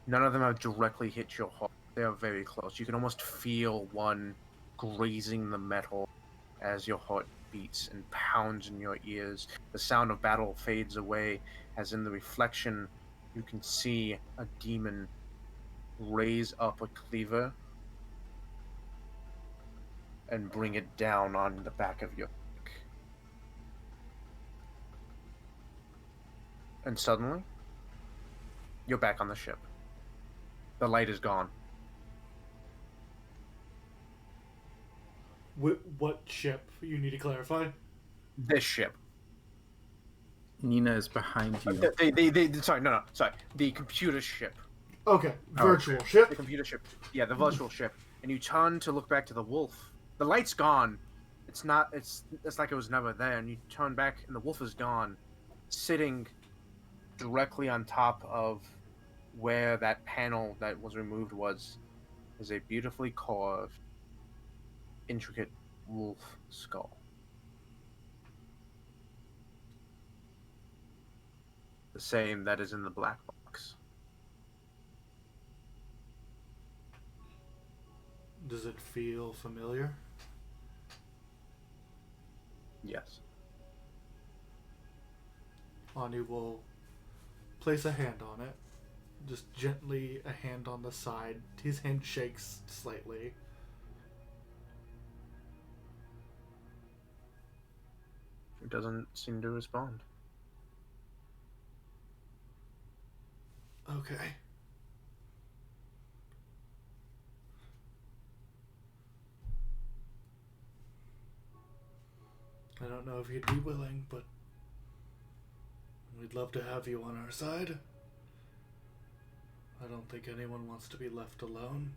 None of them have directly hit your heart. They are very close. You can almost feel one grazing the metal as your heart beats and pounds in your ears. The sound of battle fades away as in the reflection you can see a demon raise up a cleaver and bring it down on the back of your neck. And suddenly, you're back on the ship. The light is gone. What ship? You need to clarify. This ship. Nina is behind you. Sorry. The computer ship. Okay, Oh, virtual okay. ship. The computer ship. Yeah, the virtual ship. And you turn to look back to the wolf. The light's gone. It's like it was never there. And you turn back, and the wolf is gone, sitting directly on top of where that panel that was removed is a beautifully carved, intricate wolf skull. The same that is in the black box. Does it feel familiar? Yes. Ani will place a hand on it. Just gently, a hand on the side. His hand shakes slightly. It doesn't seem to respond. Okay. I don't know if you'd be willing, but we'd love to have you on our side. I don't think anyone wants to be left alone.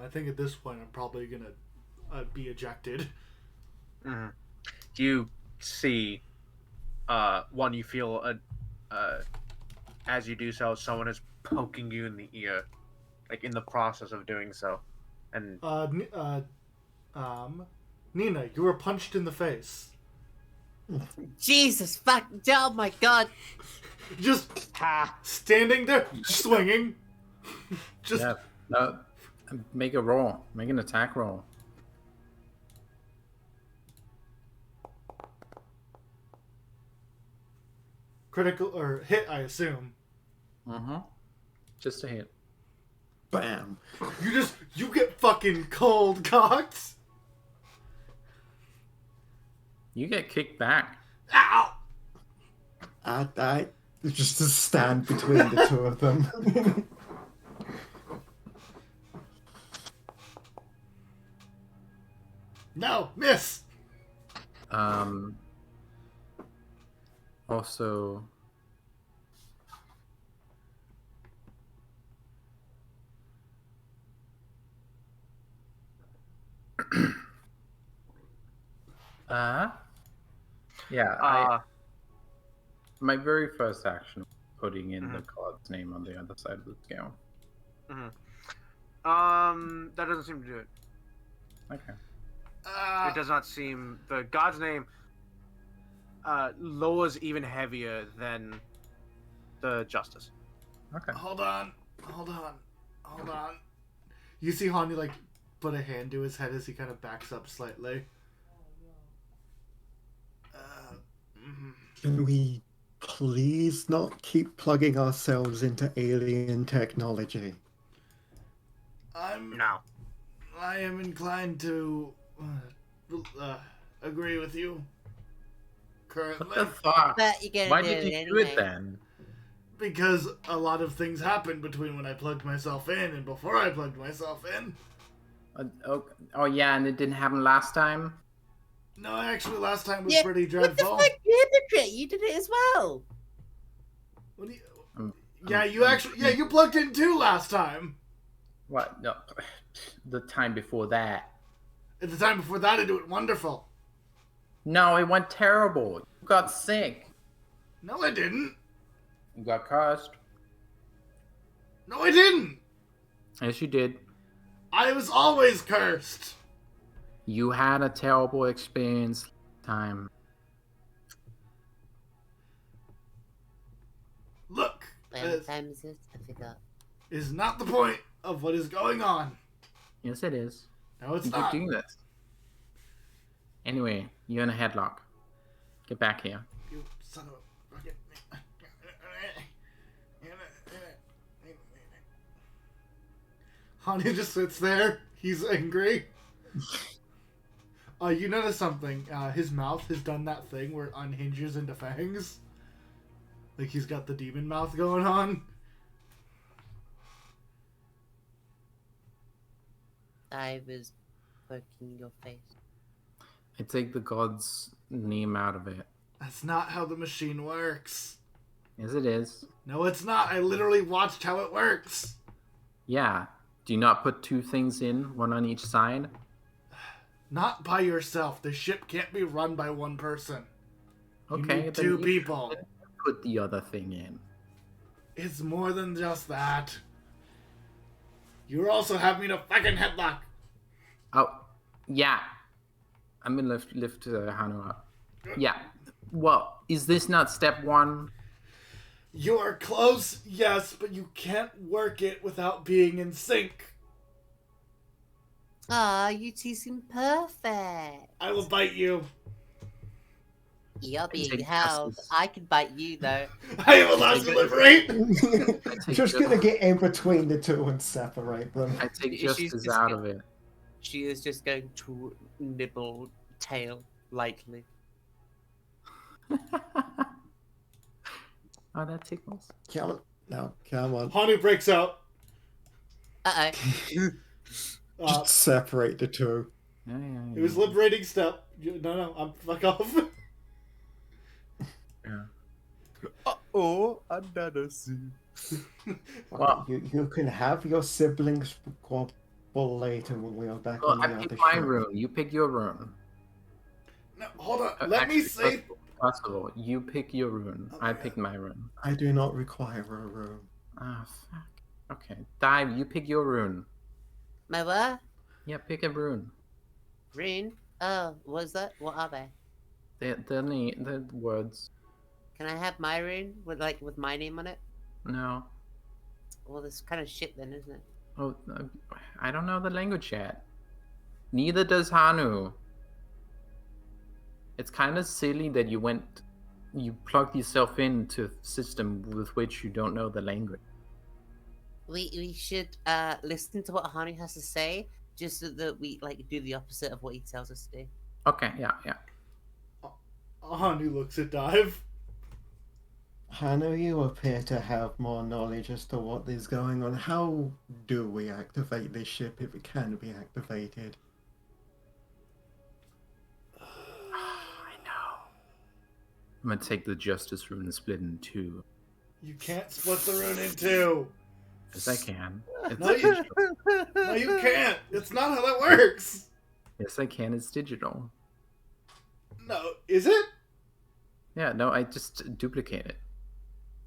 I think at this point I'm probably gonna be ejected. Mm-hmm. You see, you feel as you do so, someone is poking you in the ear, like in the process of doing so, and Nina, you were punched in the face. Jesus fuck! Oh my god! Just standing there, swinging. Just Yeah. No, make a roll. Make an attack roll. critical or hit, I assume. Mm-hmm. Just a hit. Bam. You get fucking cold cocked. You get kicked back. Ow! I just to stand between the two of them. No, miss. Also, yeah, my very first action was putting in the card's name on the other side of the scale. That doesn't seem to do it. Okay. It does not seem the god's name lowers even heavier than the justice. Okay. Hold on. You see Hani like put a hand to his head as he kind of backs up slightly. Can we please not keep plugging ourselves into alien technology? I am inclined to agree with you. Currently, What the fuck? But you gotta Why do did it you do it anyway. then? because a lot of things happened between when I plugged myself in and before I plugged myself in. Oh yeah, and it didn't happen last time? No, actually, last time was Yeah, pretty What the dreadful. fuck, you hypocrite? You did it as well. What do you... I'm- Yeah, I'm- you I'm- actually... Yeah, you plugged in too last time. What? No, the time before that. At the time before that, I do it wonderful. No, it went terrible. You got sick. No, I didn't. You got cursed. No, I didn't. Yes, you did. I was always cursed. You had a terrible experience time. Look, What time is it? I forgot. is not the point of what is going on. Yes, it is. No, it's You keep not. doing this. Anyway, you're in a headlock. Get back here. You son of a fucking... Hani just sits there. He's angry. You notice something. His mouth has done that thing where it unhinges into fangs. Like he's got the demon mouth going on. I was poking your face. I take the god's name out of it. That's not how the machine works. Yes, it is. No, it's not. I literally watched how it works. Yeah. Do you not put two things in, one on each side? Not by yourself. The ship can't be run by one person. You Okay. need then two you people. put the other thing in. It's more than just that. You also have me in a fucking headlock. Oh, yeah. I'm gonna lift Hanu up. Yeah. Well, is this not step one? You are close, yes, but you can't work it without being in sync. Ah, you two seem perfect. I will bite you. You're being take held. justice. I can bite you though. I am allowed to liberate. take Just ju- gonna get in between the two and separate them. I take She's justice just out gonna- of it. She is just going to nibble tail lightly. Oh, that tickles. Come on. No, come on. Hani breaks out. Uh-oh. Uh, Just separate the two. Yeah, yeah, yeah. it was liberating step. No, I'm fuck off. Yeah. Oh, another scene. Well- you can have your siblings squabble later when we are back Well, on I the other pick my ship. rune. You pick your rune. No, hold on. Let me say. First of all, you pick your rune. I pick my rune. I do not require a room. Ah, fuck. Okay. Dive, you pick your rune. My what? Yeah, pick a rune. Rune? Oh, what's that? What are they? The words. Can I have my rune with my name on it? No. Well, this kind of shit then, isn't it? Oh, I don't know the language yet. Neither does Hanu. It's kind of silly that you plugged yourself into a system with which you don't know the language. We should listen to what Hani has to say, just so that we do the opposite of what he tells us to do. Okay, yeah. Hani looks at Dive. Hannah, you appear to have more knowledge as to what is going on. How do we activate this ship if it can be activated? I'm gonna take the Justice Rune and split it in two. You can't split the rune in two. Yes, I can. It's No, you- No, you can't. It's not how that works. Yes, I can. It's digital. No, is it? Yeah, no, I just duplicate it.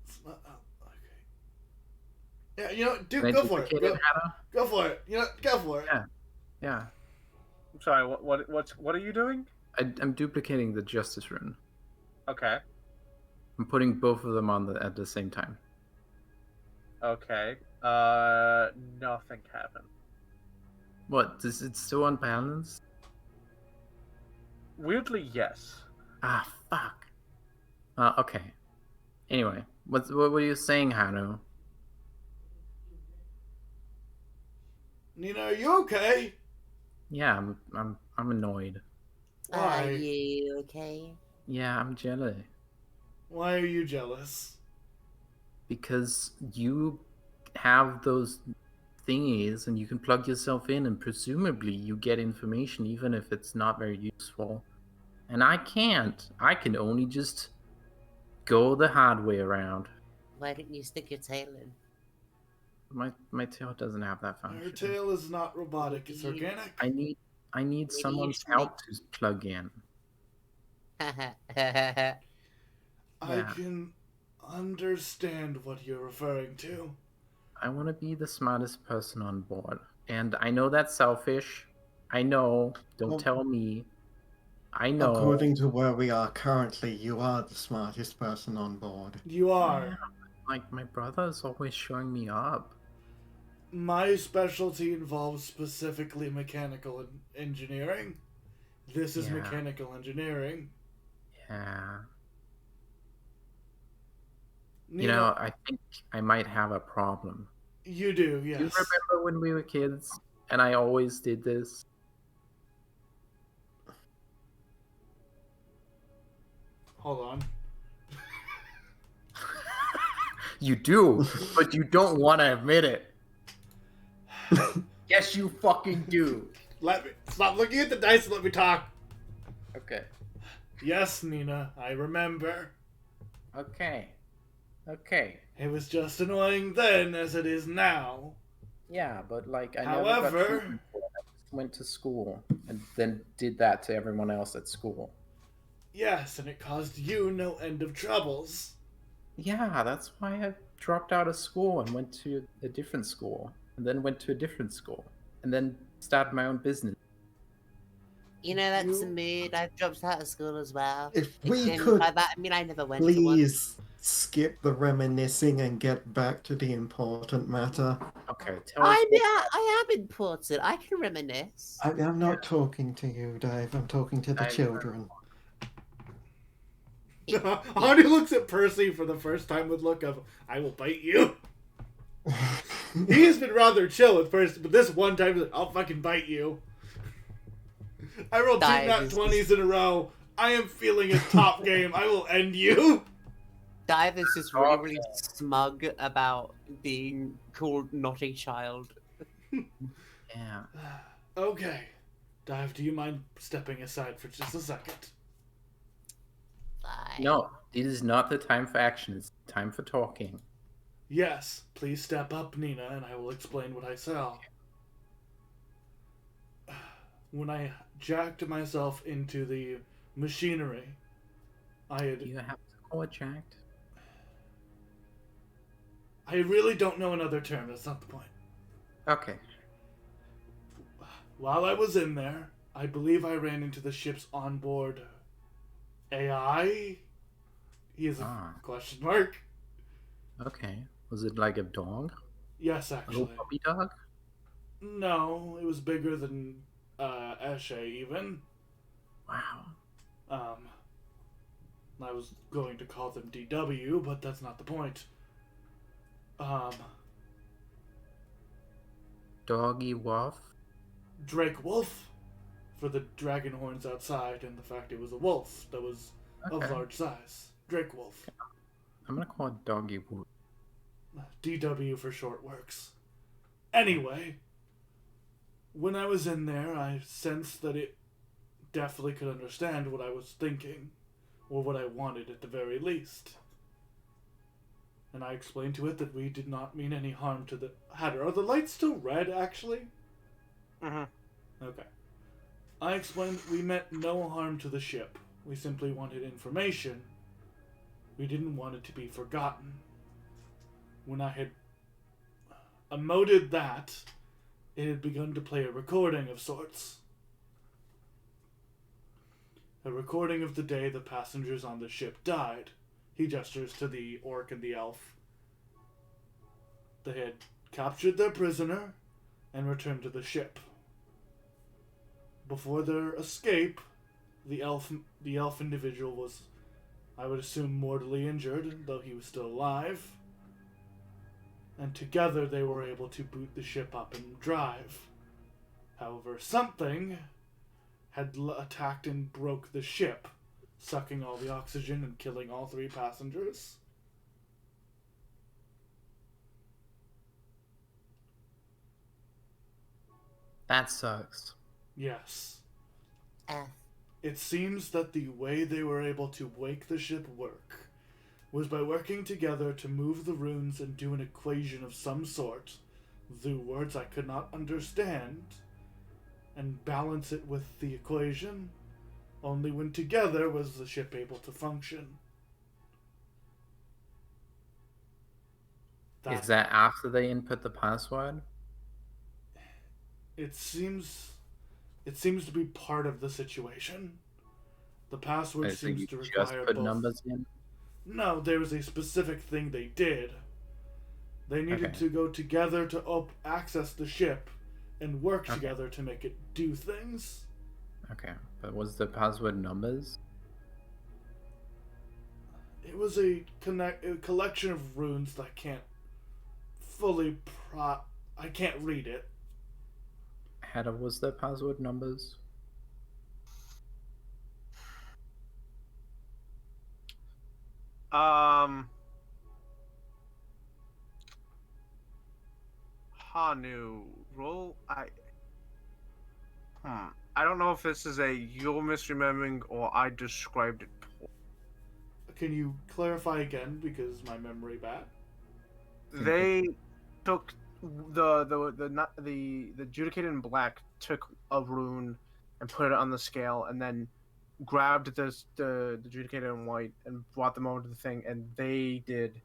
It's not. Oh, okay. Yeah, you know, what, dude, Can I go for it. duplicate Go, it, Hannah? go for it. You know, go for it. Yeah. Yeah. I'm sorry. What are you doing? I'm duplicating the Justice Rune. Okay. I'm putting both of them on at the same time. Okay. Nothing happened. What? Is it still unbalanced? Weirdly, yes. Ah, fuck. Okay. Anyway, what were you saying, Hanu? Nina, are you okay? Yeah, I'm annoyed. Are Why? you okay? Yeah, I'm jealous Why are you jealous? because you have those thingies and you can plug yourself in and presumably you get information even if it's not very useful. And I can't. I can only just go the hard way around. Why didn't you stick your tail in? My tail doesn't have that Her function. tail is not robotic; it's organic. I need you someone's should make- help to plug in. I Yeah. can understand what you're referring to. I want to be the smartest person on board. And I know that's selfish. I know. Don't Well- tell me. I know. According to where we are currently, you are the smartest person on board. You are. Yeah, like, my brother's always showing me up. My specialty involves specifically mechanical engineering. This is Yeah. mechanical engineering. Yeah. You Nina, know, I think I might have a problem. you do, Do yes. you remember when we were kids and I always did this? Hold on. You do, but you don't want to admit it. Yes, you fucking do. Let me stop looking at the dice and let me talk. Okay. Yes, Nina, I remember. Okay. Okay. It was just annoying then as it is now. Yeah, but like I However- never got treatment for it. I just went to school and then did that to everyone else at school. Yes, and it caused you no end of troubles. Yeah, that's why I dropped out of school and went to a different school, and then went to a different school, and then started my own business. You know, that's a You- mood. I've dropped out of school as well. If we Again, could by that, I mean I never went to one. please skip the reminiscing and get back to the important matter. Okay, tell us. I am important. I can reminisce. I'm not talking to you, Dave. I'm talking to the Dave. children. Arnie looks at Percy for the first time with look of, I will bite you. He's been rather chill at first, but this one time, he's like, I'll fucking bite you. I rolled two Dive nat is- 20s in a row. I am feeling a top game. I will end you. Dive is just really, really smug about being called not a child. Yeah. Okay. Dive, do you mind stepping aside for just a second? Fine. No, it is not the time for action. It's time for talking. Yes, please step up, Nina, and I will explain what I saw. When I jacked myself into the machinery, I had... Do you have to call it jacked? I really don't know another term, that's not the point. Okay. While I was in there, I believe I ran into the ship's onboard AI? He is a Ah. question mark. Okay. Was it like a dog? Yes, A little actually. puppy dog? No, it was bigger than Eshe even. Wow. I was going to call them DW, but that's not the point. Doggy Wolf? Drake Wolf for the dragon horns outside and the fact it was a wolf that was Okay. of large size. Drake Wolf. I'm gonna call it Doggy Wolf. DW for short works. Anyway, when I was in there, I sensed that it definitely could understand what I was thinking, or what I wanted at the very least. And I explained to it that we did not mean any harm to the Hatter. Are the lights still red, actually? Okay. I explained that we meant no harm to the ship. We simply wanted information. We didn't want it to be forgotten. When I had emoted that, it had begun to play a recording of sorts. A recording of the day the passengers on the ship died. He gestures to the orc and the elf. They had captured their prisoner and returned to the ship. Before their escape, the elf individual was, I would assume, mortally injured, though he was still alive. And together they were able to boot the ship up and drive. However, something had attacked and broke the ship, sucking all the oxygen and killing all 3 passengers. That sucks. Yes. F. It seems that the way they were able to make the ship work was by working together to move the runes and do an equation of some sort, through words I could not understand, and balance it with the equation. Only when together was the ship able to function. Is that after they input the password? It seems to be part of the situation. The password So you seems to just require put both. numbers in? No, there was a specific thing they did. They needed Okay. to go together to access the ship and work together to make it do things. Okay, but was the password numbers? It was a collection of runes that I can't fully I can't read it. Hedda, was the password numbers? Hanu, roll. I don't know if this is a you're misremembering or I described it poor. Can you clarify again, because my memory bad? They took the adjudicated in black took a rune and put it on the scale, and then grabbed the adjudicated in white and brought them over to the thing, and they did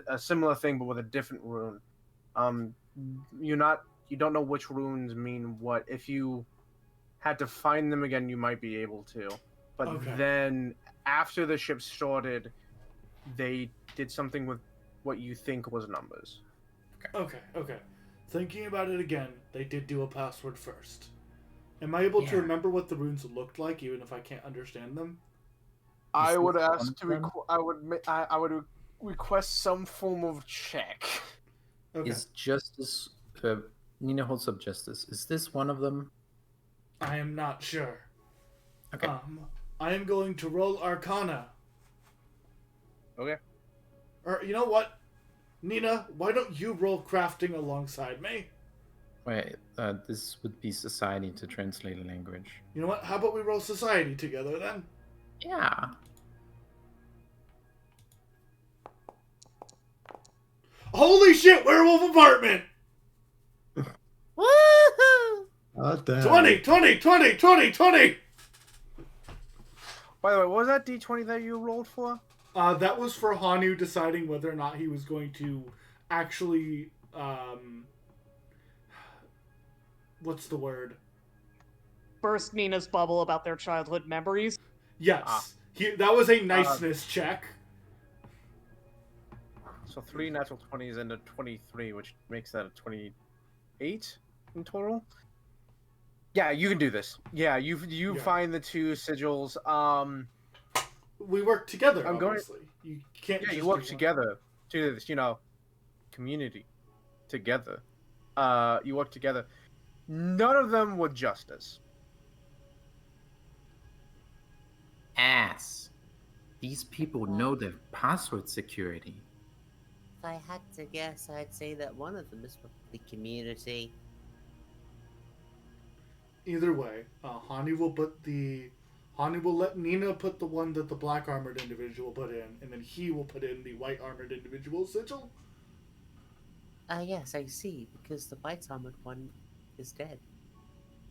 a similar thing but with a different rune. You don't know which runes mean what. If you had to find them again, you might be able to. But then after the ship started, they did something with what you think was numbers. Okay. Thinking about it again, they did do a password first. Am I able to remember what the runes looked like, even if I can't understand them? I would ask to. I would request some form of check. Okay. Is justice? Nina holds up justice. Is this one of them? I am not sure. Okay. I am going to roll Arcana. Okay. Or you know what, Nina? Why don't you roll crafting alongside me? Wait, this would be society to translate a language. You know what? How about we roll society together then? Yeah. Holy shit! Werewolf apartment. Woohoo! Oh, damn. 20. By the way, what was that D20 that you rolled for? That was for Hanu deciding whether or not he was going to actually, what's the word? Burst Nina's bubble about their childhood memories. Yes. That was a niceness check. So 3 natural 20s and a 23, which makes that a 28 in total. Yeah, you can do this. Yeah, you find the two sigils. We work together, I'm obviously. You can't just you work do one. together to do this, community together. You work together. None of them were justice. Ass. These people know their password security. If I had to guess, I'd say that one of them is probably community. Either way, Hani will let Nina put the one that the black armored individual put in, and then he will put in the white armored individual sigil. Yes, I see, because the white armored one is dead.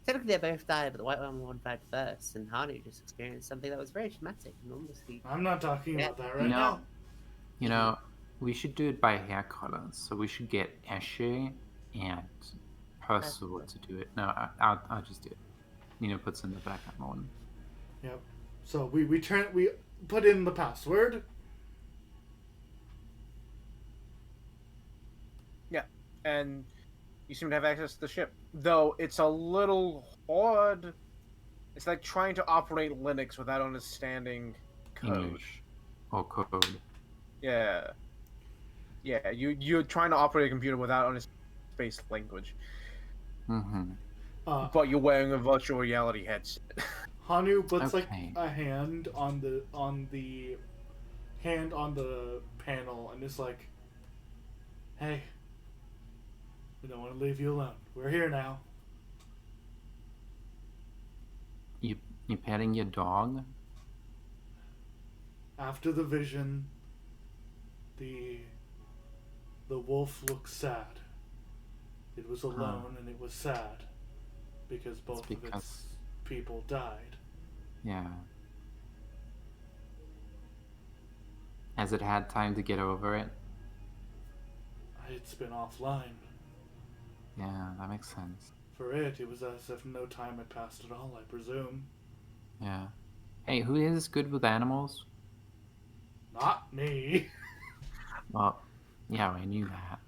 Technically, they both died, but the white armored one died first, and Hanu just experienced something that was very traumatic and honestly. I'm not talking about that right No. now. You know, we should do it by hair color. So we should get Ashe and Percival to do it. No, I'll just do it. Nina puts in the backup one. Yep. So we put in the password. Yeah, and you seem to have access to the ship. Though it's a little hard. It's like trying to operate Linux without understanding code. English or code. Yeah. Yeah, you're trying to operate a computer without understanding space language. Mm-hmm. But you're wearing a virtual reality headset. Hanu puts like Okay. a hand on the panel and is like, "Hey, we don't want to leave you alone. We're here now." You petting your dog? After the vision, The wolf looked sad. It was alone and it was sad because both of its people died. Yeah. Has it had time to get over it? It's been offline. Yeah, that makes sense. For it was as if no time had passed at all, I presume. Yeah. Hey, who is good with animals? Not me. Well, yeah, I knew that.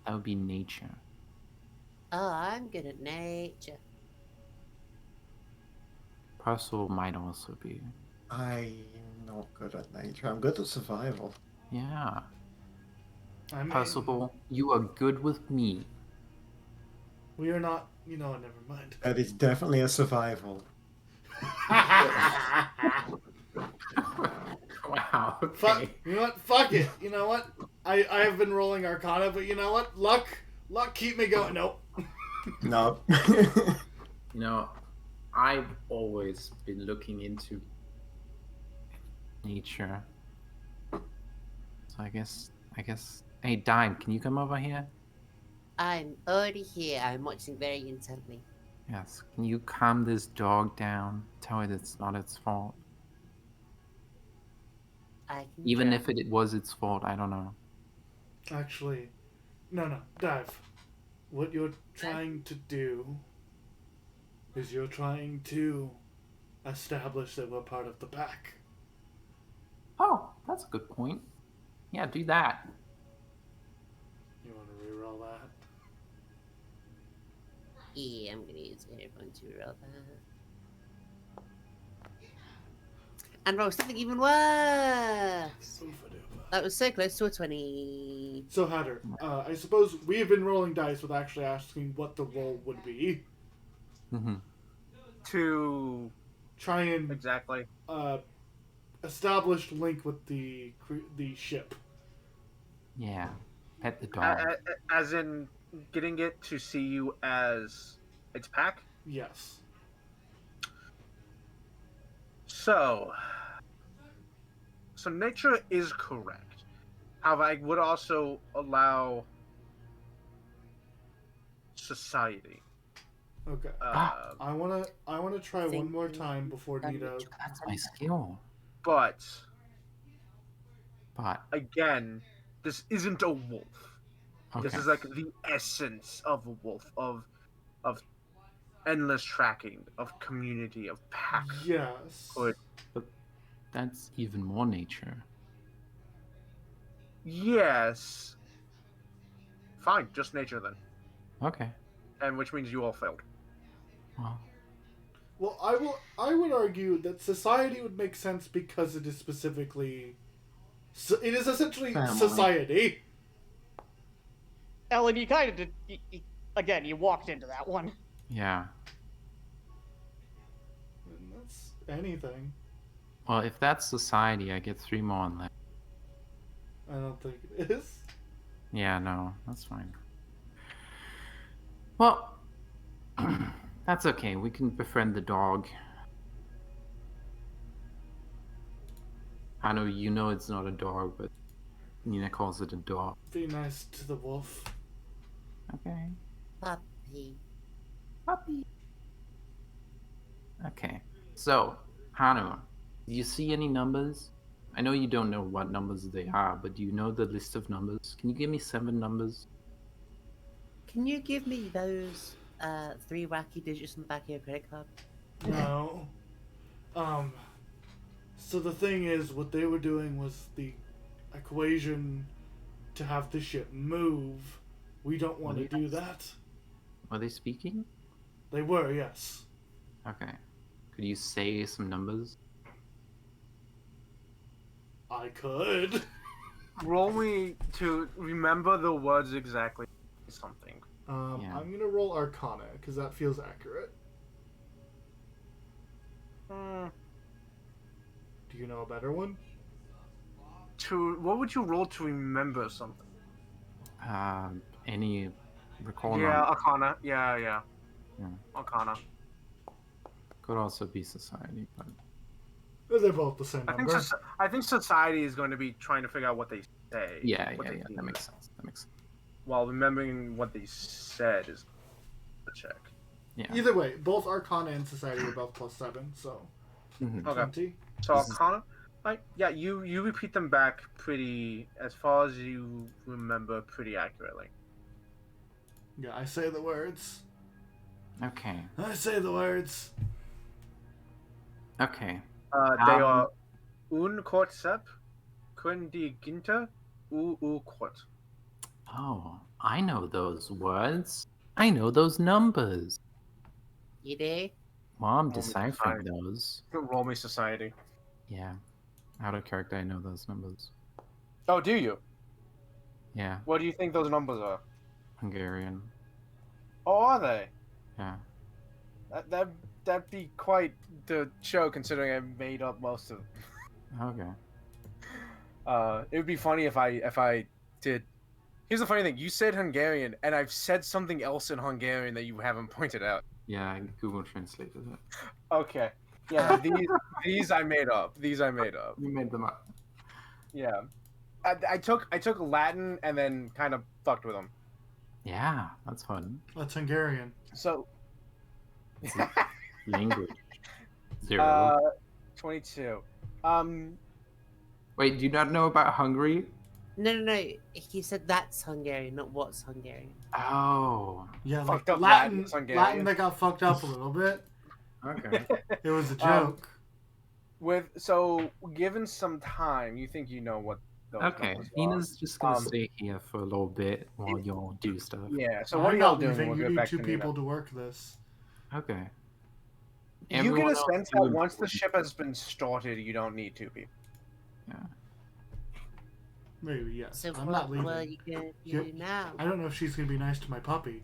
That would be nature. Oh, I'm good at nature. Percival might also be. I'm not good at nature. I'm good at survival. Yeah. I mean, Percival, you are good with me. we are not. You know what? Never mind. That is definitely a survival. Wow. Fuck. Okay. You know what? Fuck it. You know what? I have been rolling Arcana, but you know what? Luck keep me going. Nope. No. You know, I've always been looking into nature. So I guess. Hey, Dime, can you come over here? I'm already here. I'm watching very intently. Yes. Can you calm this dog down? Tell it it's not its fault. I can Even try. if it was its fault, I don't know. Actually, no. Dive. What you're trying to do is you're trying to establish that we're part of the pack. Oh, that's a good point. Yeah, do that. You want to reroll that? Yeah, I'm gonna use everyone to roll that. And roll something even worse! That was so close to a 20. So, Hatter, I suppose we have been rolling dice with actually asking what the roll would be. Mm-hmm. To Try and exactly. establish link with the ship. Yeah. Pet the dog. As in getting it to see you as its pack. Yes. So nature is correct. However, I would also allow society. Okay. I wanna try one more time before Nito. That's my skill. But But again, this isn't a wolf. okay. This is like the essence of a wolf, of endless tracking, of community, of pack. Yes. But That's even more nature. yes. Fine, just nature then. Okay. And which means you all failed. Well, Well, I would argue that society would make sense because it is specifically. It is essentially Family. society. Ellen, you kind of did. Again, you walked into that one. yeah. And that's anything. Well, if that's society, I get 3 more on that. I don't think it is. Yeah, no, that's fine. Well, that's okay. We can befriend the dog. I know you know it's not a dog, but Nina calls it a dog. Be nice to the wolf. Okay. Puppy. Puppy. Okay. So, Hanu, do you see any numbers? I know you don't know what numbers they are, but do you know the list of numbers? Can you give me 7 numbers? Can you give me those 3 wacky digits on the back of your credit card? No. So the thing is, what they were doing was the equation to have the ship move. We don't want to do that. Are they speaking? They were, yes. Okay. Could you say some numbers? I could. Roll me to remember the words exactly. Something. Yeah. I'm gonna roll Arcana because that feels accurate. Do you know a better one? What would you roll to remember something? Any recall Yeah, number? Arcana. Yeah. Yeah. Arcana. Could also be society, but They're both the same I think number. I think society is going to be trying to figure out what they say. Yeah, what yeah, they yeah. mean, That makes sense. That makes sense. while remembering what they said is the check. Yeah. Either way, both Arcana and Society are both +7, so Mhm. Okay. 20. So Arcana, yeah, you repeat them back pretty, as far as you remember, pretty accurately. Yeah, I say the words. Okay. I say the words. Okay. They are un kort sep, kun di ginter, u kort. Oh, I know those words. I know those numbers. You do? Well, I'm me deciphering society. those. Roll me society. Yeah. Out of character, I know those numbers. Oh, do you? Yeah. What do you think those numbers are? Hungarian. Oh, are they? Yeah. That'd be quite the show, considering I made up most of them. Okay. It would be funny if I did. Here's the funny thing: you said Hungarian, and I've said something else in Hungarian that you haven't pointed out. Yeah, I Google translated it. Okay. Yeah, these I made up. These I made up. You made them up. Yeah, I took Latin and then kind of fucked with them. Yeah, that's fun. That's Hungarian. So. Language. 0. 22. Wait, do you not know about Hungary? No. He said that's Hungarian, not what's Hungarian. Oh. Yeah, like Fucked up Latin, Latin's Hungarian. Latin that got fucked up a little bit. Okay. It was a joke. Given some time, you think you know what those Okay. numbers are. Nina's just gonna stay here for a little bit while y'all do stuff. Yeah. So I'm what are y'all not doing? leaving. We'll You get need back 2 to people Nina. to work this. Okay. You Everyone get a else sense do that once the important ship has been started, you don't need 2 people. Yeah. Maybe, yes. So I'm not what leaving. are you gonna You- do now? I don't know if she's going to be nice to my puppy.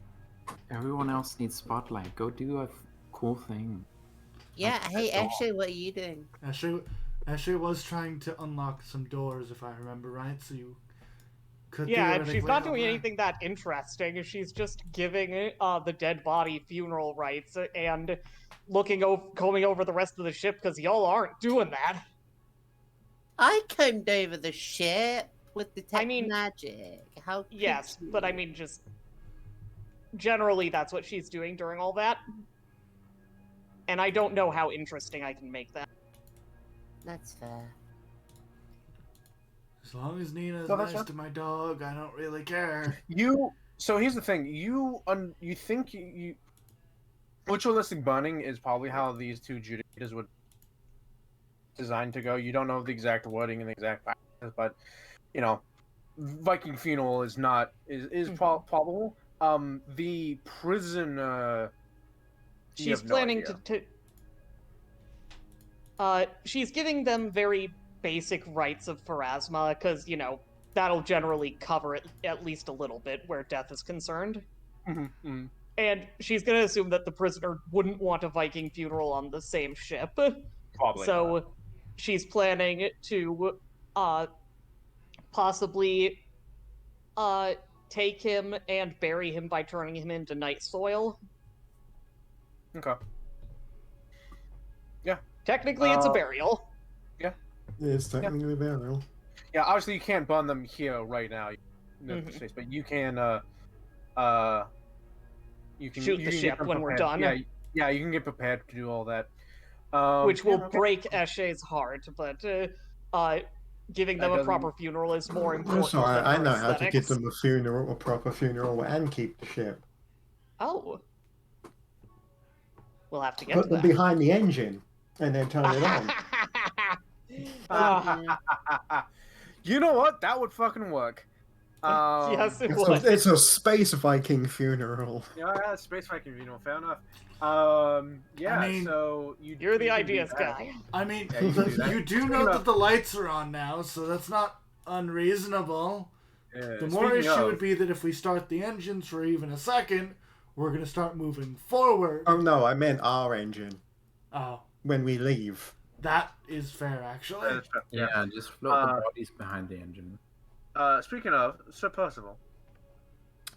Everyone else needs spotlight. Go do a cool thing. Yeah, hey, that's all. Ashley, what are you doing? Ashley was trying to unlock some doors, if I remember right, so you could Yeah, and she's theoretically not help doing her. anything that interesting. She's just giving the dead body funeral rites and combing over the rest of the ship because y'all aren't doing that. I combed over the ship with detect I mean, magic. How could Yes, you? but I mean, just generally, that's what she's doing during all that. And I don't know how interesting I can make that. That's fair. As long as Nina's No, that's nice not- to my dog, I don't really care. So here's the thing: you think you ritualistic burning is probably how these 2 Judatas would designed to go. You don't know the exact wording and the exact practice, but you know, Viking funeral is probable. The prisoner. you She's have no planning idea. she's giving them very basic rites of Pharasma, because, you know, that'll generally cover it at least a little bit where death is concerned. Mm-hmm. And she's going to assume that the prisoner wouldn't want a Viking funeral on the same ship. Probably. So not. she's planning to possibly take him and bury him by turning him into night soil. Okay. Yeah. Technically, it's a burial. It's technically burial. Yeah. Obviously, you can't burn them here right now, but you can. You can Shoot you the can ship get them when we're prepared. done. Yeah, you can get prepared to do all that. Which will yeah, okay. break Eshe's heart, but giving them That a proper funeral is more important. That's alright, than I her know how to give aesthetics. them a funeral, a proper funeral, and keep the ship. Oh. We'll have to get Put to them that. behind the engine, and then turn it on. You know what? That would fucking work. Yes, it It's would. it's a space Viking funeral. Yeah, space Viking funeral. Fair enough. Yeah. I mean, so You're the you can do ideas that. guy. I mean, Yeah, you can do that. you do know that the lights are on now, so that's not unreasonable. Yeah, The more speaking issue of- would be that if we start the engines for even a second, we're going to start moving forward. Oh no, I meant our engine. Oh, When we leave. that is fair, actually. Yeah, just float the bodies behind the engine. Speaking of, Sir Percival,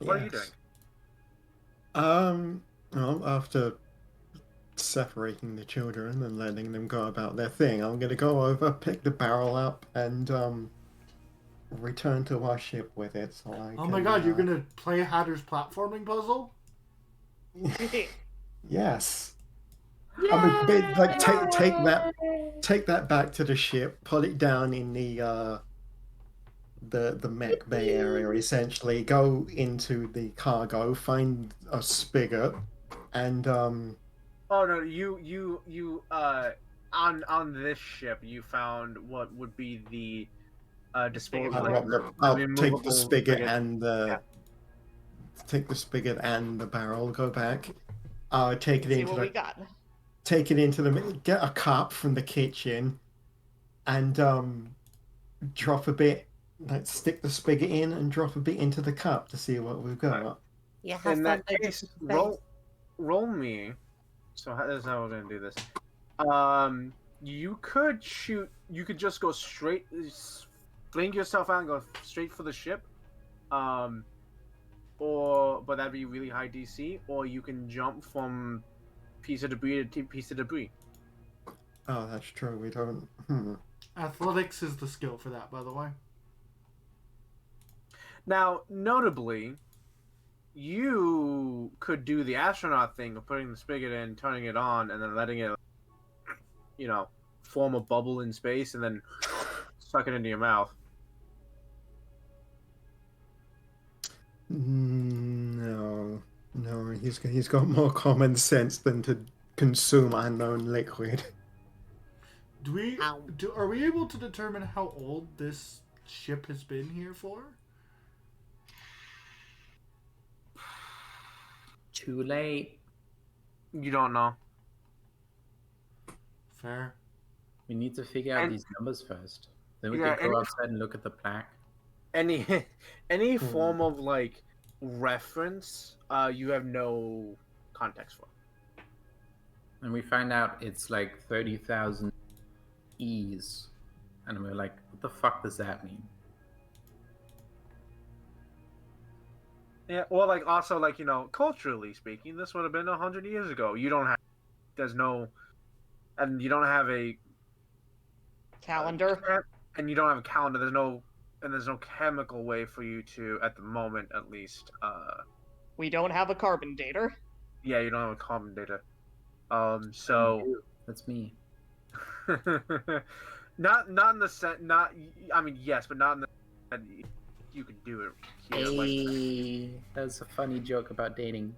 what are you doing? Well, after separating the children and letting them go about their thing, I'm gonna go over, pick the barrel up, and return to our ship with it. So I Oh my god, you're gonna play Hatter's platforming puzzle? Yes. I mean, like take that back to the ship, put it down in the mech bay area. Essentially, go into the cargo, find a spigot, and Oh no, you on this ship you found what would be the disposable. I'll take the removable spigot spigot. and take the spigot and the barrel. Go back. Take it See into what we the got. take it into the get a cup from the kitchen, and drop a bit. Like stick the spigot in and drop a bit into the cup to see what we've got. Yeah, have In fun. that case, roll me. So this is how we're gonna do this. You could shoot. You could just go straight, fling yourself out and go straight for the ship. But that'd be really high DC. Or you can jump from piece of debris to piece of debris. Oh, that's true. We don't. Athletics is the skill for that, by the way. Now, notably, you could do the astronaut thing of putting the spigot in, turning it on, and then letting it, form a bubble in space, and then suck it into your mouth. No, he's got more common sense than to consume unknown liquid. Are we able to determine how old this ship has been here for? Too late. You don't know. Fair. We need to figure out these numbers first. Then we Yeah, can go outside and look at the plaque. Any form of reference, you have no context for. And we find out it's like 30,000 E's. And we're like, what the fuck does that mean? Yeah, or also culturally speaking, this would have been 100 years ago. You don't have a Calendar. And you don't have a calendar. There's no chemical way for you to, at the moment at least. We don't have a carbon dater. Yeah, you don't have a carbon data. So that's me. not in the sense. Not. I mean, yes, but not in the. You could do it here. Hey, that's a funny joke about dating.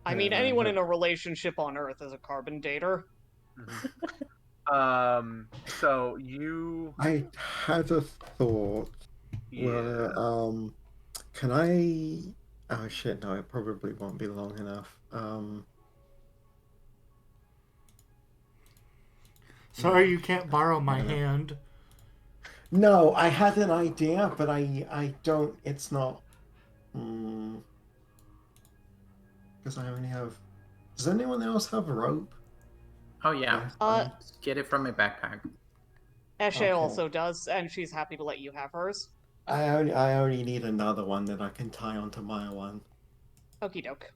I mean, anyone in a relationship on Earth is a carbon dater. So you. I had a thought. Yeah. Where, can I? Oh shit! No, it probably won't be long enough. Sorry, you can't borrow my hand. No, I had an idea, but I don't. It's not. Because I only have. Does anyone else have rope? Oh yeah. Just get it from my backpack. Eshe also does, and she's happy to let you have hers. I only need another one that I can tie onto my one. Okie doke.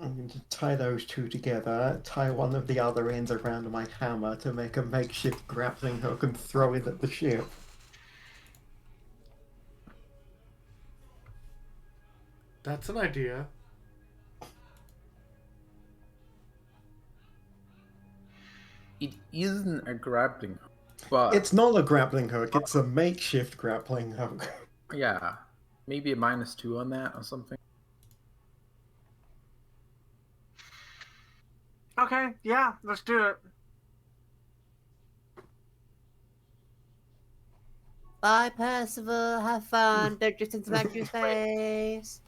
I'm going to tie those two together, tie one of the other ends around my hammer to make a makeshift grappling hook and throw it at the ship. That's an idea. It isn't a grappling hook, but It's not a grappling hook, it's a makeshift grappling hook. yeah, maybe a -2 on that or something. Okay, yeah, let's do it. Bye, Percival. Have fun. Don't drift into back to space.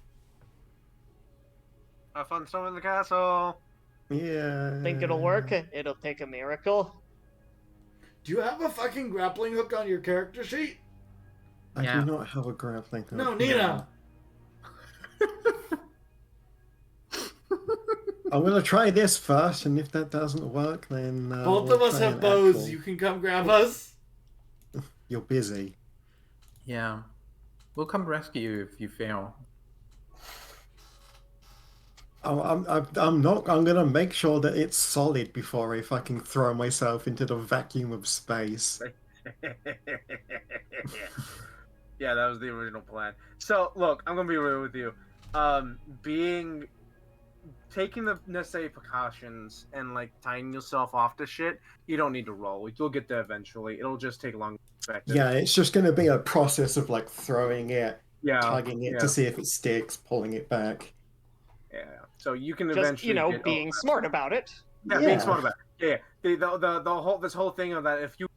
Have fun storming the castle. Yeah. Think it'll work? It'll take a miracle. Do you have a fucking grappling hook on your character sheet? I do not have a grappling hook. No, Nina. I'm gonna try this first, and if that doesn't work, then Both of us have bows. You can come grab us. You're busy. Yeah, we'll come rescue you if you fail. I'm not. I'm gonna make sure that it's solid before I fucking throw myself into the vacuum of space. Yeah, that was the original plan. So, look, I'm gonna be real with you. Taking the necessary precautions and like tying yourself off to shit, you don't need to roll. You'll get there eventually. It'll just take longer than expected. Yeah, it's just gonna be a process of like throwing it, Yeah, tugging it to see if it sticks, pulling it back. yeah. So you can Just, eventually get being smart about it. Yeah, being smart about it. Yeah. The whole thing of that, if you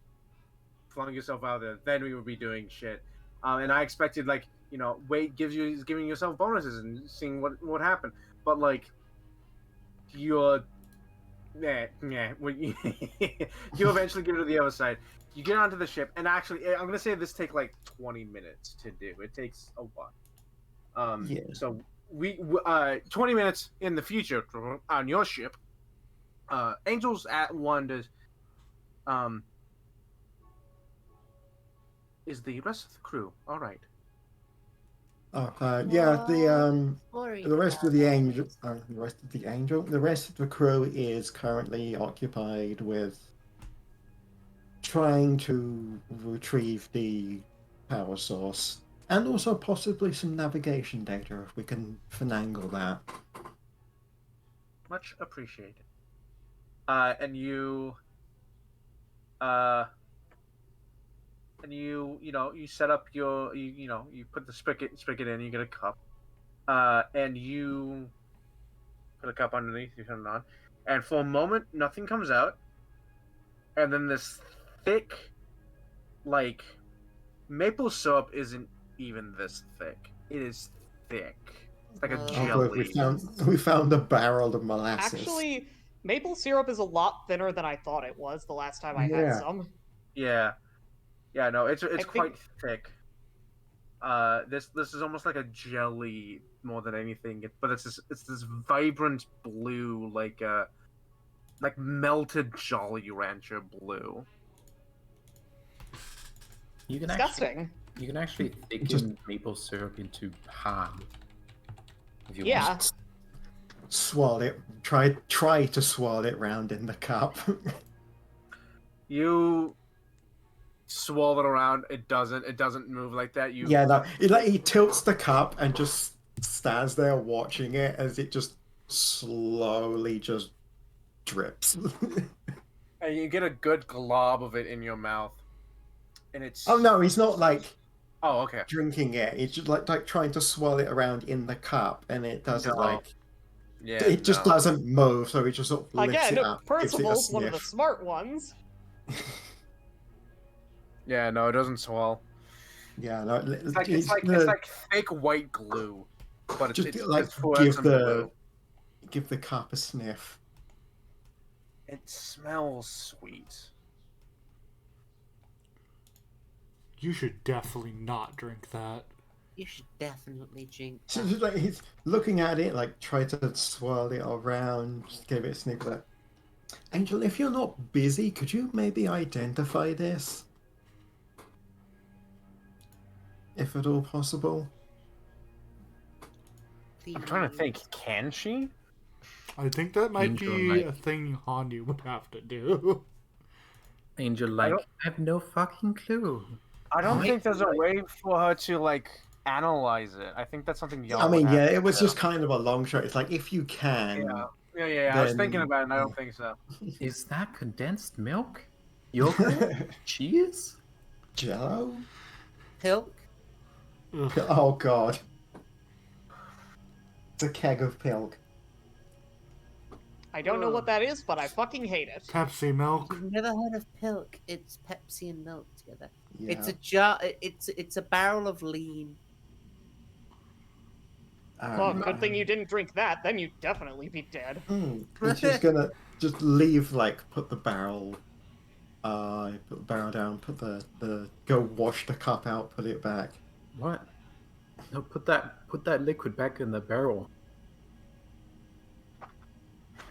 flung yourself out there, then we would be doing shit. And I expected like, giving yourself bonuses and seeing what happened. But like you eventually get to the other side. You get onto the ship, and actually I'm gonna say this take like 20 minutes to do. It takes a while. So we 20 minutes in the future on your ship. Angel's at Wanda's. Is the rest of the crew all right? Yeah. Worry The rest about of the that. angel, the rest of the crew is currently occupied with trying to retrieve the power source, and also possibly some navigation data if we can finagle that. Much appreciated. And you set up you put the spigot in, you get a cup, and you put a cup underneath, you turn it on, and for a moment nothing comes out, and then this thick, like, maple syrup isn't even this thick. It is thick. It's like a Oh, good. jelly. We found a barrel of molasses. Actually, maple syrup is a lot thinner than I thought it was the last time I had some. Yeah, no, it's think- quite thick. This is almost like a jelly more than anything, but it's this vibrant blue, like melted Jolly Rancher blue. You can Disgusting. you can actually thicken Just- maple syrup into ham. If you Yeah. want. Swirl it. Try to swirl it round in the cup. You swirl it around. It doesn't move like that. Yeah, no, he tilts the cup and just stands there watching it as it just slowly just drips. And you get a good glob of it in your mouth, and it's. Oh no, he's not like Oh, okay. drinking it. He's just like trying to swirl it around in the cup, and it doesn't No. Yeah. it just doesn't move. So he just sort of lifts Again, it up, gives it a Percival's one of the sniff. smart ones. Yeah, no, it doesn't swell. Yeah, no, It's like fake white glue, but just it's like fluorescent blue. give the cup a sniff. It smells sweet. You should definitely not drink that. You should definitely drink So that. just like he's looking at it, like try to swirl it around, just give it a sniff. Like, Angel, if you're not busy, could you maybe identify this, if at all possible? I'm trying to think. Can she? I think that might Angel be might. a thing Hanyu would have to do. Angel, like, don't- I have no fucking clue. I don't Might think there's a be, way for her to like analyze it. I think that's something y'all. I mean, would have yeah, to it was do. just kind of a long shot. It's like if you can, Yeah. I was thinking Then- about it, and I don't think so. Is that condensed milk? Yogurt? Cheese? Jello. Pilk? Ugh. Oh god, it's a keg of pilk. I don't know what that is, but I fucking hate it. Pepsi milk. You've never heard of Pilk? It's Pepsi and milk together. Yeah. It's a jar. It's a barrel of lean. Well, good thing you didn't drink that. Then you'd definitely be dead. And she's gonna just leave, like, put the barrel down, go wash the cup out, put it back. What? No, put that liquid back in the barrel.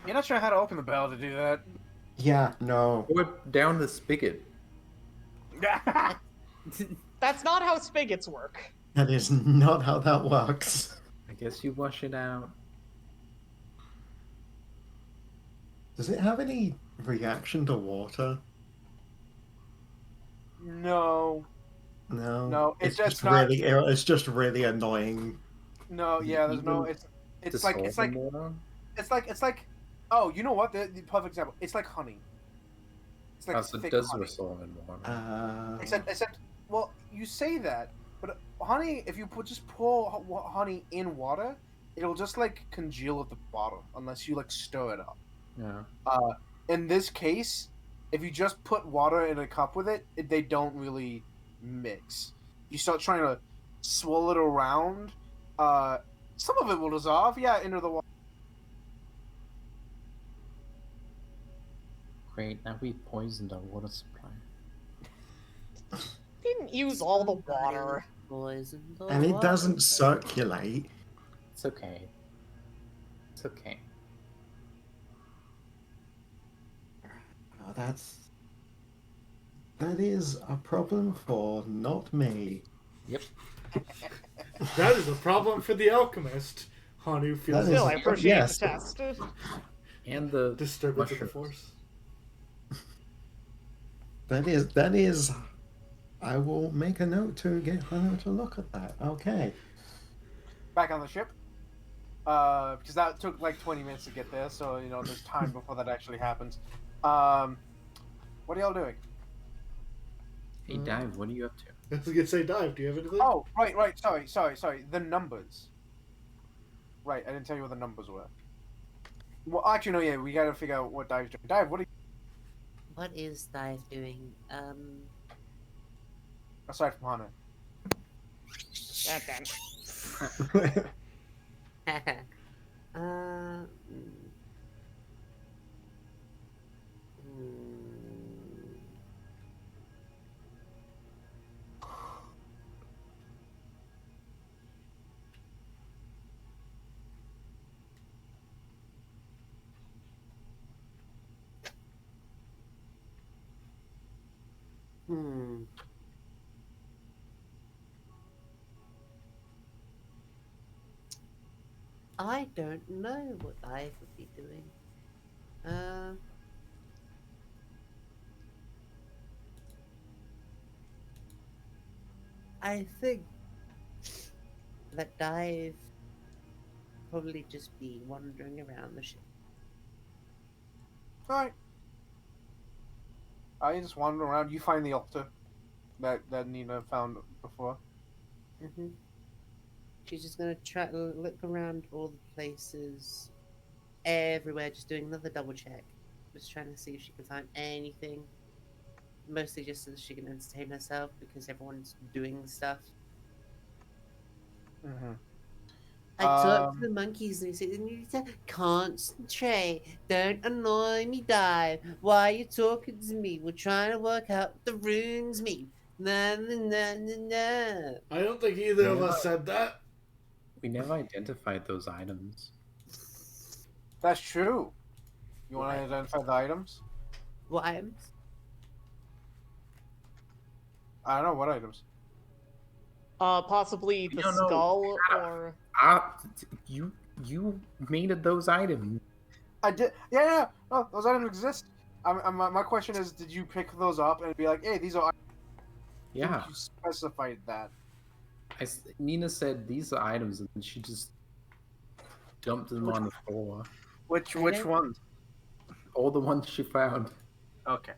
You're not sure how to open the barrel to do that. Yeah, no. Pour it down the spigot. That's not how spigots work. That is not how that works. I guess you wash it out. Does it have any reaction to water? No, No. no, It's it's just not. really it's just really annoying. No, yeah, there's no. Even It's like dissolve in water? it's like. Oh, you know what? The perfect example. It's like honey. It's like So it thick does honey. dissolve in water. Except, well, you say that, but honey, if you just pour honey in water, it'll just like congeal at the bottom unless you like stir it up. Yeah. In this case, if you just put water in a cup with it, they don't really mix. You start trying to swirl it around. Some of it will dissolve, yeah, into the water. Great, now we poisoned our water supply. Didn't use all the water. Poison the And it water. doesn't circulate. It's okay. It's okay. Oh, that is a problem for not me. Yep. That is a problem for the alchemist. Hanu feels That is- Still, I appreciate yes. the test. And the disturbance of the mushrooms. force. That is I will make a note to get her to look at that. Okay. Back on the ship. Because that took like 20 minutes to get there, so you know there's time before that actually happens. What are y'all doing? Hey, Dive, what are you up to? I was gonna say, Dive, do you have anything? Oh, right. Sorry. The numbers. Right, I didn't tell you what the numbers were. Well, actually, no. Yeah, we gotta figure out what Dive's doing. Dive, what are you What is Dive doing? aside from Hana? Okay. mm, hmm. I don't know what I would be doing. I think that Dive probably just be wandering around the ship. Alright. I just wander around. You find the altar that Nina found before. hmm She's just gonna try to look around all the places, everywhere, just doing another double check. Just trying to see if she can find anything. Mostly just so that she can entertain herself because everyone's doing stuff. Mm-hmm. I talked to the monkeys and they said, "You need to concentrate. Don't annoy me, Dive. Why are you talking to me? We're trying to work out what the runes mean." Na na na na na. I don't think either of Yeah. us said that. We never identified those items. That's true. You want to What? identify the items? What items? I don't know what items. Possibly the don't know. skull or You made it those items. I did. Yeah. Oh, those items exist. My question is, did you pick those up and be like, "Hey, these are"? Yeah. You specified that. Nina said these are items, and she just dumped them on the floor. Which Okay. ones? All the ones she found. Okay.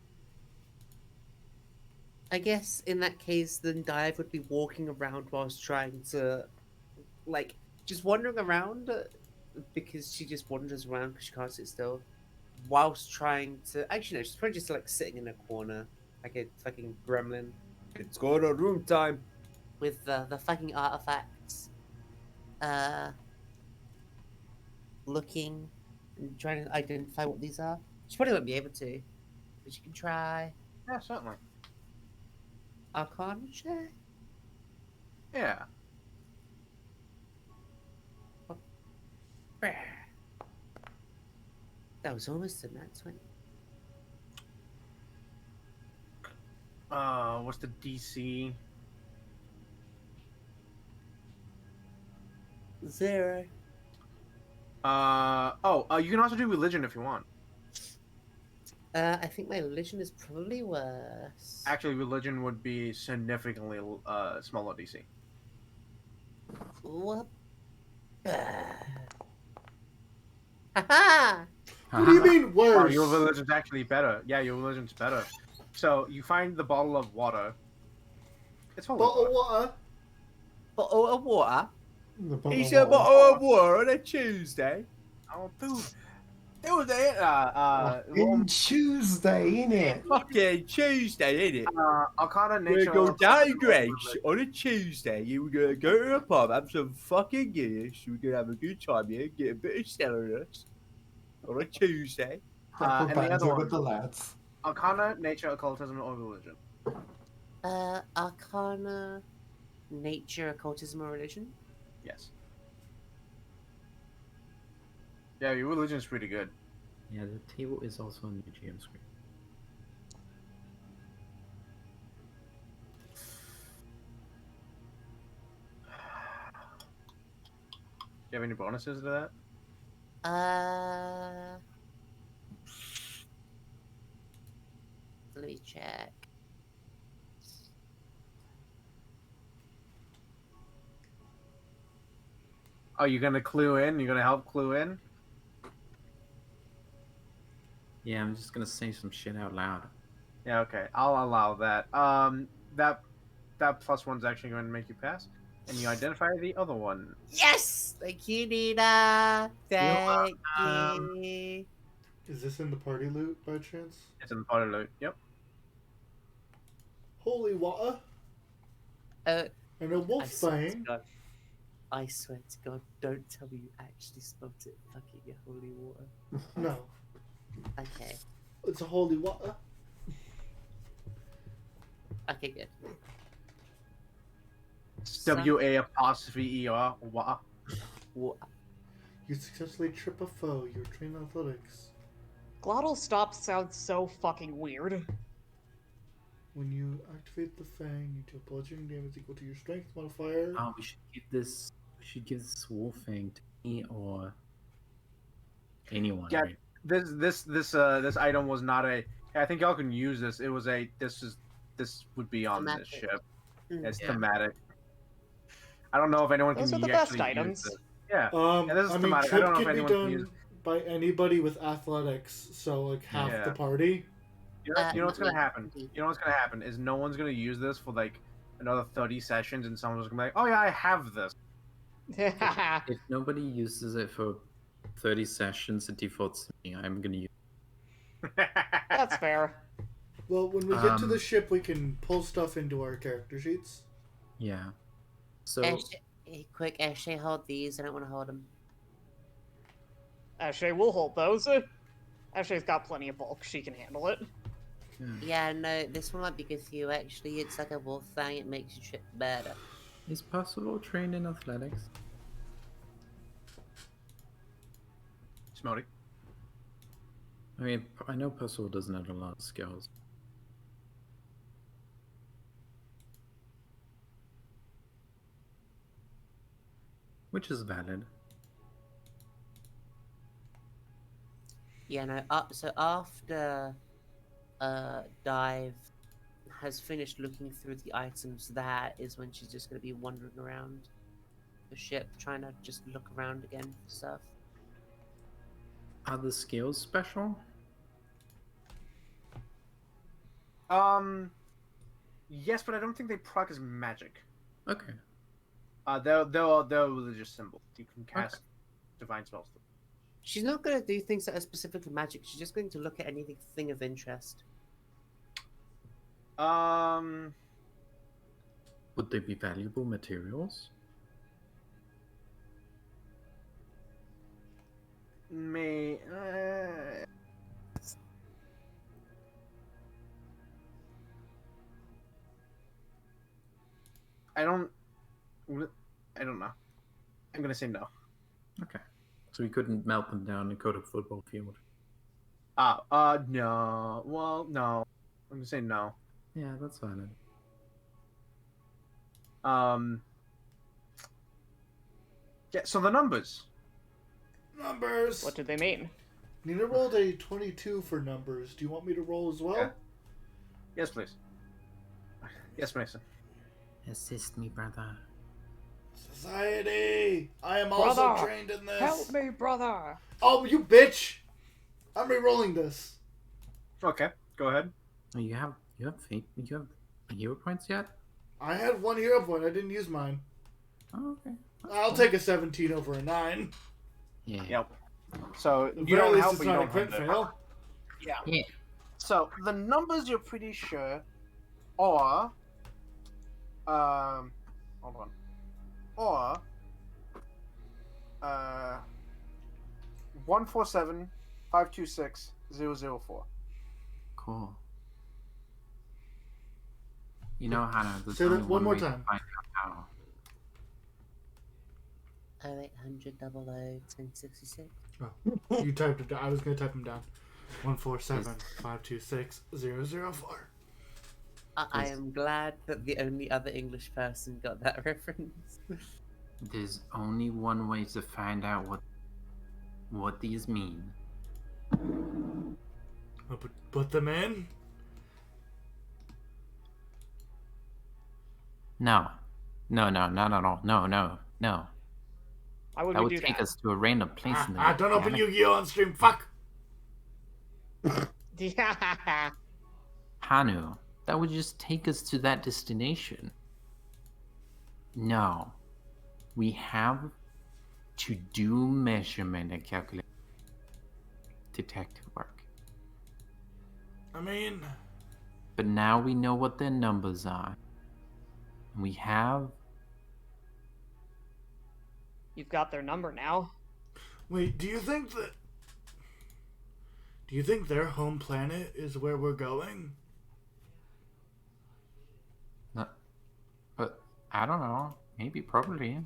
I guess in that case, then Dive would be walking around whilst trying to, like, just wandering around because she just wanders around because she can't sit still, whilst trying to. Actually, no, she's probably just like sitting in a corner like a fucking gremlin. It's going on room time with the fucking artifacts. Looking and trying to identify what these are. She probably won't be able to, but she can try. Yeah, certainly. Arcana check. Yeah. That was almost a nat 20. What's the DC? 0. You can also do religion if you want. I think my religion is probably worse. Actually, religion would be significantly smaller DC. What? Haha! What do you mean Wow, worse? your religion's actually better. Yeah, your religion's better. So you find the bottle of water. It's holy Bottle water. water. Bottle of water. The bottle He's of a water. bottle of water on a Tuesday. Oh, dude. It was a In Tuesday, innit? Fucking Tuesday, innit? Arcana We're nature. going down occultism, Grace religion. on a Tuesday. You were gonna go to a pub, have some fucking Guinness. We're gonna have a good time here, get a bit of celebrus on a Tuesday. And the Proper other banter one. with the lads. Arcana, nature, occultism, or religion. Arcana, nature, occultism, or religion? Yes. Yeah, your religion's pretty good. Yeah, the table is also on the GM screen. Do you have any bonuses to that? Let me check. Oh, you're gonna clue in? You're gonna help clue in? Yeah, I'm just gonna say some shit out loud. Yeah, okay. I'll allow that. That plus one's actually going to make you pass. And you identify the other one. Yes! Thank you, Nina. Thank welcome. you. Is this in the party loot by chance? It's in the party loot. Yep. Holy water. Uh, And a wolf I swear to fang. God. I swear to God, don't tell me you actually spelled it fucking holy water. No. Okay. It's a holy water. Okay, good. WA''ER. What? Water. You successfully trip a foe. You're trained in athletics. Glottal stop sounds so fucking weird. When you activate the fang, you deal bludgeoning damage equal to your strength modifier. Oh, we should give this. We should give this wolf thing to me or anyone. Yeah. Right? This item was not a. I think y'all can use this. It was a. This would be on Thematic. this ship. Mm. It's Yeah. thematic. I don't know if anyone Those can are the best actually use items. this. Yeah. Yeah, this is I mean, thematic. I trip don't know if can be anyone can done use- by anybody with athletics, so like half Yeah. the party. You know what's gonna yeah. happen? You know what's gonna happen is no one's gonna use this for like another 30 sessions, and someone's gonna be like, "Oh yeah, I have this." If nobody uses it for 30 sessions, it defaults to me. I'm gonna use. That's fair. Well, when we get to the Um, ship, we can pull stuff into our character sheets. Yeah. So Quick, Ashley, hold these. I don't want to hold them. Ashley will hold those. Ashley's got plenty of bulk. She can handle it. Yeah, no, this one might be good for you, actually. It's like a wolf fang. It makes you trip better. is Percival trained in athletics? Smelty. I mean, I know Percival doesn't have a lot of skills. Which is valid. Yeah, no. So after Dive has finished looking through the items, that is when she's just going to be wandering around the ship, trying to just look around again for stuff. Are the skills special? Yes, but I don't think they proc as magic. Okay. They're religious symbols. You can cast divine spells. She's not going to do things that are specifically magic. She's just going to look at anything of interest. Would they be valuable materials? May. I don't know. I'm gonna say no. Okay. So we couldn't melt them down and coat a football field. No. Well, no. I'm gonna say no. Yeah, that's valid. Yeah. So the numbers. Numbers. What did they mean? Nina rolled a 22 for numbers. Do you want me to roll as well? Yeah. Yes, please. Yes, Mason. Assist me, brother. Society! I am also Brother, trained in this. Help me, brother! Oh, you bitch! I'm re-rolling this. Okay, go ahead. Oh, you have hero points yet? I had 1 hero point. I didn't use mine. Oh, okay. I'll take a 17 over a 9. Yeah. Yep. So At the you very don't least, help, it's but you not a don't crit hinder. fail. Yeah. Yeah. So the numbers you're pretty sure are hold on. Or 147 526 004. Cool. You know, Hannah, there's Say that only one more way to time. find out how. 0800 1066. You typed it down. I was going to type them down. 147 526 004. I am glad that the only other English person got that reference. There's only one way to find out what these mean. Put them in? No. No, not at all. No. Why would That we would do take that? us to a random place in the Don't open galaxy. Yu-Gi-Oh! On stream. Fuck! Yeah. Hanu, that would just take us to that destination. No. We have to do measurement and calculate detective work. I mean, But now we know what their numbers are. And we have... You've got their number now. wait, do you think their home planet is where we're going? But I don't know. Maybe, probably.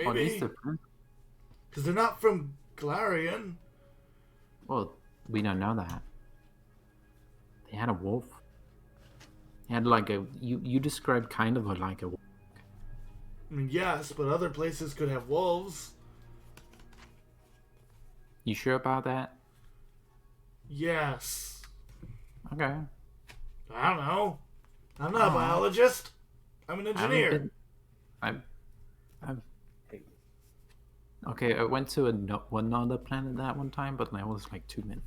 Or at least Maybe. they're... Because they're not from Galarian. Well, we don't know that. They had a wolf. They had like a... You described kind of like a wolf. I mean, yes, but other places could have wolves. You sure about that? Yes. Okay. I don't know. I'm not a biologist. I'm an engineer. I've Okay, I went to one other planet that one time, but that was like 2 minutes.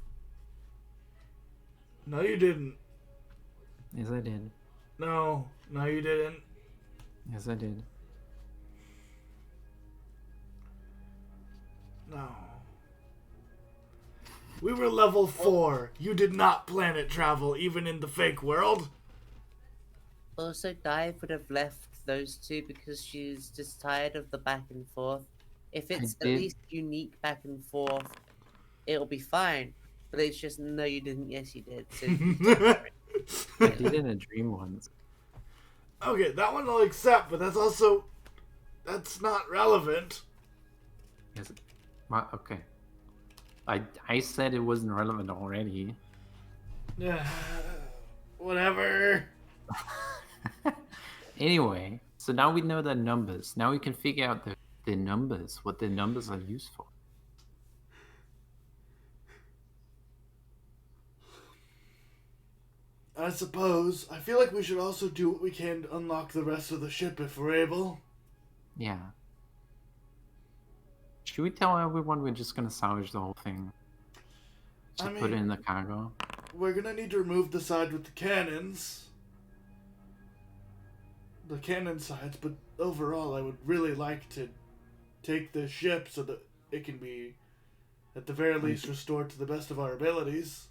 No, you didn't. Yes, I did. No, you didn't. Yes, I did. No. We were level 4. You did not planet travel, even in the fake world. Also, Dive would have left those two because she's just tired of the back and forth. If it's at did. least unique back and forth, it'll be fine. But it's just, no, you didn't, yes, you did. So I did in a dream once. Okay, that one I'll accept, but that's not relevant. Yes. Well, okay. I said it wasn't relevant already. Whatever. Anyway, so now we know their numbers. Now we can figure out their numbers, what their numbers are used for. I suppose. I feel like we should also do what we can to unlock the rest of the ship if we're able. Yeah. Should we tell everyone we're just gonna salvage the whole thing? Just put it in the cargo? We're gonna need to remove the side with the cannons. The cannon sides, but overall I would really like to take the ship so that it can be, at the very least, restored to the best of our abilities.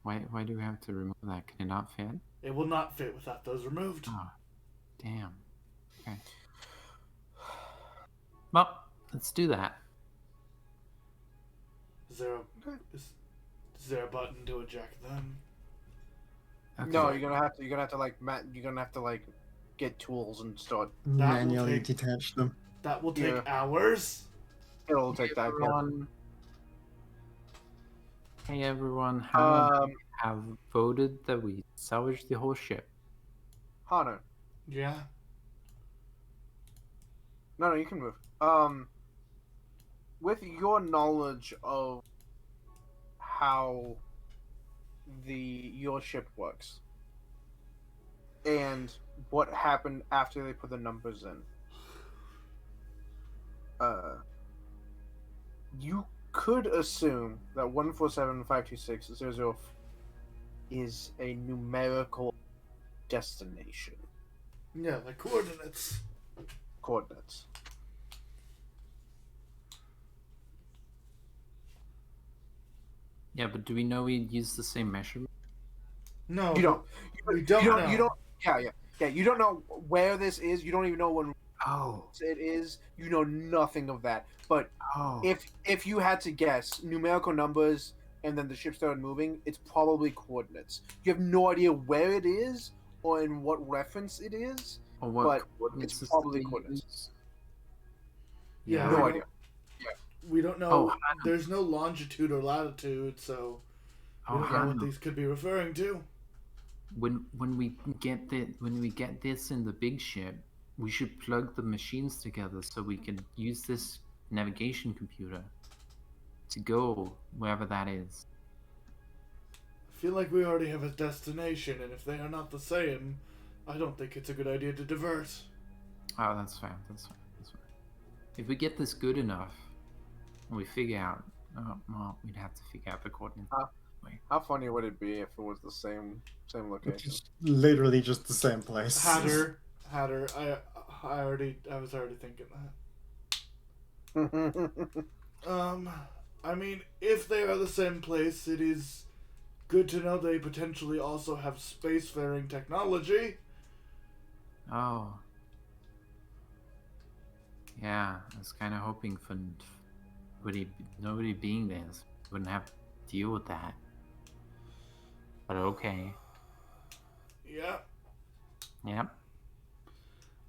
Why do we have to remove that? Can it not fit? It will not fit without those removed. Oh, damn. Okay. Well, let's do that. Is there a button to eject them? Okay. No, you're gonna have to like get tools and start. Manually detach them. That will take Yeah. hours. It'll take that. Everyone. Hey everyone, how many have voted that we salvage the whole ship? Hana. Yeah. No, you can move. With your knowledge of how your ship works and what happened after they put the numbers in. You could assume that 1475260 is a numerical destination. Yeah, like coordinates. Coordinates. Yeah, but do we know we use the same measurement? No, You don't. We don't know. You don't. Yeah. You don't know where this is. You don't even know when Oh. it is. You know nothing of that. But Oh. if you had to guess numerical numbers and then the ship started moving, it's probably coordinates. You have no idea where it is or in what reference it is, Or what but coordinates it's is probably they coordinates. use? Yeah, No we idea. We don't know. Oh, There's no longitude or latitude, so we Oh, don't know what Hannah, these could be referring to. when we get this in the big ship, we should plug the machines together so we can use this navigation computer to go wherever that is. I feel like we already have a destination, and if they are not the same, I don't think it's a good idea to divert. Oh, that's fair. That's fair. That's fair. If we get this good enough, and we figure out, well, we'd have to figure out the coordinates. How funny would it be if it was the same location? It's literally just the same place. Hatter. I was already thinking that. I mean, if they are the same place, it is good to know they potentially also have spacefaring technology. Oh. Yeah, I was kind of hoping for nobody being there, so we wouldn't have to deal with that. But okay. Yeah. Yep.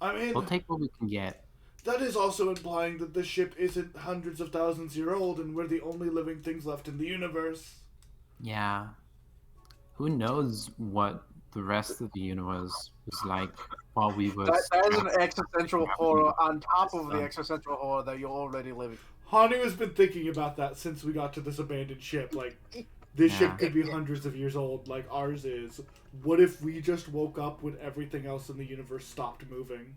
I mean, We'll take what we can get. that is also implying that this ship isn't hundreds of thousands years old and we're the only living things left in the universe. Yeah. Who knows what the rest of the universe was like while we were... That is an existential horror on top of the existential horror that you're already living. Hanu has been thinking about that since we got to this abandoned ship. Like, this ship could be hundreds of years old, like ours is. What if we just woke up when everything else in the universe stopped moving?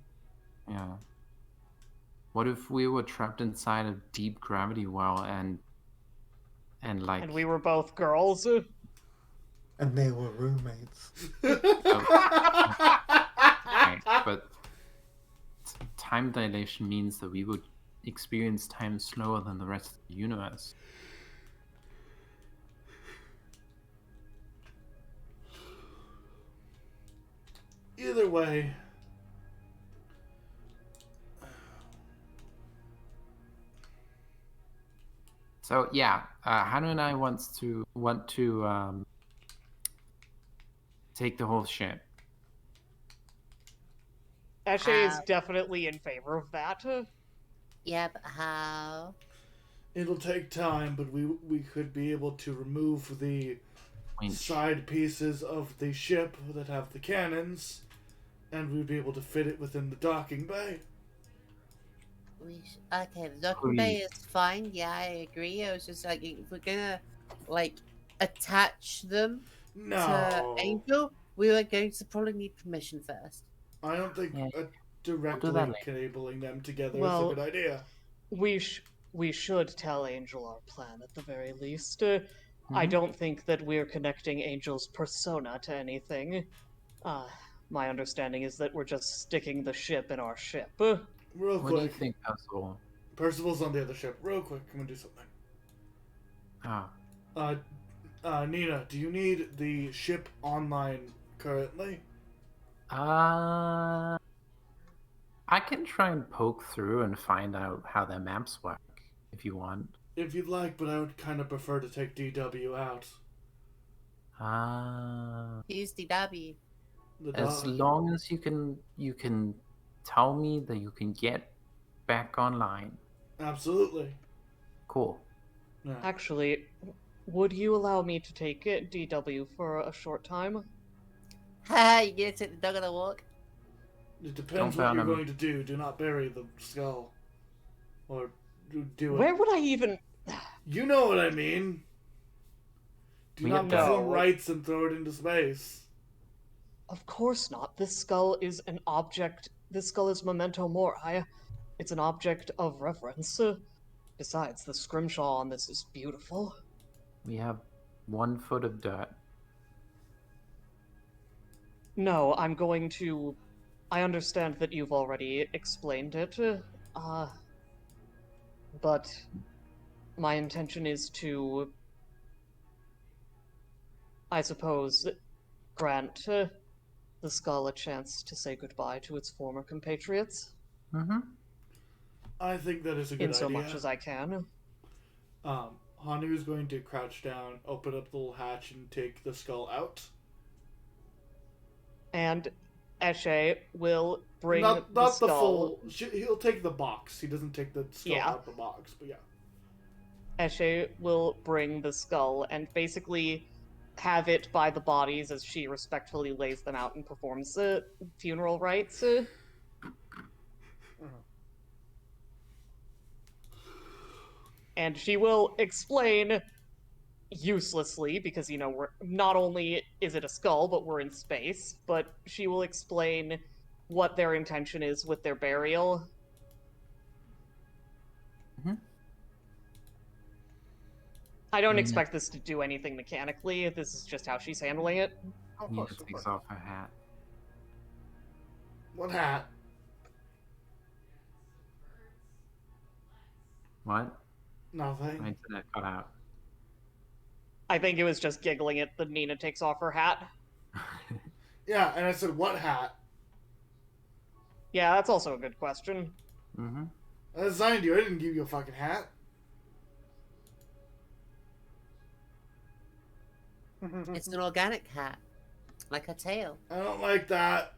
Yeah. What if we were trapped inside a deep gravity well and like... And we were both girls. And they were roommates. Right, but time dilation means that we would experience time slower than the rest of the universe. Either way. So yeah, Hanu and I want to take the whole ship. Ashe is definitely in favor of that. Yeah, but how? It'll take time, but we could be able to remove the side pieces of the ship that have the cannons, and we'd be able to fit it within the docking bay. Okay, the docking bay is fine. Yeah, I agree. I was just like, if we're gonna attach them to Angel, we were going to probably need permission first. I don't think directly cabling them together is a good idea. We should tell Angel our plan at the very least. I don't think that we're connecting Angel's persona to anything. My understanding is that we're just sticking the ship in our ship. Real What do you quick. think, Percival? Percival's on the other ship. Real quick, I'm gonna do something. Nina, do you need the ship online currently? I can try and poke through and find out how their maps work, if you want. If you'd like, but I would kind of prefer to take DW out. Use DW. As long as you can tell me that you can get back online. Absolutely. Cool. Yeah. Actually, would you allow me to take it, DW, for a short time? Ha! You gonna take the dog on a walk? It depends what you're going to do. Do not bury the skull. Or do it. Where would I even... You know what I mean. Do We not get that. perform No. rites and throw it into space. Of course not. This skull is an object. This skull is memento mori. It's an object of reverence. Besides, the scrimshaw on this is beautiful. We have 1 foot of dirt. No, I'm going to. I understand that you've already explained it, but my intention is to, I suppose, grant the skull a chance to say goodbye to its former compatriots, Mm-hmm. I think that is a good in so idea. much as I can. Hanu is going to crouch down, open up the little hatch, and take the skull out. And Eshe will bring Not the the skull. full. He'll take the box. He doesn't take the skull Yeah. out the box, but yeah. Eshe will bring the skull and basically have it by the bodies as she respectfully lays them out and performs the funeral rites. And she will explain uselessly, because, we're not only is it a skull, but we're in space, but she will explain what their intention is with their burial. I don't expect this to do anything mechanically. This is just how she's handling it. Of Nina course, of takes course. off her hat. What hat? What? Nothing. My internet cut out. I think it was just giggling at the Nina takes off her hat. Yeah, and I said, what hat? Yeah, that's also a good question. Mm-hmm. I designed you. I didn't give you a fucking hat. It's an organic hat, like her tail. I don't like that.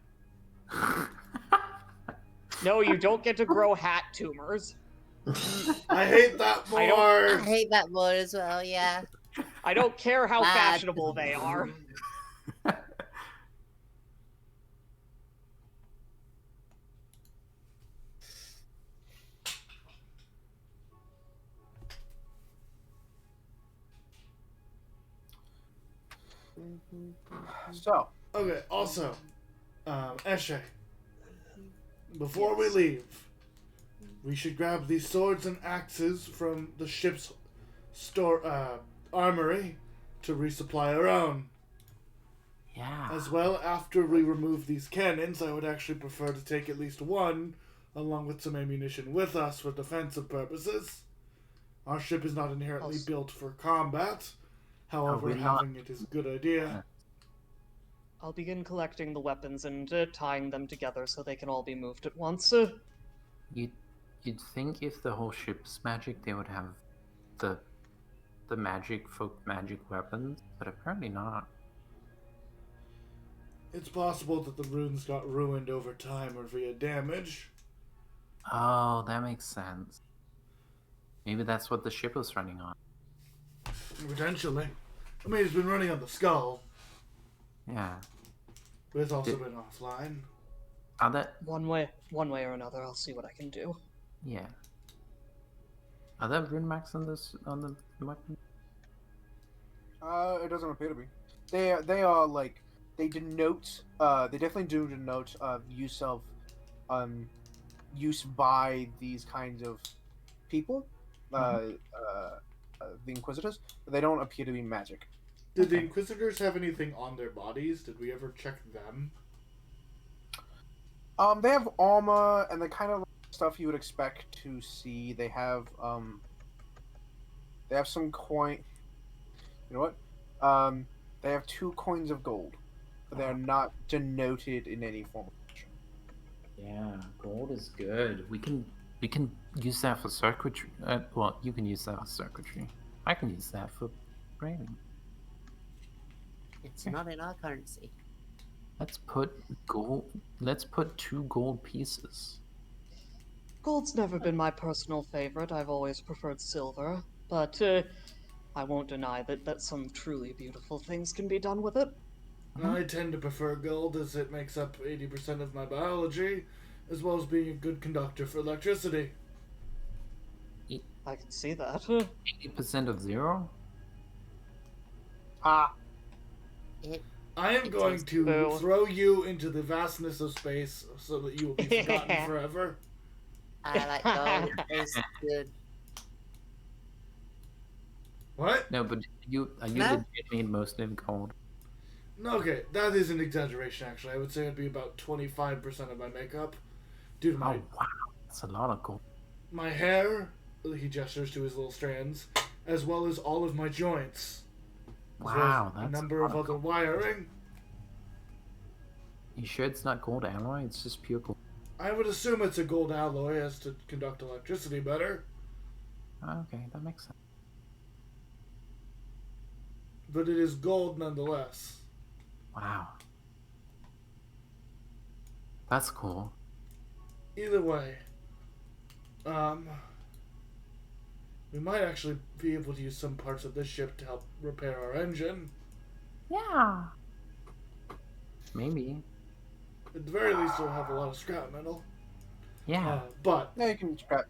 No, you don't get to grow hat tumors. I hate that I don't- I more. hate that more as well. Yeah. I don't care how Bad. fashionable they are. So, Okay, also, Eshe, before we leave, we should grab these swords and axes from the ship's armory to resupply our own. Yeah. As well, after we remove these cannons, I would actually prefer to take at least one, along with some ammunition with us for defensive purposes. Our ship is not inherently Also- built for combat. However, we're not- having it is a good idea. I'll begin collecting the weapons and tying them together so they can all be moved at once. You'd think if the whole ship's magic, they would have the magic folk magic weapons, but apparently not. It's possible that the runes got ruined over time or via damage. Oh, that makes sense. Maybe that's what the ship was running on. Potentially. I mean, it's been running on the skull, Yeah. but it's also been offline. Are there? One way or another, I'll see what I can do. Yeah. Are there rune marks on the weapon? it doesn't appear to be. They are like, they denote, they definitely do denote use of, use by these kinds of people, the Inquisitors, but they don't appear to be magic. Did the Inquisitors have anything on their bodies? Did we ever check them? They have armor and the kind of stuff you would expect to see. They have some coin. You know what? They have 2 coins of gold, but they are not denoted in any form. Yeah, gold is good. We can use that for circuitry. Well, you can use that for circuitry. I can use that for framing. It's not in our currency. Let's put gold. Let's put 2 gold pieces. Gold's never been my personal favorite. I've always preferred silver, but I won't deny that some truly beautiful things can be done with it. I tend to prefer gold as it makes up 80% of my biology, as well as being a good conductor for electricity. I can see that. 80% of 0? Ha! It, I am It going tastes to boo. throw you into the vastness of space so that you will be forgotten forever. I like gold. It tastes good. What? No, but are you No? legit made mostly of gold? No, okay, that is an exaggeration, actually. I would say it'd be about 25% of my makeup. Dude, Oh wow, that's a lot of gold. my hair, he gestures to his little strands, as well as all of my joints. As well Wow, as a that's number of lot other gold. wiring. You sure it's not gold alloy? It's just pure gold. I would assume it's a gold alloy as to conduct electricity better, Oh, okay, that makes sense. but it is gold nonetheless. Wow, that's cool. Either way, we might actually be able to use some parts of this ship to help repair our engine. Yeah. Maybe. At the very least, we'll have a lot of scrap metal. Yeah. But Yeah, you can scrap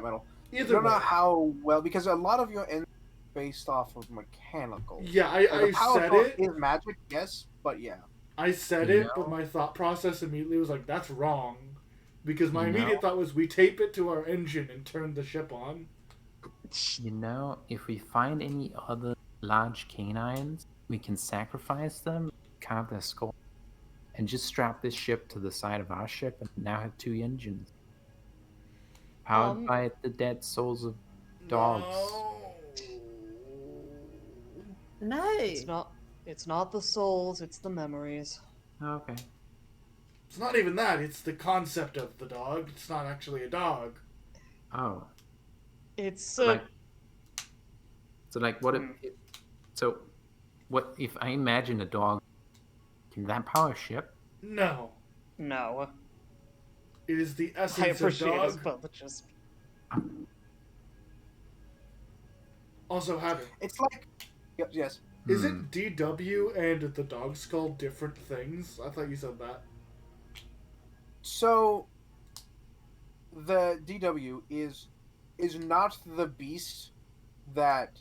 metal. I either don't know way, how well, because a lot of your engine is based off of mechanical. yeah, Like, I the power said source it. is magic, yes, but yeah. I said You it, but know? my thought process immediately was like, "That's wrong," because my You immediate know? thought was, "We tape it to our engine and turn the ship on." You know, if we find any other large canines, we can sacrifice them, carve their skull, and just strap this ship to the side of our ship and now have two engines. Powered by the dead souls of dogs. No. No. It's not the souls, it's the memories. Okay. It's not even that. It's the concept of the dog. It's not actually a dog. Oh. It's So like what if so what if I imagine a dog, can that power a ship? No. no. It is the I essence of appreciate his dog. but just Also, having. It's like, yes. Is it DW and the dog skull different things? I thought you said that. So, the DW is not the beast that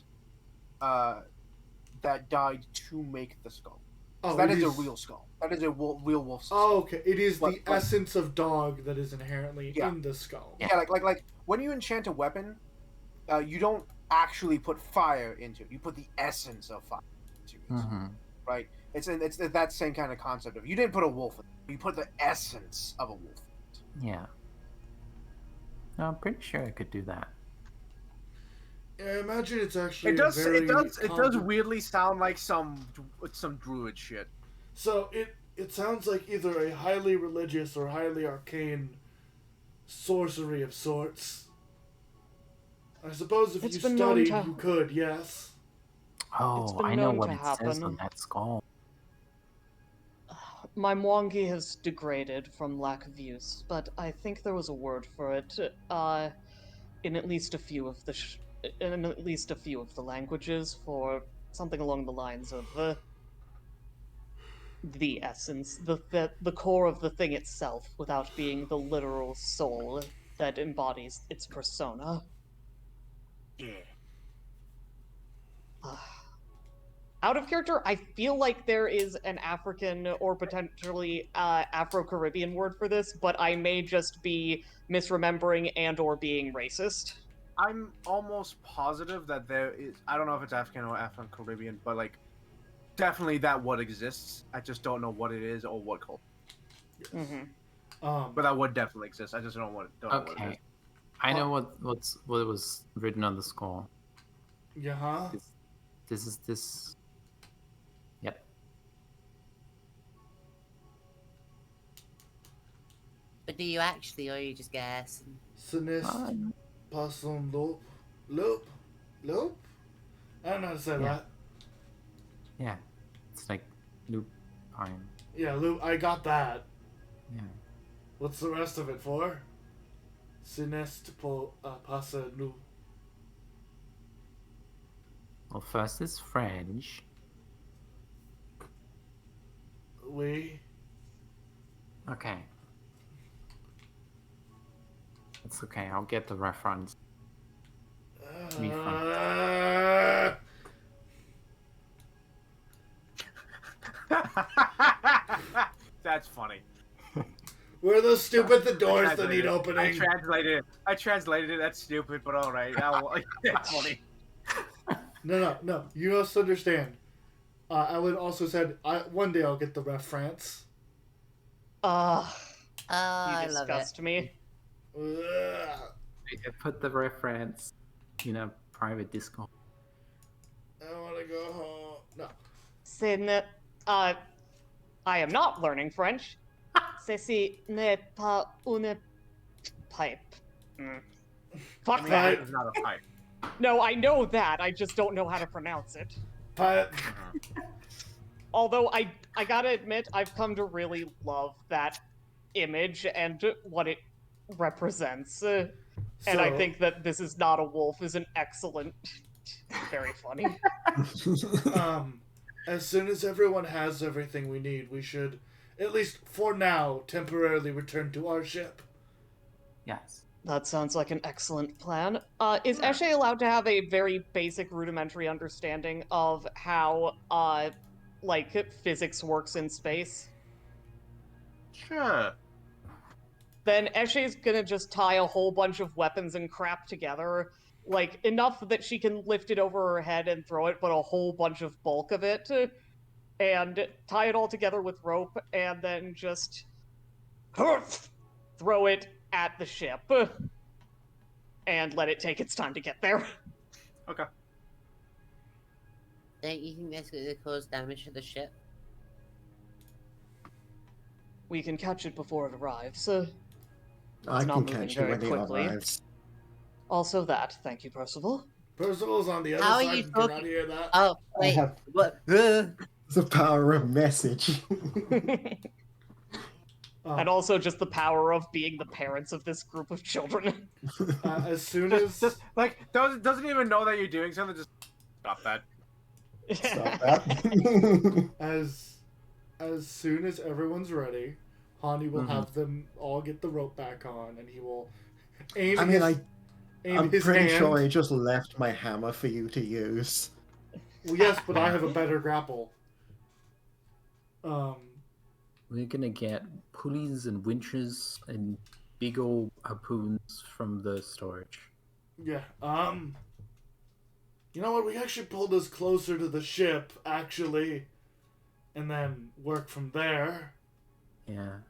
that died to make the skull. Oh, That it is a real skull. That is a real wolf's skull. Oh, okay. It is But, the essence of dog that is inherently Yeah. in the skull. Yeah, like when you enchant a weapon, you don't actually put fire into it. You put the essence of fire into it. Mm-hmm. Right? It's that same kind of concept of you didn't put a wolf in it. You put the essence of a wolf in it. Yeah. No, I'm pretty sure I could do that. I imagine it's actually It does. a very It does compli- weirdly sound like some druid shit. So it sounds like either a highly religious or highly arcane sorcery of sorts. I suppose if It's you been known studied, to- you could, yes. Oh, been I know known what to it says happen. on that skull. My Mwangi has degraded from lack of use, but I think there was a word for it. In at least a few of the languages, for something along the lines of the essence, the core of the thing itself, without being the literal soul that embodies its persona. Yeah. Out of character, I feel like there is an African or potentially Afro-Caribbean word for this, but I may just be misremembering and or being racist. I'm almost positive that there is. I don't know if it's African or Afro Caribbean, but like, definitely that word exists. I just don't know what it is or what culture. Mm-hmm. But that would definitely exist. I just don't know what it Okay. is. I know what was written on the skull. Yeah, huh? This is this. Yep. But do you actually, or are you just guessing? Sinist, Possum, Loop. I don't know how to say Yeah. that. Yeah. It's like loop pine. Yeah, Loop, I got that. Yeah. What's the rest of it for? Sinest, Passa, Loop. Well, first is French. We. Okay. It's okay. I'll get the reference. That's funny. We're the stupid the doors that need I opening. translated it. That's stupid, but all right. That's funny. No. You must understand. Ellen also said, one day I'll get the reference. You I love it. disgust me. Ugh. I put the reference in a private Discord. I want to go home. No. Sin, I am not learning French. Ceci n'est pas une pipe. Fuck I mean, that. it's not a pipe. No, I know that. I just don't know how to pronounce it. But Although I gotta admit, I've come to really love that image and what it represents. And I So- think that this is not a wolf is an excellent, very funny. as soon as everyone has everything we need, we should, at least for now, temporarily return to our ship. Yes. That sounds like an excellent plan. Is Eshe allowed to have a very basic rudimentary understanding of how, physics works in space? Sure. Then Eshe's gonna just tie a whole bunch of weapons and crap together, enough that she can lift it over her head and throw it, but a whole bunch of bulk of it, and tie it all together with rope, and then just throw it at the ship, and let it take its time to get there. Okay. Don't you think that's going to cause damage to the ship? We can catch it before it arrives. I It's can not moving catch it very when it quickly. arrives. Also that. Thank you, Percival. Percival's on the other How are side you and cannot talking- hear that. Oh, I wait. have What? the power of message. And also just the power of being the parents of this group of children. As soon as doesn't even know that you're doing something. Just stop that. Stop that. as soon as everyone's ready, Hani will Mhm. have them all get the rope back on, and he will aim. I mean, aim I'm his pretty hand. sure I just left my hammer for you to use. Well, yes, but I have a better grapple. We're gonna get pulleys and winches and big old harpoons from the storage. Yeah. You know what? We actually pulled us closer to the ship, actually, and then work from there. Yeah.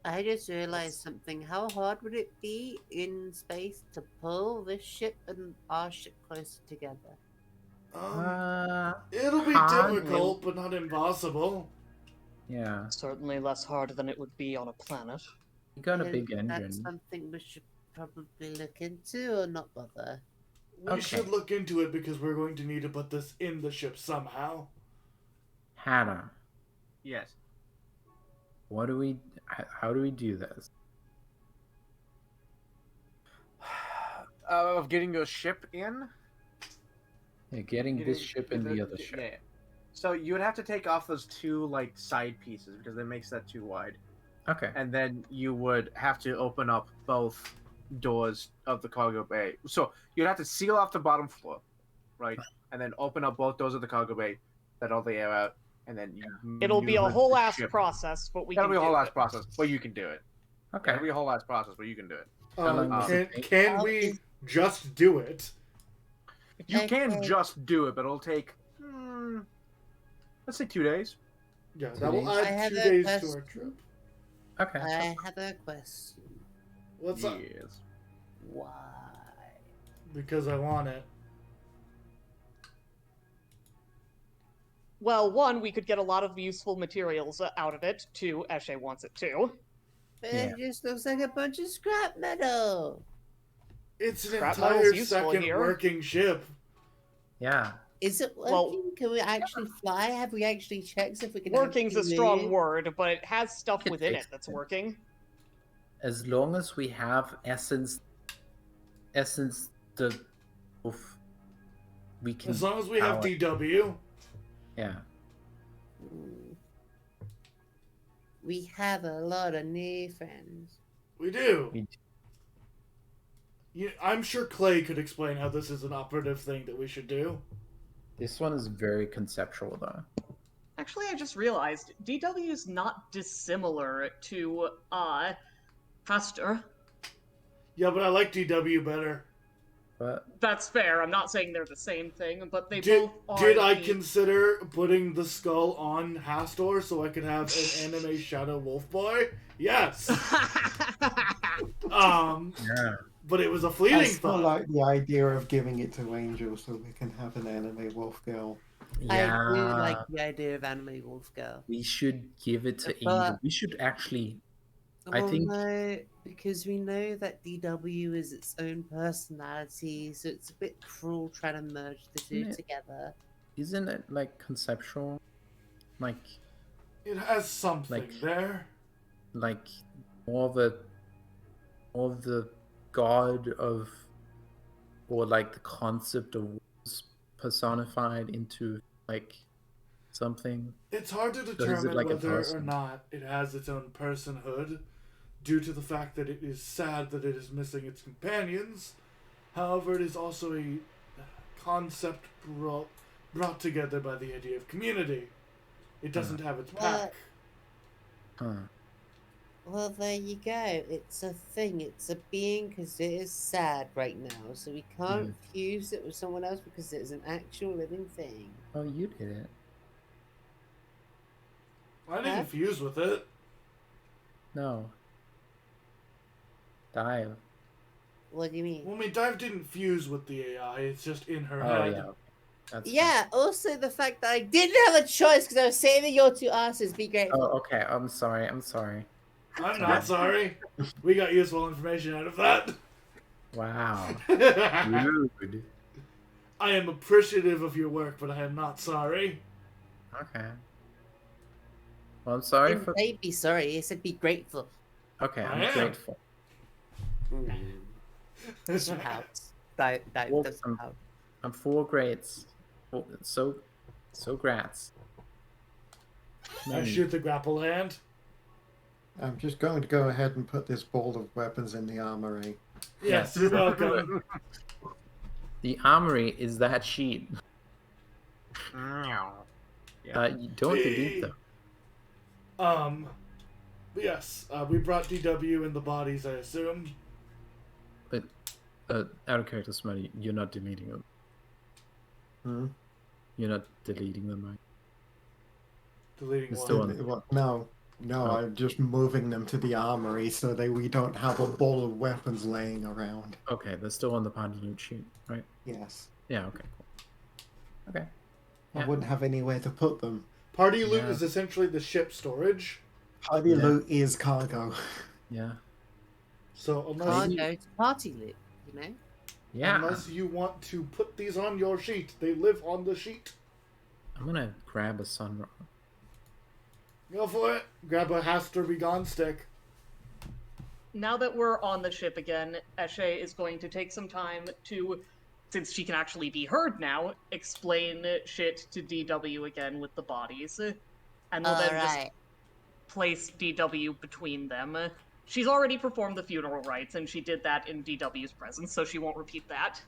I just realized something. How hard would it be in space to pull this ship and our ship closer together? It'll be hard. difficult, but not impossible. Yeah. Certainly less hard than it would be on a planet. You got a Then big That's engine. something we should probably look into or not bother. We Okay. should look into it because we're going to need to put this in the ship somehow. Hannah, Yes. what do we? How do we do this? Of getting a ship in. Yeah, getting this ship and the other ship. Yeah. So you would have to take off those two side pieces because it makes that too wide, Okay. and then you would have to open up both doors of the cargo bay. So you'd have to seal off the bottom floor, right, and then open up both doors of the cargo bay, let all the air out, and then It'll be a maneuver whole the ass ship. process, but we That'll can be a whole do ass it. process, but you can do it. Okay. It'll be a whole ass process, but you can do it. How long does it take? Can How we is- just do it? You can Okay. just do it, but it'll take, let's say 2 days. Yeah, 2 that will days? I add have 2 a days to our question. trip. Okay. I have a question. What's up? Yes. Why? Because I want it. Well, one, we could get a lot of useful materials out of it. Two, Eshe wants it too. But Yeah. it just looks like a bunch of scrap metal. It's an Scrap entire metal's useful second here. working ship. Yeah. Is it working? Well- Can we actually fly? Have we actually checked if we can? Working's a actually strong move? word, but it has stuff Could within fix it that's it. working. As long as we have essence the oof, we can. As long as we have power- DW. Yeah. Mm. We have a lot of new friends. We do. We- I'm sure Clay could explain how this is an operative thing that we should do. This one is very conceptual though. Actually, I just realized DW is not dissimilar to Faster. Yeah, but I like DW better. But That's fair. I'm not saying they're the same thing, but they Did, both are. did I the- consider putting the skull on Hastor so I could have an anime Shadow Wolf Boy? Yes. yeah, But it was a I fleeting still thought. like the idea of giving it to Angel so we can have an anime wolf girl. I do yeah, like the idea of anime wolf girl. we should give it to But- Angel. We should actually. I Well, think- no, because we know that DW is its own personality, so it's a bit cruel trying to merge the two Yeah. together. Isn't it like conceptual? Like It has something Like- there. more of the god of, or like the concept of wolves personified into like something. It's hard to is it determine like a whether or person? not it has its own personhood due to the fact that it is sad that it is missing its companions. However, it is also a concept brought together by the idea of community. It doesn't have its pack. Huh. Well, there you go. It's a thing. It's a being because it is sad right now, so we can't fuse it with someone else because it's an actual living thing. Oh, you did it. I didn't Huh? fuse with it. No. Dive. What do you mean? Well, I mean, Dive didn't fuse with the AI. It's just in her Oh head. yeah. That's Yeah, also the fact that I didn't have a choice because I was saving your two asses. Be grateful. Oh, okay. I'm sorry. I'm sorry. I'm not sorry. We got useful information out of that. Wow. I Rude. am appreciative of your work, but I am not sorry. Okay. Well, I'm sorry Didn't for. say be sorry. I said be grateful. Okay, I I'm am. grateful. Doesn't help. That Well, doesn't help. I'm 4 grades. Well, so grats. I shoot the grapple hand. I'm just going to go ahead and put this ball of weapons in the armory. Yes, you're welcome. The armory is that sheet. Meow. You don't delete them. But yes, we brought DW in the bodies, I assume. But out of character, Smutty, you're not deleting them. Hmm? You're not deleting them, right? Deleting It's one. still on. What? No, Oh. I'm just moving them to the armory so that we don't have a ball of weapons laying around. Okay, they're still on the party loot sheet, right? Yes. Yeah. Okay. Cool. Okay. I Yeah. wouldn't have anywhere to put them. Party loot Yeah. is essentially the ship storage. Party Yeah. loot is cargo. Yeah. So unless Can't you, go to party loot, you know? Yeah. unless you want to put these on your sheet, they live on the sheet. I'm gonna grab a sunrock. Go for it. Grab a has to be gone stick. Now that we're on the ship again, Eshe is going to take some time to, since she can actually be heard now, explain shit to DW again with the bodies. And will then just Alright. place DW between them. She's already performed the funeral rites, and she did that in DW's presence, so she won't repeat that.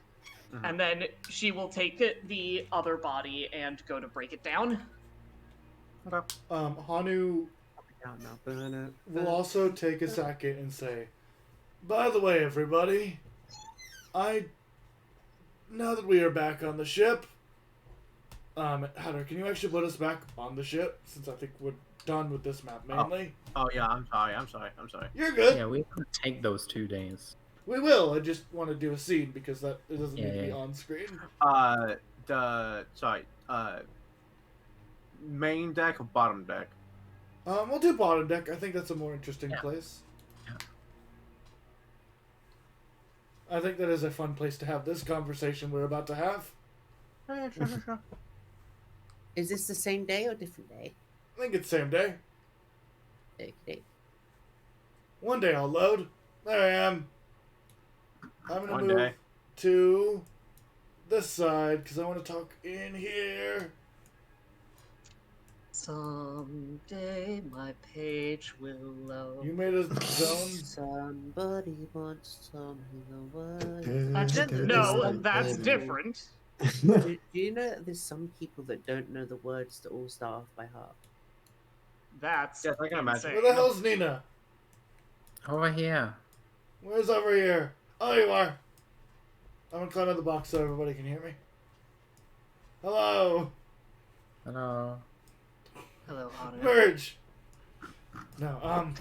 And then she will take the other body and go to break it down. Hanu will also take a second and say, by the way, everybody, now that we are back on the ship, Hatter, can you actually put us back on the ship, since I think we're done with this map mainly? Oh yeah, I'm sorry. You're good. Yeah, we're gonna take those 2 days. We will. I just want to do a scene because that it doesn't need to be Yeah. on screen. Main deck or bottom deck? We'll do bottom deck. I think that's a more interesting Yeah. place. Yeah. I think that is a fun place to have this conversation we're about to have. Yeah, sure. Is this the same day or different day? I think it's same day. Okay. One day I'll load. There I am. I'm gonna One move day. to this side because I want to talk in here. Someday my page will load. You made a zone. Somebody wants to tell me the word. No, that's different. Do you know that there's some people that don't know the words that all start off by heart? That's Yes, I can imagine. Where the hell's Nina? Over here. Where's over here? Oh, you are. I'm gonna climb in the box so everybody can hear me. Hello. Hello. Hello, Hana. Merge. No,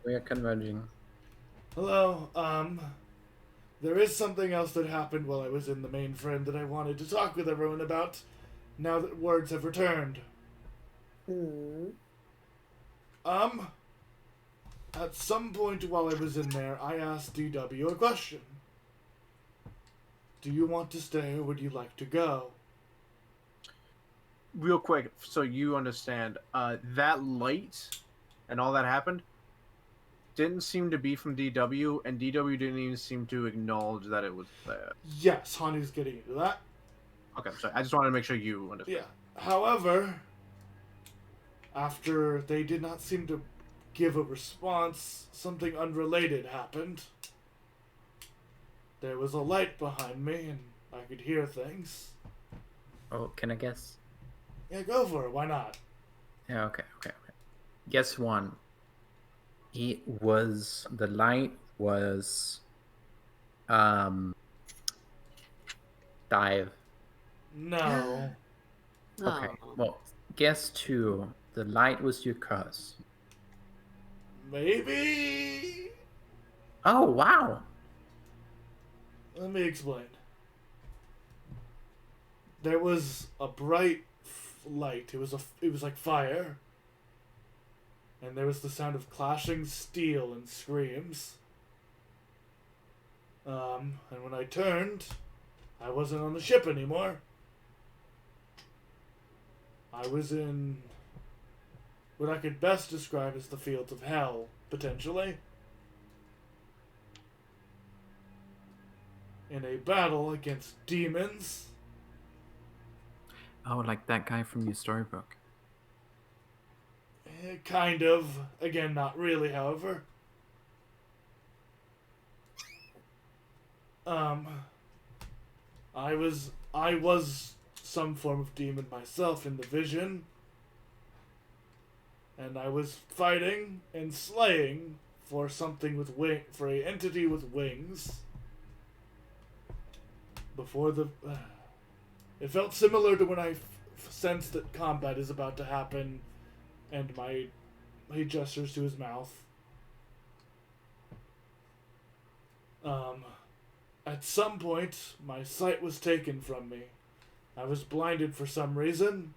We are converging. hello, there is something else that happened while I was in the mainframe that I wanted to talk with everyone about, now that words have returned. Hmm. At some point while I was in there, I asked DW a question. Do you want to stay or would you like to go? Real quick, so you understand, that light and all that happened didn't seem to be from DW, and DW didn't even seem to acknowledge that it was there. Yes, Hanu's getting into that. Okay, sorry. I just wanted to make sure you understand. Yeah. However, after they did not seem to give a response, something unrelated happened. There was a light behind me, and I could hear things. Oh, can I guess? Yeah, go for it. Why not? Yeah, okay. Guess one. The light was dive. No. Okay. Oh. Well, guess two. The light was your curse. Maybe. Oh wow. Let me explain. There was a bright light. It was like fire. And there was the sound of clashing steel and screams. And when I turned, I wasn't on the ship anymore. I was in what I could best describe as the fields of hell, potentially. In a battle against demons. Oh, like that guy from your storybook. Kind of. Again, not really, however. I was some form of demon myself in the vision. And I was fighting and slaying for something with for a entity with wings. Before the... it felt similar to when I sensed that combat is about to happen, and he gestures to his mouth. At some point, my sight was taken from me. I was blinded for some reason,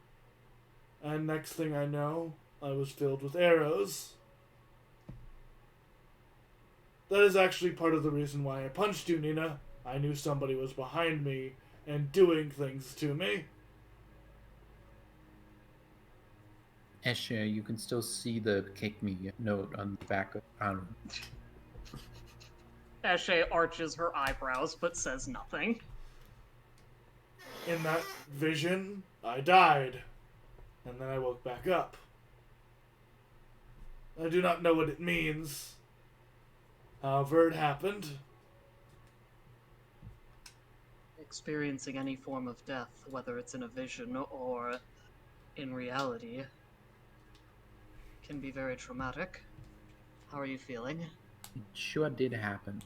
and next thing I know, I was filled with arrows. That is actually part of the reason why I punched you, Nina. I knew somebody was behind me and doing things to me. Esha, you can still see the kick me note on the back of Anu. Eshe arches her eyebrows but says nothing. In that vision, I died, and then I woke back up. I do not know what it means. However, it happened. Experiencing any form of death, whether it's in a vision or in reality, can be very traumatic. How are you feeling? It sure did happen.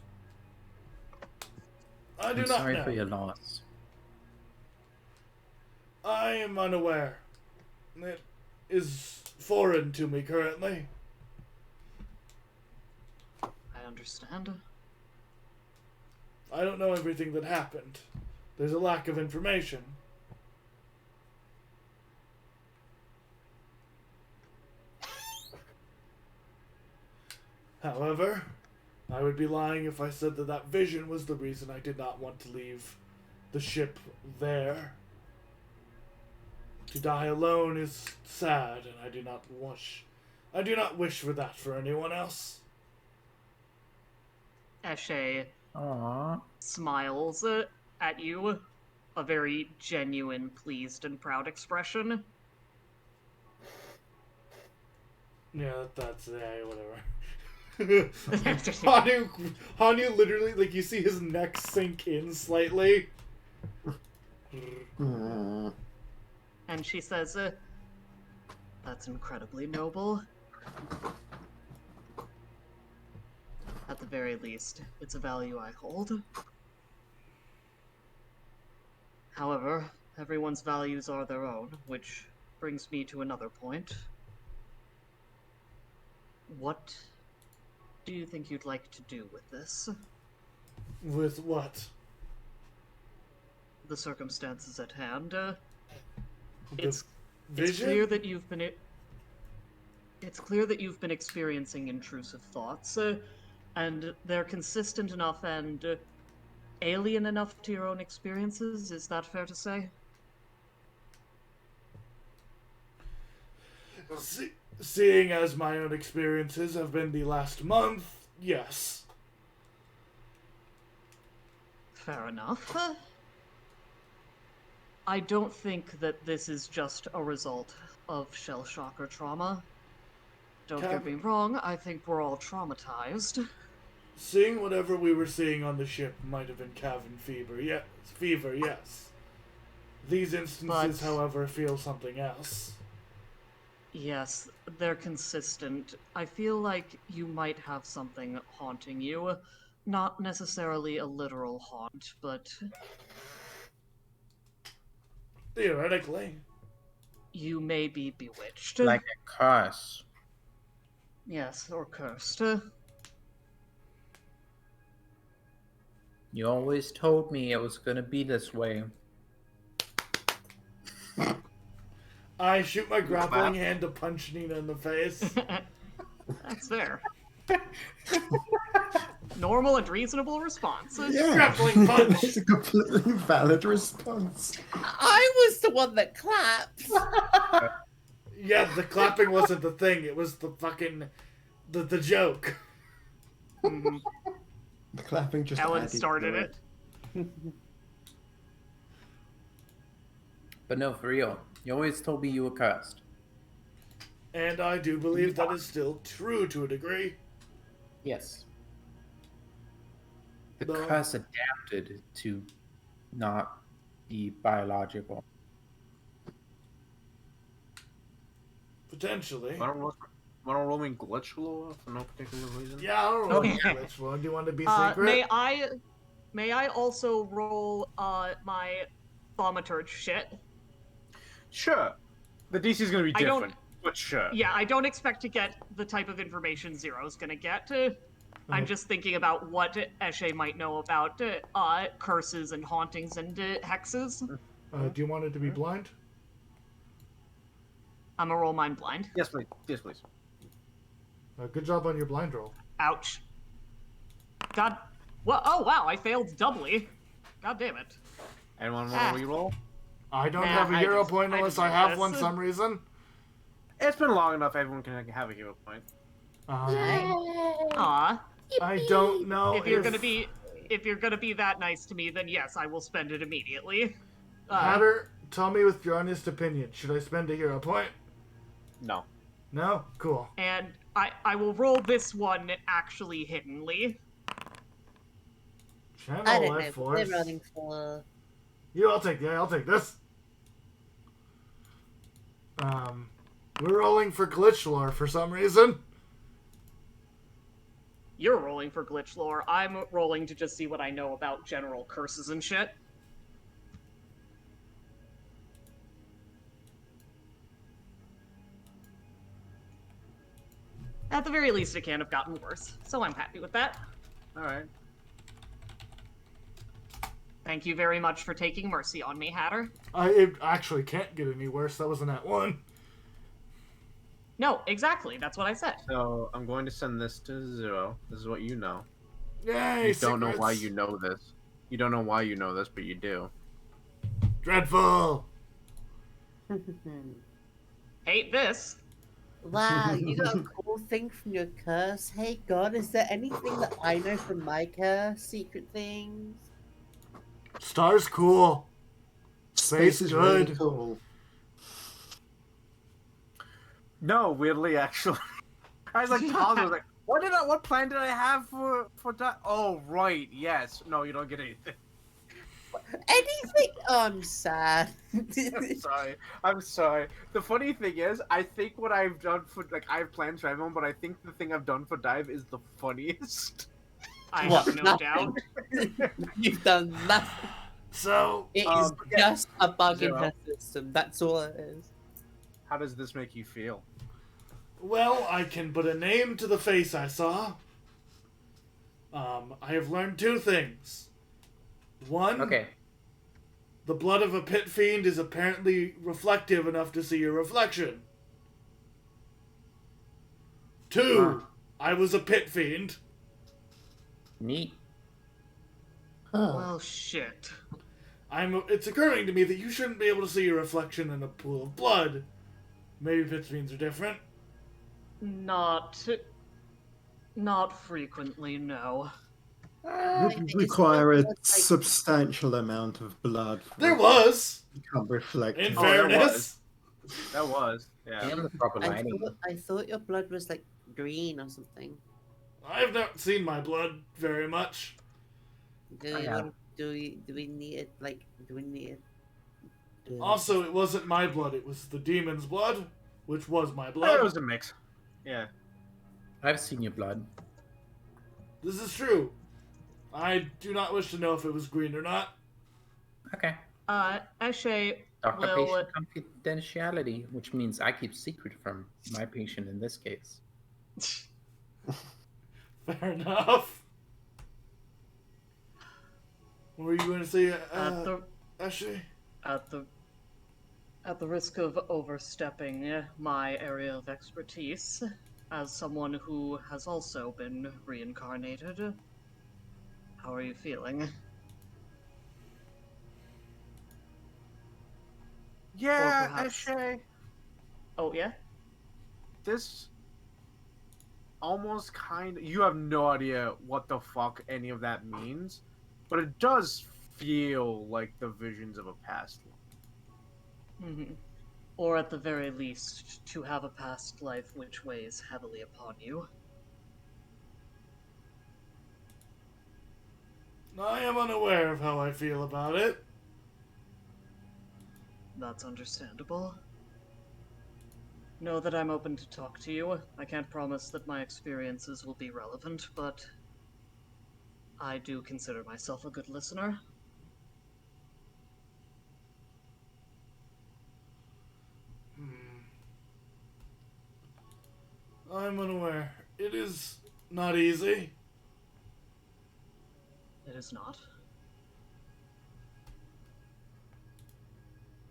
I do I'm not sorry know. for your loss. I am unaware. It is foreign to me currently. I understand. I don't know everything that happened. There's a lack of information. However, I would be lying if I said that that vision was the reason I did not want to leave the ship there. To die alone is sad, and I do not wish for that for anyone else. Eshe Aww. smiles at you, a very genuine, pleased and proud expression. Yeah, that's whatever. Hanu literally, like, you see his neck sink in slightly. Mm. And she says, that's incredibly noble. At the very least, it's a value I hold. However, everyone's values are their own, which brings me to another point. What do you think you'd like to do with this? With what? The circumstances at hand. The It's vision? clear that you've been. It's clear that you've been experiencing intrusive thoughts, and they're consistent enough and alien enough to your own experiences. Is that fair to say? Seeing as my own experiences have been the last month, yes. Fair enough. I don't think that this is just a result of shell shock or trauma. Don't get me wrong, I think we're all traumatized. Seeing whatever we were seeing on the ship might have been cabin fever, yes. These instances, however, feel something else. Yes, they're consistent. I feel like you might have something haunting you. Not necessarily a literal haunt, but theoretically. You may be bewitched. Like a curse. Yes, or cursed. You always told me it was gonna be this way. I shoot my grappling hand to punch Nina in the face. That's fair. Normal and reasonable response. Yeah, Grappling punch. it's a completely valid response. I was the one that clapped. Yeah, the clapping wasn't the thing. It was the fucking the joke. Mm-hmm. The clapping just Ellen added started to it. But no, for real. You always told me you were cursed. And I do believe that is still true to a degree. Yes. The No. curse adapted to not be biological. Potentially. Want to roll me glitch lore for no particular reason? Yeah, I don't know. Okay. Which one do you want to be secret? May I also roll my thaumaturge shit? Sure. The DC is going to be I don't- different, but sure. Yeah, I don't expect to get the type of information Zero's gonna get. I'm just thinking about what Eshe might know about curses and hauntings and hexes. Do you want it to be blind? I'm a roll mine blind. Yes, please. Yes, please. Good job on your blind roll. Ouch. God. Well, oh wow, I failed doubly. God damn it. Anyone want to reroll? I don't Nah, have a I hero just- point I unless just I did have this. one some reason. It's been long enough. Everyone can have a hero point. Aw. I don't know If you're gonna be that nice to me, then yes, I will spend it immediately. Hatter, tell me with your honest opinion. Should I spend a hero point? No. No? Cool. And I will roll this one actually hiddenly. Channel I don't know Life what they're Force. running for. I'll take this. We're rolling for glitch lore for some reason. You're rolling for glitch lore. I'm rolling to just see what I know about general curses and shit. At the very least, it can't have gotten worse, so I'm happy with that. All right. Thank you very much for taking mercy on me, Hatter. It actually can't get any worse. That wasn't at one. No, exactly. That's what I said. So I'm going to send this to Zero. This is what you know. Yay, You don't know secrets. why you know this. You don't know why you know this, but you do. Dreadful. Hate this. Wow, you got a cool thing from your curse. Hey God, is there anything that I know from my curse? Secret things? Star's cool. Space is good. really cool. No, weirdly, actually. I was like, I was like, what plan did I have for that? Oh, right, yes. No, you don't get anything. Anything? Oh, I'm sad. I'm sorry. I'm sorry. The funny thing is, I think what I've done for I have plans for everyone, but I think the thing I've done for Dive is the funniest. I What? have no doubt. You've done nothing. So, It is yeah. just a bug in Zero. her system. That's all it is. How does this make you feel? well, I can put a name to the face I saw. I have learned two things. One, Okay. the blood of a pit fiend is apparently reflective enough to see your reflection. Two, I was a pit fiend. Neat. Huh. Well, shit. It's occurring to me that you shouldn't be able to see your reflection in a pool of blood. Maybe pit fiends are different. Not frequently, no. Would require a substantial amount of blood for There it was, to become reflective. in Oh, there fairness. That was. Yeah. And the proper lighting. I thought your blood was like green or something. I've not seen my blood very much. Do we, Yeah. want, do we need it? Like, do we need it? Also, it wasn't my blood, it was the demon's blood, which was my It blood. was a mix. Yeah. I've seen your blood. This is true. I do not wish to know if it was green or not. Okay. Eshe Doctor will. patient confidentiality, which means I keep secret from my patient in this case. Fair enough. What were you going to say, Ashley? At the risk of overstepping my area of expertise, as someone who has also been reincarnated, how are you feeling? Yeah, perhaps- Eshe. Oh yeah? This almost kind of. You have no idea what the fuck any of that means, but it does feel like the visions of a past life. Mhm. Or at the very least, to have a past life which weighs heavily upon you. I am unaware of how I feel about it. That's understandable. Know that I'm open to talk to you. I can't promise that my experiences will be relevant, but I do consider myself a good listener. I'm unaware. It is not easy. It is not.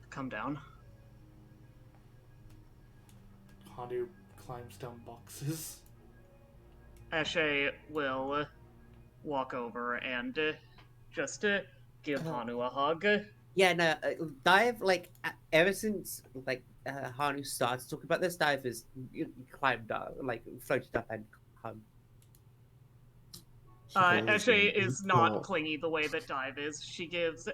Come down. Handu climbs down boxes. Eshe will walk over and just give Hanu a hug. Yeah, no, Dive, like, ever since, like, Hanu started talking about this, Dive has climbed up, like, floated up and come. Eshe is not clingy the way that Dive is. She gives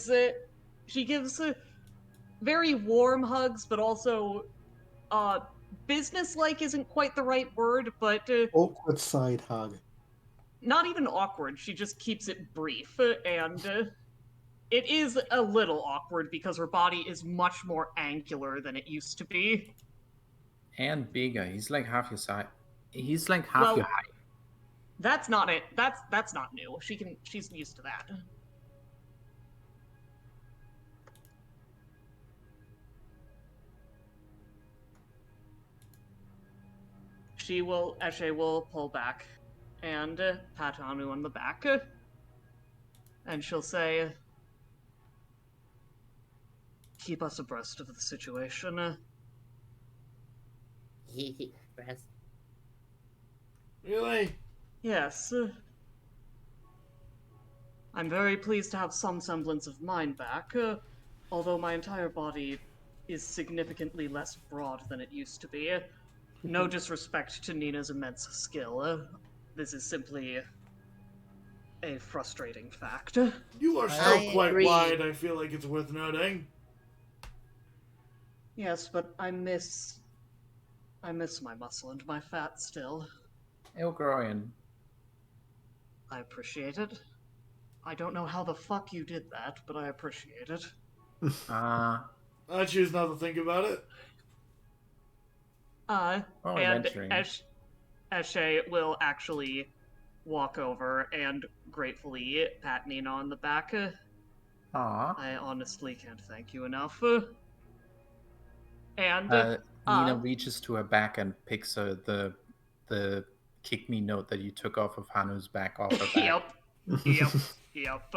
a she gives very warm hugs, but also business-like isn't quite the right word, but Awkward side hug. not even awkward. She just keeps it brief, and it is a little awkward because her body is much more angular than it used to be. And bigger. He's like half your size. He's like half Well, your height. That's not it. That's not new. She's used to that. Eshe will pull back and pat Anu on the back. And she'll say, keep us abreast of the situation. Rest. Really? Yes. I'm very pleased to have some semblance of mine back, although my entire body is significantly less broad than it used to be. No disrespect to Nina's immense skill. This is simply a frustrating fact. You are still I quite agree. wide, I feel like it's worth noting. Yes, but I miss I miss my muscle and my fat still. It'll grow in. I appreciate it. I don't know how the fuck you did that, but I appreciate it. Uh, I choose not to think about it. oh, And adventuring. Eshe will actually walk over and gratefully pat Nina on the back. Aw. I honestly can't thank you enough. And Nina reaches to her back and picks the kick me note that you took off of Hanu's back off her back. yep.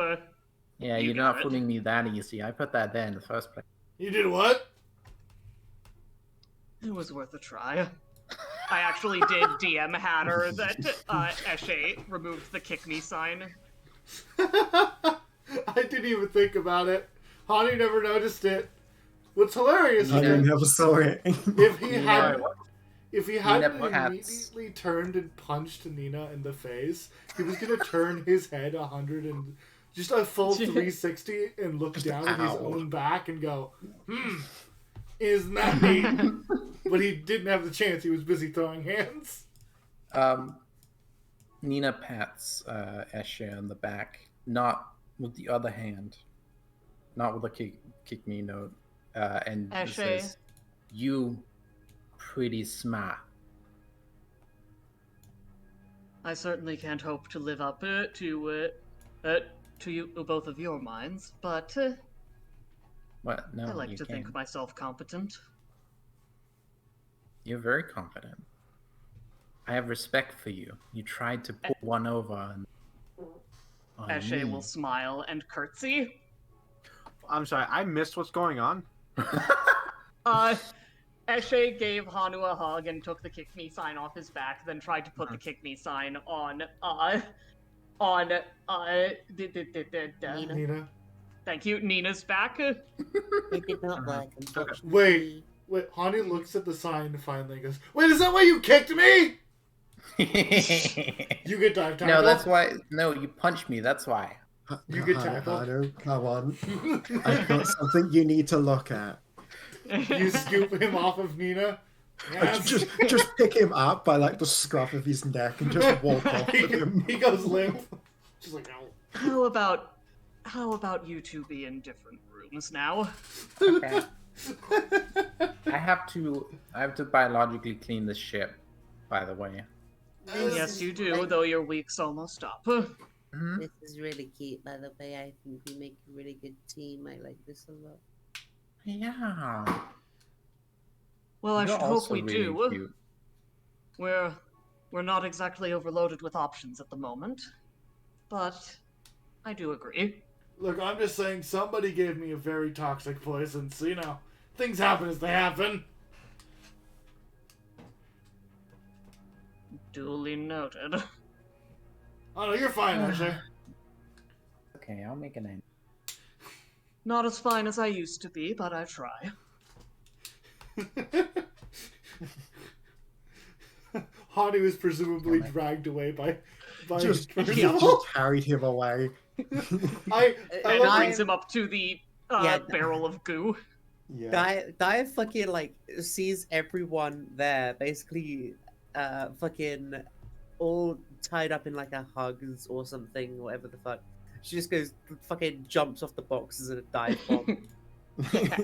Yeah, You you're got not it. fooling me that easy. I put that there in the first place. You did what? It was worth a try. I actually did DM Hatter that Eshe removed the kick me sign. I didn't even think about it. Hani never noticed it. What's hilarious is I that never saw it. if he hadn't Pats. immediately turned and punched Nina in the face, he was gonna turn his head 100 and just a full 360 and look Just down at his ow. own back and go, isn't that neat? But he didn't have the chance. He was busy throwing hands. Nina pats Eshe on the back, not with the other hand, not with a kick me note, and Eshe. says, "You pretty smart." I certainly can't hope to live up to you both of your minds, but What? No, I like you to can't. think myself competent. You're very confident. I have respect for you. You tried to pull one over on Eshe me. will smile and curtsy. I'm sorry, I missed what's going on. Eshe gave Hanu a hug and took the kick me sign off his back, then tried to put the kick me sign on Nina. Nina. Thank you, Nina's back. It did not work, unfortunately. Wait, Hani looks at the sign finally and goes, wait, is that why you kicked me? You get dive tackled. No, that's why. No, you punched me. That's why. You get tackled. Hanu, come on. I've got something you need to look at. You scoop him off of Nina. Yes. Just pick him up by like the scruff of his neck and just walk off with him. He goes limp. Just like, How about you two be in different rooms now? Okay. I have to biologically clean the ship. By the way. Yes, you do, though your week's almost up. Mhm. This is really cute, by the way. I think we make a really good team. I like this a lot. Yeah. Well, I You're should hope also we really do. cute. We're not exactly overloaded with options at the moment, but I do agree. look, I'm just saying somebody gave me a very toxic poison, so, you know, things happen as they happen. Duly noted. Oh, no, you're fine, Asher. Okay, I'll make an end. Not as fine as I used to be, but I try. Hani was presumably dragged away by Just Percival. carried him away. I And love brings him up to the Yeah. barrel of goo. Yeah. Dia fucking like sees everyone there basically fucking all tied up in like a hugs or something, whatever the fuck. She just goes fucking jumps off the boxes and a dive bomb.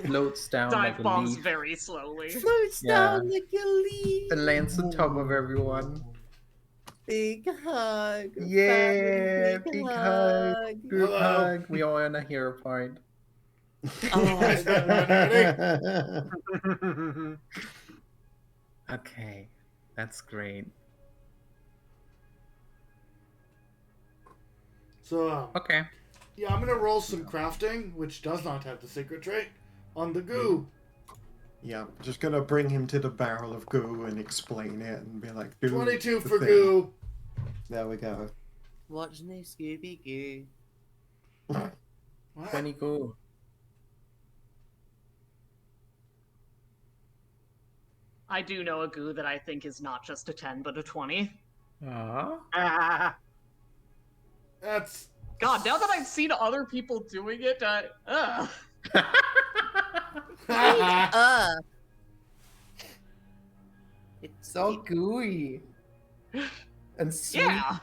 Floats down Dive like a bombs leaf very slowly. Floats Yeah. down like a leaf. and lands on top of everyone. Big hug. Yeah, family, big hug. Group Hello. hug. We all on a hero point. Is that ready? Okay, that's great. So, Okay. yeah, I'm gonna roll some crafting, which does not have the secret trait, on the goo. Yeah, just gonna bring him to the barrel of goo and explain it and be like, do 22 the for thing. goo. There we go. Watch no Scooby Goo. What? 20 go. I do know a goo that I think is not just a 10, but a 20. Aww. That's... God, now that I've seen other people doing it, So gooey. And sweet. Yeah.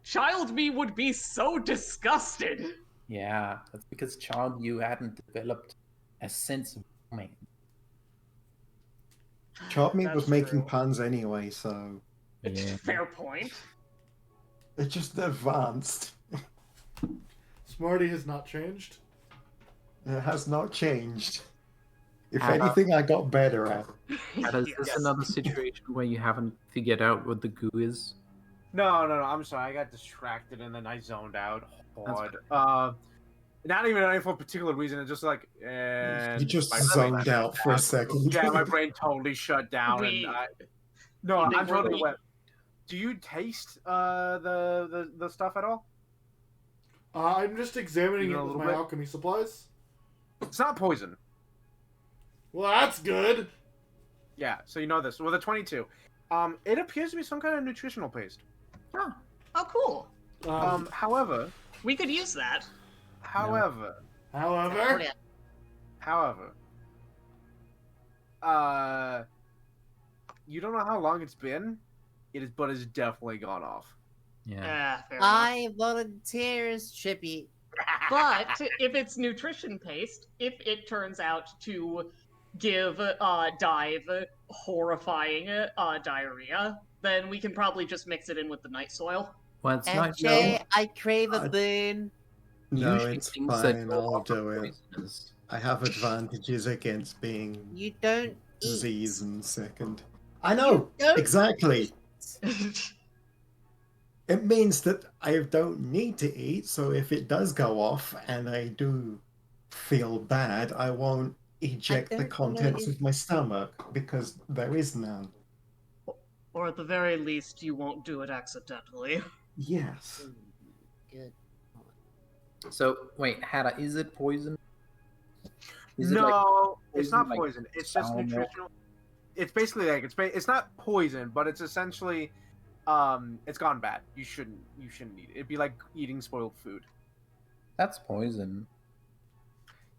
Child me would be so disgusted. Yeah, that's because child you hadn't developed a sense of romance. Chop Me That's was making true. puns anyway, so Yeah. Fair point. it just advanced. Smarty has not changed. It has not changed. If How about- anything, I got better at. Is this Yes. another situation where you haven't figured out what the goo is? No. I'm sorry. I got distracted and then I zoned out hard. That's Not even any for a particular reason. It's just like, and You just my zoned brain out shut for a down. second. Yeah, my brain totally shut down. We- And no, we I'm were totally the- wet. Do you taste the stuff at all? I'm just examining Even it a with little my bit? alchemy supplies. It's not poison. Well, that's good. Yeah, so you know this. Well, the 22. It appears to be some kind of nutritional paste. Oh, cool. However, We could use that. However, you don't know how long it's been. But it's definitely gone off. Yeah. Fair enough. I volunteer as tribute. But if it's nutrition paste, if it turns out to give Dive horrifying diarrhea, then we can probably just mix it in with the night soil. Well, it's not FJ, I crave a I- boon. No, usually it's things that fine. go I'll off are do it. poisonous. I have advantages against being You don't eat. disease and second. I know don't exactly. It means that I don't need to eat, so if it does go off and I do feel bad, I won't eject the don't contents know of my stomach because there is none. Or at the very least, you won't do it accidentally. Yes. Good. So, wait, Hada, is it poison? Is it like No, it's poison, not like poison. It's just sour milk? nutritional. It's basically like it's not poison, but it's essentially it's gone bad. You shouldn't eat it. It'd be like eating spoiled food. That's poison.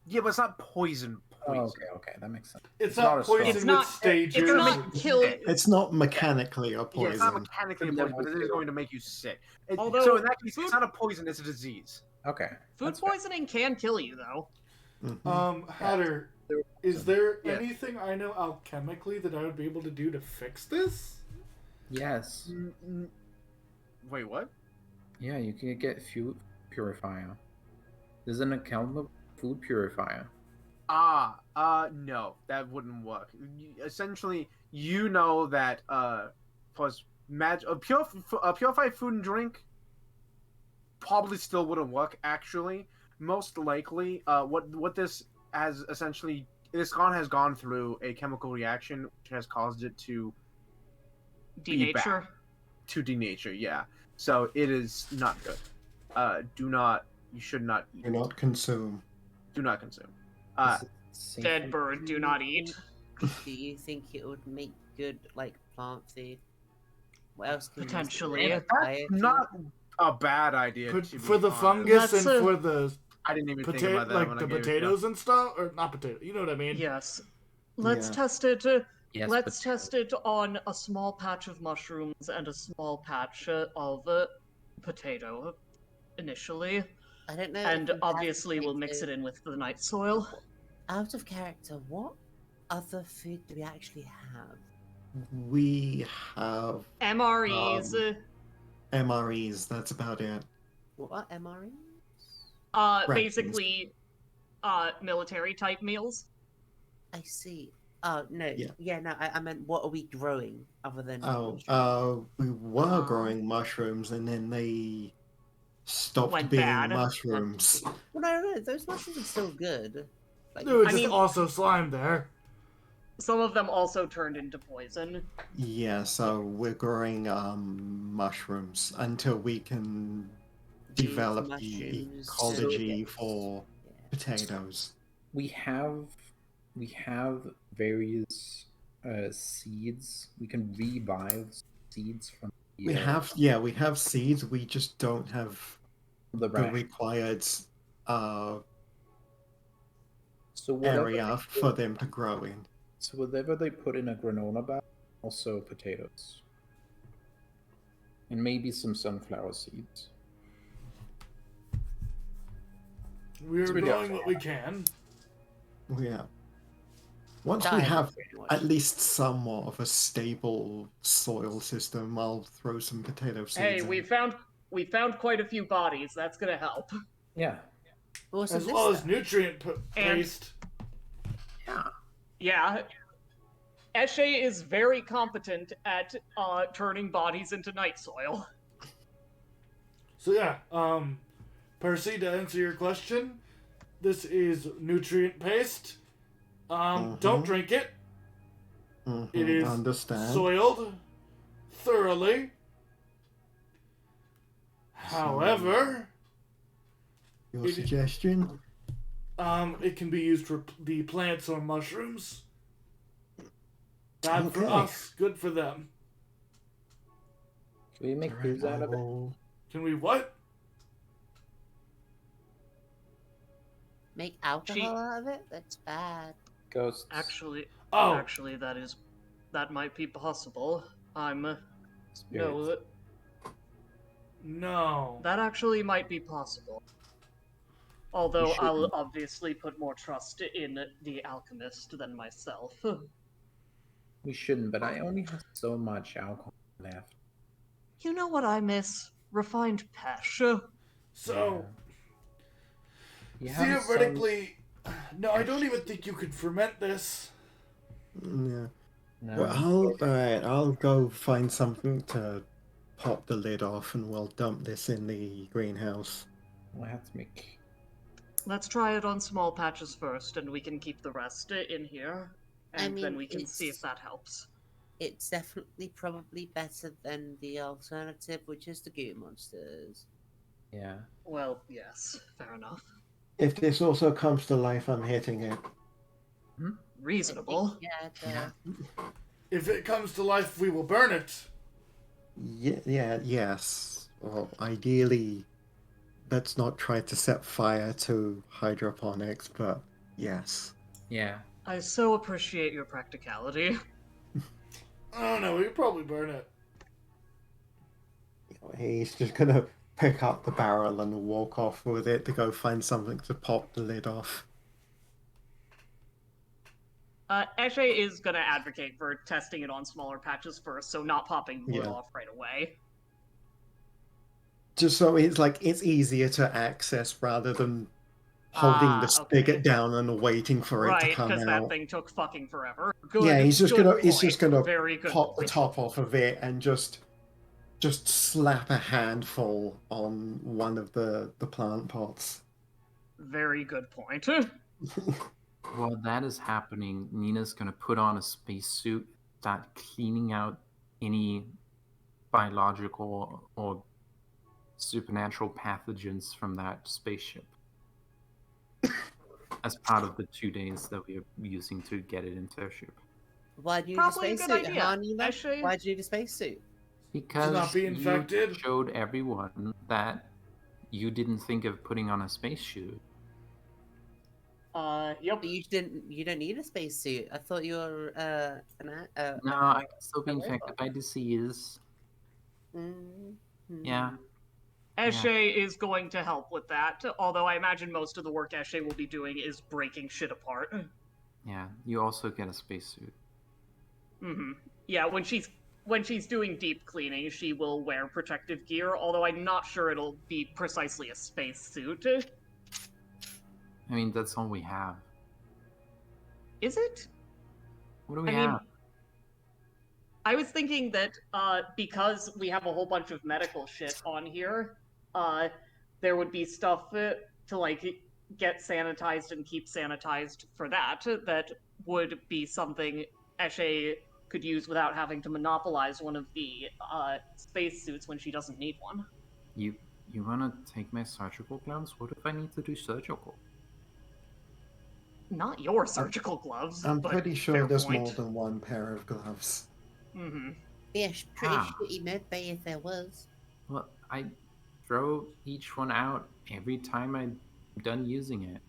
Yeah, but it's not poison. Oh, Poison. okay, that makes sense. it's not not a strong- poison It's with not. stages. It's not kill. It's not mechanically a Yeah, poison. it's not mechanically a Then poison, but it is we'll- going to make you sick. Although So in that case, food- it's not a poison; it's a disease. Okay. Food that's fair. poisoning can kill you, though. Mhm. Hatter, is there Yeah. anything I know alchemically that I would be able to do to fix this? Yes. Wait, what? Yeah, you can get food purifier. There's an alchemical food purifier. No, that wouldn't work. Essentially, you know that plus purified food and drink probably still wouldn't work. Actually, most likely, what this has essentially has gone through a chemical reaction which has caused it to be bad. Denature. To denature. Yeah, so it is not good. You should not eat. Do not consume. Do not consume. Is it safe Dead and- bird, do not eat. Do you think it would make good, like, plant food? What else can you use it Potentially. for? That's not a bad idea. to For be the honest. fungus That's and a- for the I didn't even think potato, about that. like when the I gave it to potatoes and stuff, or not potato. You know what I mean? Yes. Let's Yeah. test it. Yes, Let's but test it on a small patch of mushrooms and a small patch of potato initially, I don't know. if and you have obviously we'll mix it potato- in with the night soil. Out of character, what other food do we actually have? We have MREs, MREs, that's about it. What are MREs? Rations. basically, military type meals. I see. Oh no, Yeah. no. I meant what are we growing other than? We were Oh. growing mushrooms and then they stopped Went being bad. mushrooms. Well, no. Those mushrooms are still good. Like, There was I just mean- also slime there. Some of them also turned into poison. Yeah, so we're growing mushrooms until we can These develop the mushrooms ecology get- for yeah. potatoes. we have various seeds. We can revive seeds from the, We have seeds, we just don't have the the ration. required So whatever area for them to grow in. So whatever they put in a granola bag, also potatoes. And maybe some sunflower seeds. We're pretty doing what we can. Yeah. Once we have at least somewhat of a stable soil system, I'll throw some potato seeds Hey, in. we found quite a few bodies. That's gonna help. Yeah. Also, As this well as stuff. nutrient And- paste. Yeah. Eshe is very competent at turning bodies into night soil. So yeah, Percy, to answer your question, this is nutrient paste. Don't drink it. It is Understand. soiled thoroughly. However, Your suggestion? it can be used for the plants or mushrooms. Bad for Okay. us, good for them. Can we make Alright, booze out I of it? will- Can we what? Make alcohol out of it? That's bad. Ghosts. Actually, Oh, that might be possible. Spirits. no. That actually might be possible. Although You I'll shouldn't. obviously put more trust in the alchemist than myself. We shouldn't, but I only have so much alcohol left. You know what I miss? Refined pesh. So, You have some- theoretically, no, I don't even think you could ferment this. Yeah. No. Well, I'll go find something to pop the lid off and we'll dump this in the greenhouse. I have to make. Let's try it on small patches first, and we can keep the rest in here. And I then mean, we can see if it's- that helps. It's definitely probably better than the alternative, which is the goo monsters. Yeah. Well, yes, fair enough. If this also comes to life, I'm hitting it. Reasonable. Yeah, If it comes to life, we will burn it. Yes. Well, ideally, let's not try to set fire to hydroponics, but yes. Yeah. I so appreciate your practicality. I don't know, we could probably burn it. He's just gonna pick up the barrel and walk off with it to go find something to pop the lid off. Eshe is gonna advocate for testing it on smaller patches first, so not popping the lid Yeah. off right away. Just so it's easier to access rather than holding the okay. spigot down and waiting for it to Right, come because out. that thing took fucking forever. Good. Yeah, he's just good gonna point. Very good pop the point. top off of it and just slap a handful on one of the plant pots. Very good point. While that is happening, Nina's gonna put on a spacesuit, start cleaning out any biological or supernatural pathogens from that spaceship. As part of the 2 days that we are using to get it into our ship. Why do you Probably a need a good spacesuit, idea. huh, Nina? Actually- Why do you need a spacesuit? Because not be you infected? showed everyone that you didn't think of putting on a spacesuit. Yep. But you don't need a spacesuit. I thought you were No, I can still be a robot. infected by disease. Mhm. Yeah. Eshe is going to help with that, although I imagine most of the work Eshe will be doing is breaking shit apart. Yeah. You also get a spacesuit. Yeah, when she's doing deep cleaning, she will wear protective gear, although I'm not sure it'll be precisely a spacesuit. I mean, that's all we have. Is it? What do we I mean, have? I was thinking that because we have a whole bunch of medical shit on here, there would be stuff to like get sanitized and keep sanitized for that. That would be something Eshe could use without having to monopolize one of the spacesuits when she doesn't need one. You wanna take my surgical gloves? What if I need to do surgical? Not your surgical gloves. I'm but pretty sure fair there's point. more than one pair of gloves. Yeah, pretty Ah. shitty medbay if there was. Well, I throw each one out every time I'm done using it.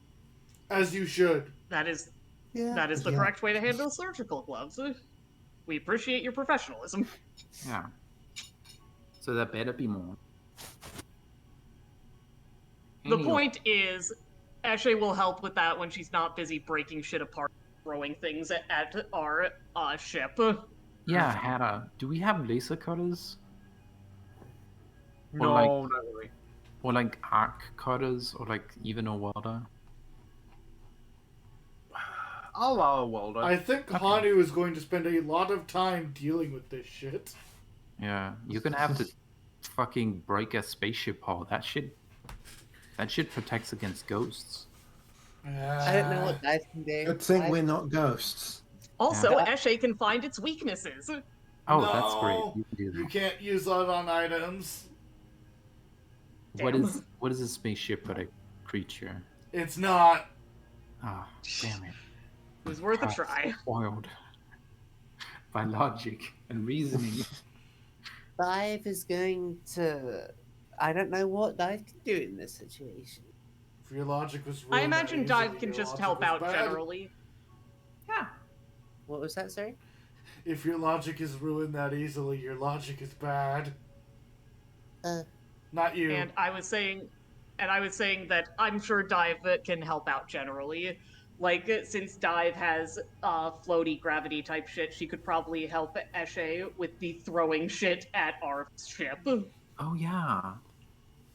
As you should. That is Yeah. That is the Yeah. correct way to handle surgical gloves. We appreciate your professionalism. Yeah. So there better be more. The Anyway, point is, Eshe will help with that when she's not busy breaking shit apart, throwing things at our ship. yeah, Hera, do we have laser cutters? No, like- not really. Or like arc cutters? Or like even a welder? I'll allow a welder. I think Hanu is going to spend a lot of time dealing with this shit. Yeah, you're gonna have to fucking break a spaceship hull. That shit protects against ghosts. I don't know what Dive can do. Good thing Dive- we're not ghosts. Also, Yeah. Eshe can find its weaknesses. Oh, No, that's great. You can do that. You can't use that on items. What Damn. is a spaceship but a creature? It's not. Ah, damn it. It was worth a Ah, try. Spoiled by logic and reasoning. Dive is going to. I don't know what Dive can do in this situation. If your logic was I ruined imagine that Dive easily, can your just logic help was out bad. generally. Yeah. What was that, sorry? If your logic is ruined that easily, your logic is bad. Not you. And I was saying that I'm sure Dive can help out generally. Like, since Dive has floaty gravity type shit, she could probably help Eshe with the throwing shit at our ship. Oh yeah.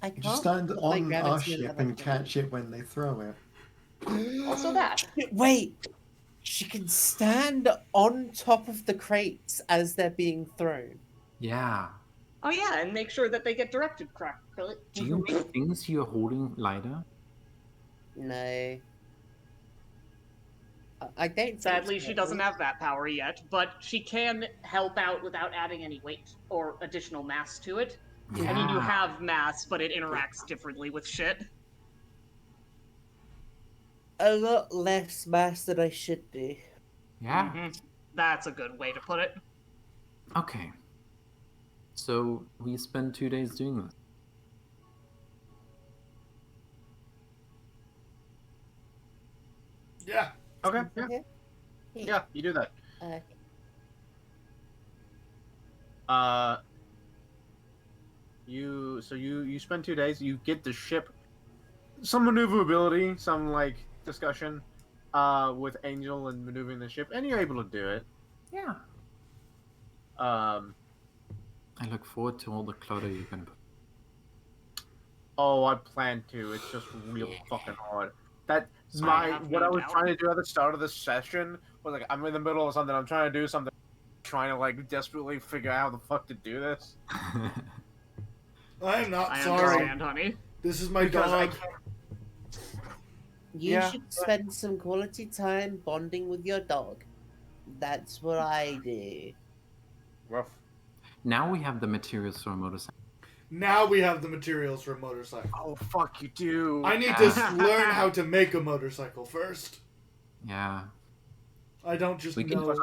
I can't. Just stand put my on our gravity ship level and down. catch it when they throw it. Also that. Wait! She can stand on top of the crates as they're being thrown. Yeah. Oh yeah, and make sure that they get directed correctly. Do you make things you're holding lighter? No. I don't think Sadly, so. she doesn't have that power yet, but she can help out without adding any weight or additional mass to it. Yeah. I mean, you have mass, but it interacts differently with shit. A lot less mass than I should do. Yeah. Mhm. That's a good way to put it. Okay. So we spend 2 days doing this. Yeah. Okay, yeah. Okay. Yeah, you do that. Okay. You spend 2 days, you get the ship some maneuverability, some like discussion with Angel and maneuvering the ship, and you're able to do it. Yeah. I look forward to all the clutter you're gonna put. Oh, I plan to. It's just real fucking hard. That's I have what no I was doubt. trying to do at the start of this session was like I'm in the middle of something, I'm trying to do something, trying to like desperately figure out how the fuck to do this. I'm not I sorry. understand, honey. This is my Because I dog. You Yeah. should spend some quality time bonding with your dog. That's what I do. Rough. Now we have the materials for a motorcycle. Now we have the materials for a motorcycle. Oh fuck, you do. I need to learn how to make a motorcycle first. Yeah. I don't just We can know.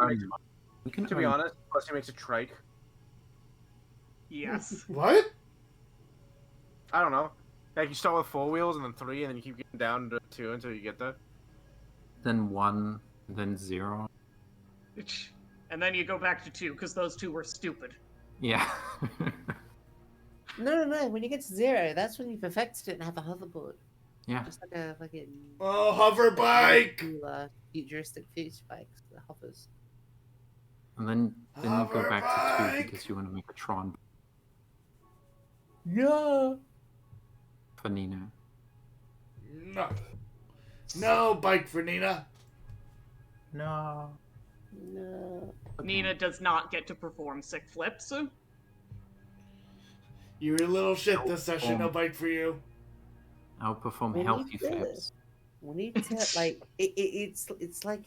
We can To be earn- honest, plus he makes a trike. Yes. What? I don't know. Like you start with 4 wheels and then 3, and then you keep getting down to 2 until you get there. then 1, then 0. And then you go back to 2, because those 2 were stupid. Yeah. No. When you get to 0, that's when you perfected it and have a hoverboard. yeah. Just like a fucking Oh, hover bike! futuristic future bikes that hovers. And then you go back to 2 Hoverbike! because you want to make a Tron Yeah. for Nina. No. No bike for Nina. No. No. Nina does not get to perform sick flips. You're a little shit this session. No bike for you. I'll perform We healthy need to- flips. We need to like it's like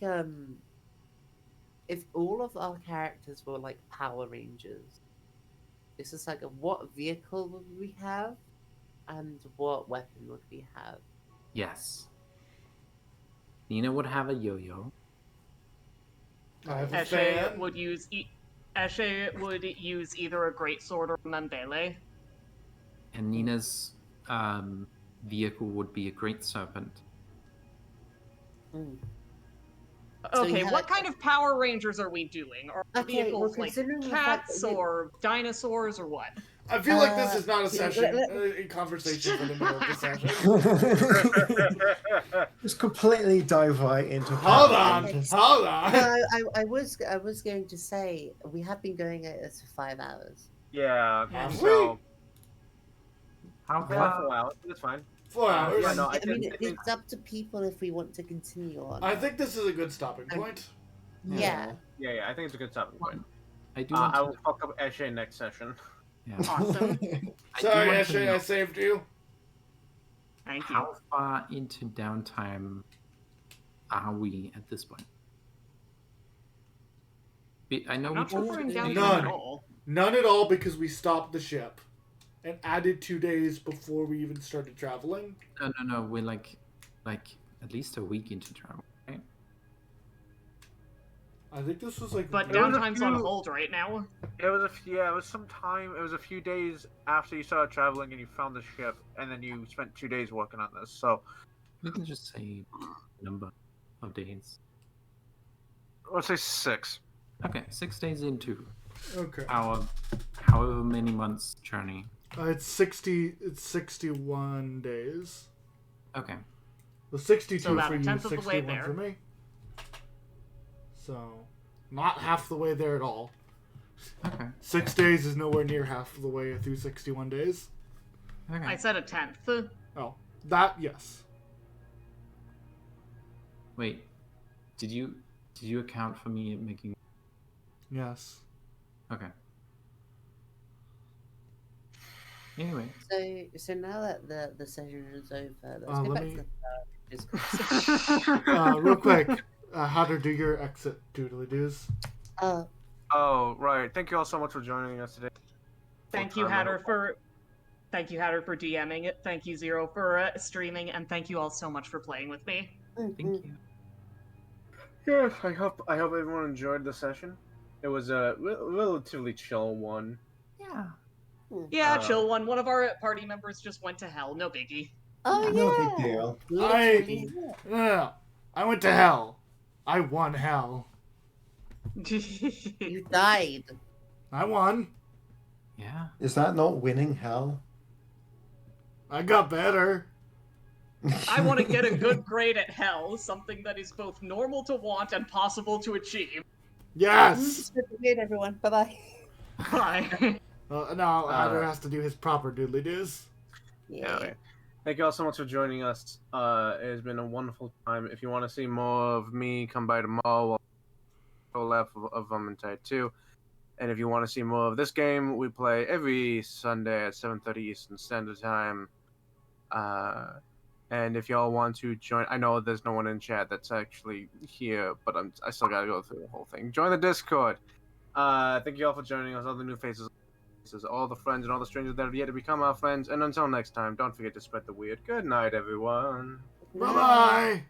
if all of our characters were like Power Rangers. This is like what vehicle would we have, and what weapon would we have? Yes. Nina would have a yo-yo. I have a Eshe fan. would use Eshe would use either a greatsword or a mandele. And Nina's vehicle would be a great serpent. Mm. So you Okay, have what a- kind of Power Rangers are we doing? Are Okay, well, vehicles like considering the fact cats that you- or dinosaurs or what? I feel like this is not a Uh, session, let- a conversation for the middle of the session. Just completely dive right into. Hold Power on, Rangers. hold on. No, I was going to say we have been going at this for 5 hours. Yeah. Have So How yeah, far? 4 hours. That's fine. 4 hours. Yeah, no, I mean, I think it's up to people if we want to continue on. I think this is a good stopping point. Yeah. yeah, I think it's a good stopping point. I do. Want I to, will fuck up Eshe next session. yeah. Awesome. I do Sorry, want to Ashley, know I saved you. Thank you. how far into downtime are we at this point? I know I'm we not sure told we're in you- downtime None. at all. None at all because we stopped the ship and added 2 days before we even started traveling. No. We're like at least a week into travel, right? I think this was like. But It was a downtime's on few- hold right now. It was it was some time. It was a few days after you started traveling and you found the ship, and then you spent 2 days working on this. So We can just say number of days. let's say 6. Okay, 6 days into Okay. our however many months journey. It's 60. It's 61 days. Okay. Well, 62 So about for a you, tenth of the way 61 there. for me. So, not half the way there at all. Okay. 6 days is nowhere near half the way through 61 days. Okay. I said a tenth. Oh, that yes. Wait. Did you account for me making? Yes. Okay. Anyway, So now that the session is over, let's let go back me- to the Real quick, how to do your exit doodly doos. Oh, right. Thank you all so much for joining us today. Thank you, Hatter, for DMing it. Thank you, Zero, for streaming, and thank you all so much for playing with me. thank you. Yes, I hope everyone enjoyed the session. It was a relatively chill one. Yeah. Yeah, Uh, chill one. One of our party members just went to hell. No biggie. Oh No yeah. big deal. Literally. No, I went to hell. I won hell. You died. I won. Yeah. Is that not winning hell? I got better. I want to get a good grade at hell, something that is both normal to want and possible to achieve. Yes. Good, everyone. Bye bye. Bye. Now Hatter has to do his proper doodly doos. Yeah. Okay. Thank you all so much for joining us. It has been a wonderful time. If you want to see more of me, come by tomorrow. Go left of Vermintide 2. And if you want to see more of this game, we play every Sunday at 7:30 Eastern Standard Time. And if y'all want to join, I know there's no one in chat that's actually here, but I still gotta go through the whole thing. Join the Discord. Thank you all for joining us, all the new faces, all the friends and all the strangers that have yet to become our friends. And until next time, don't forget to spread the weird. Good night, everyone. Bye bye.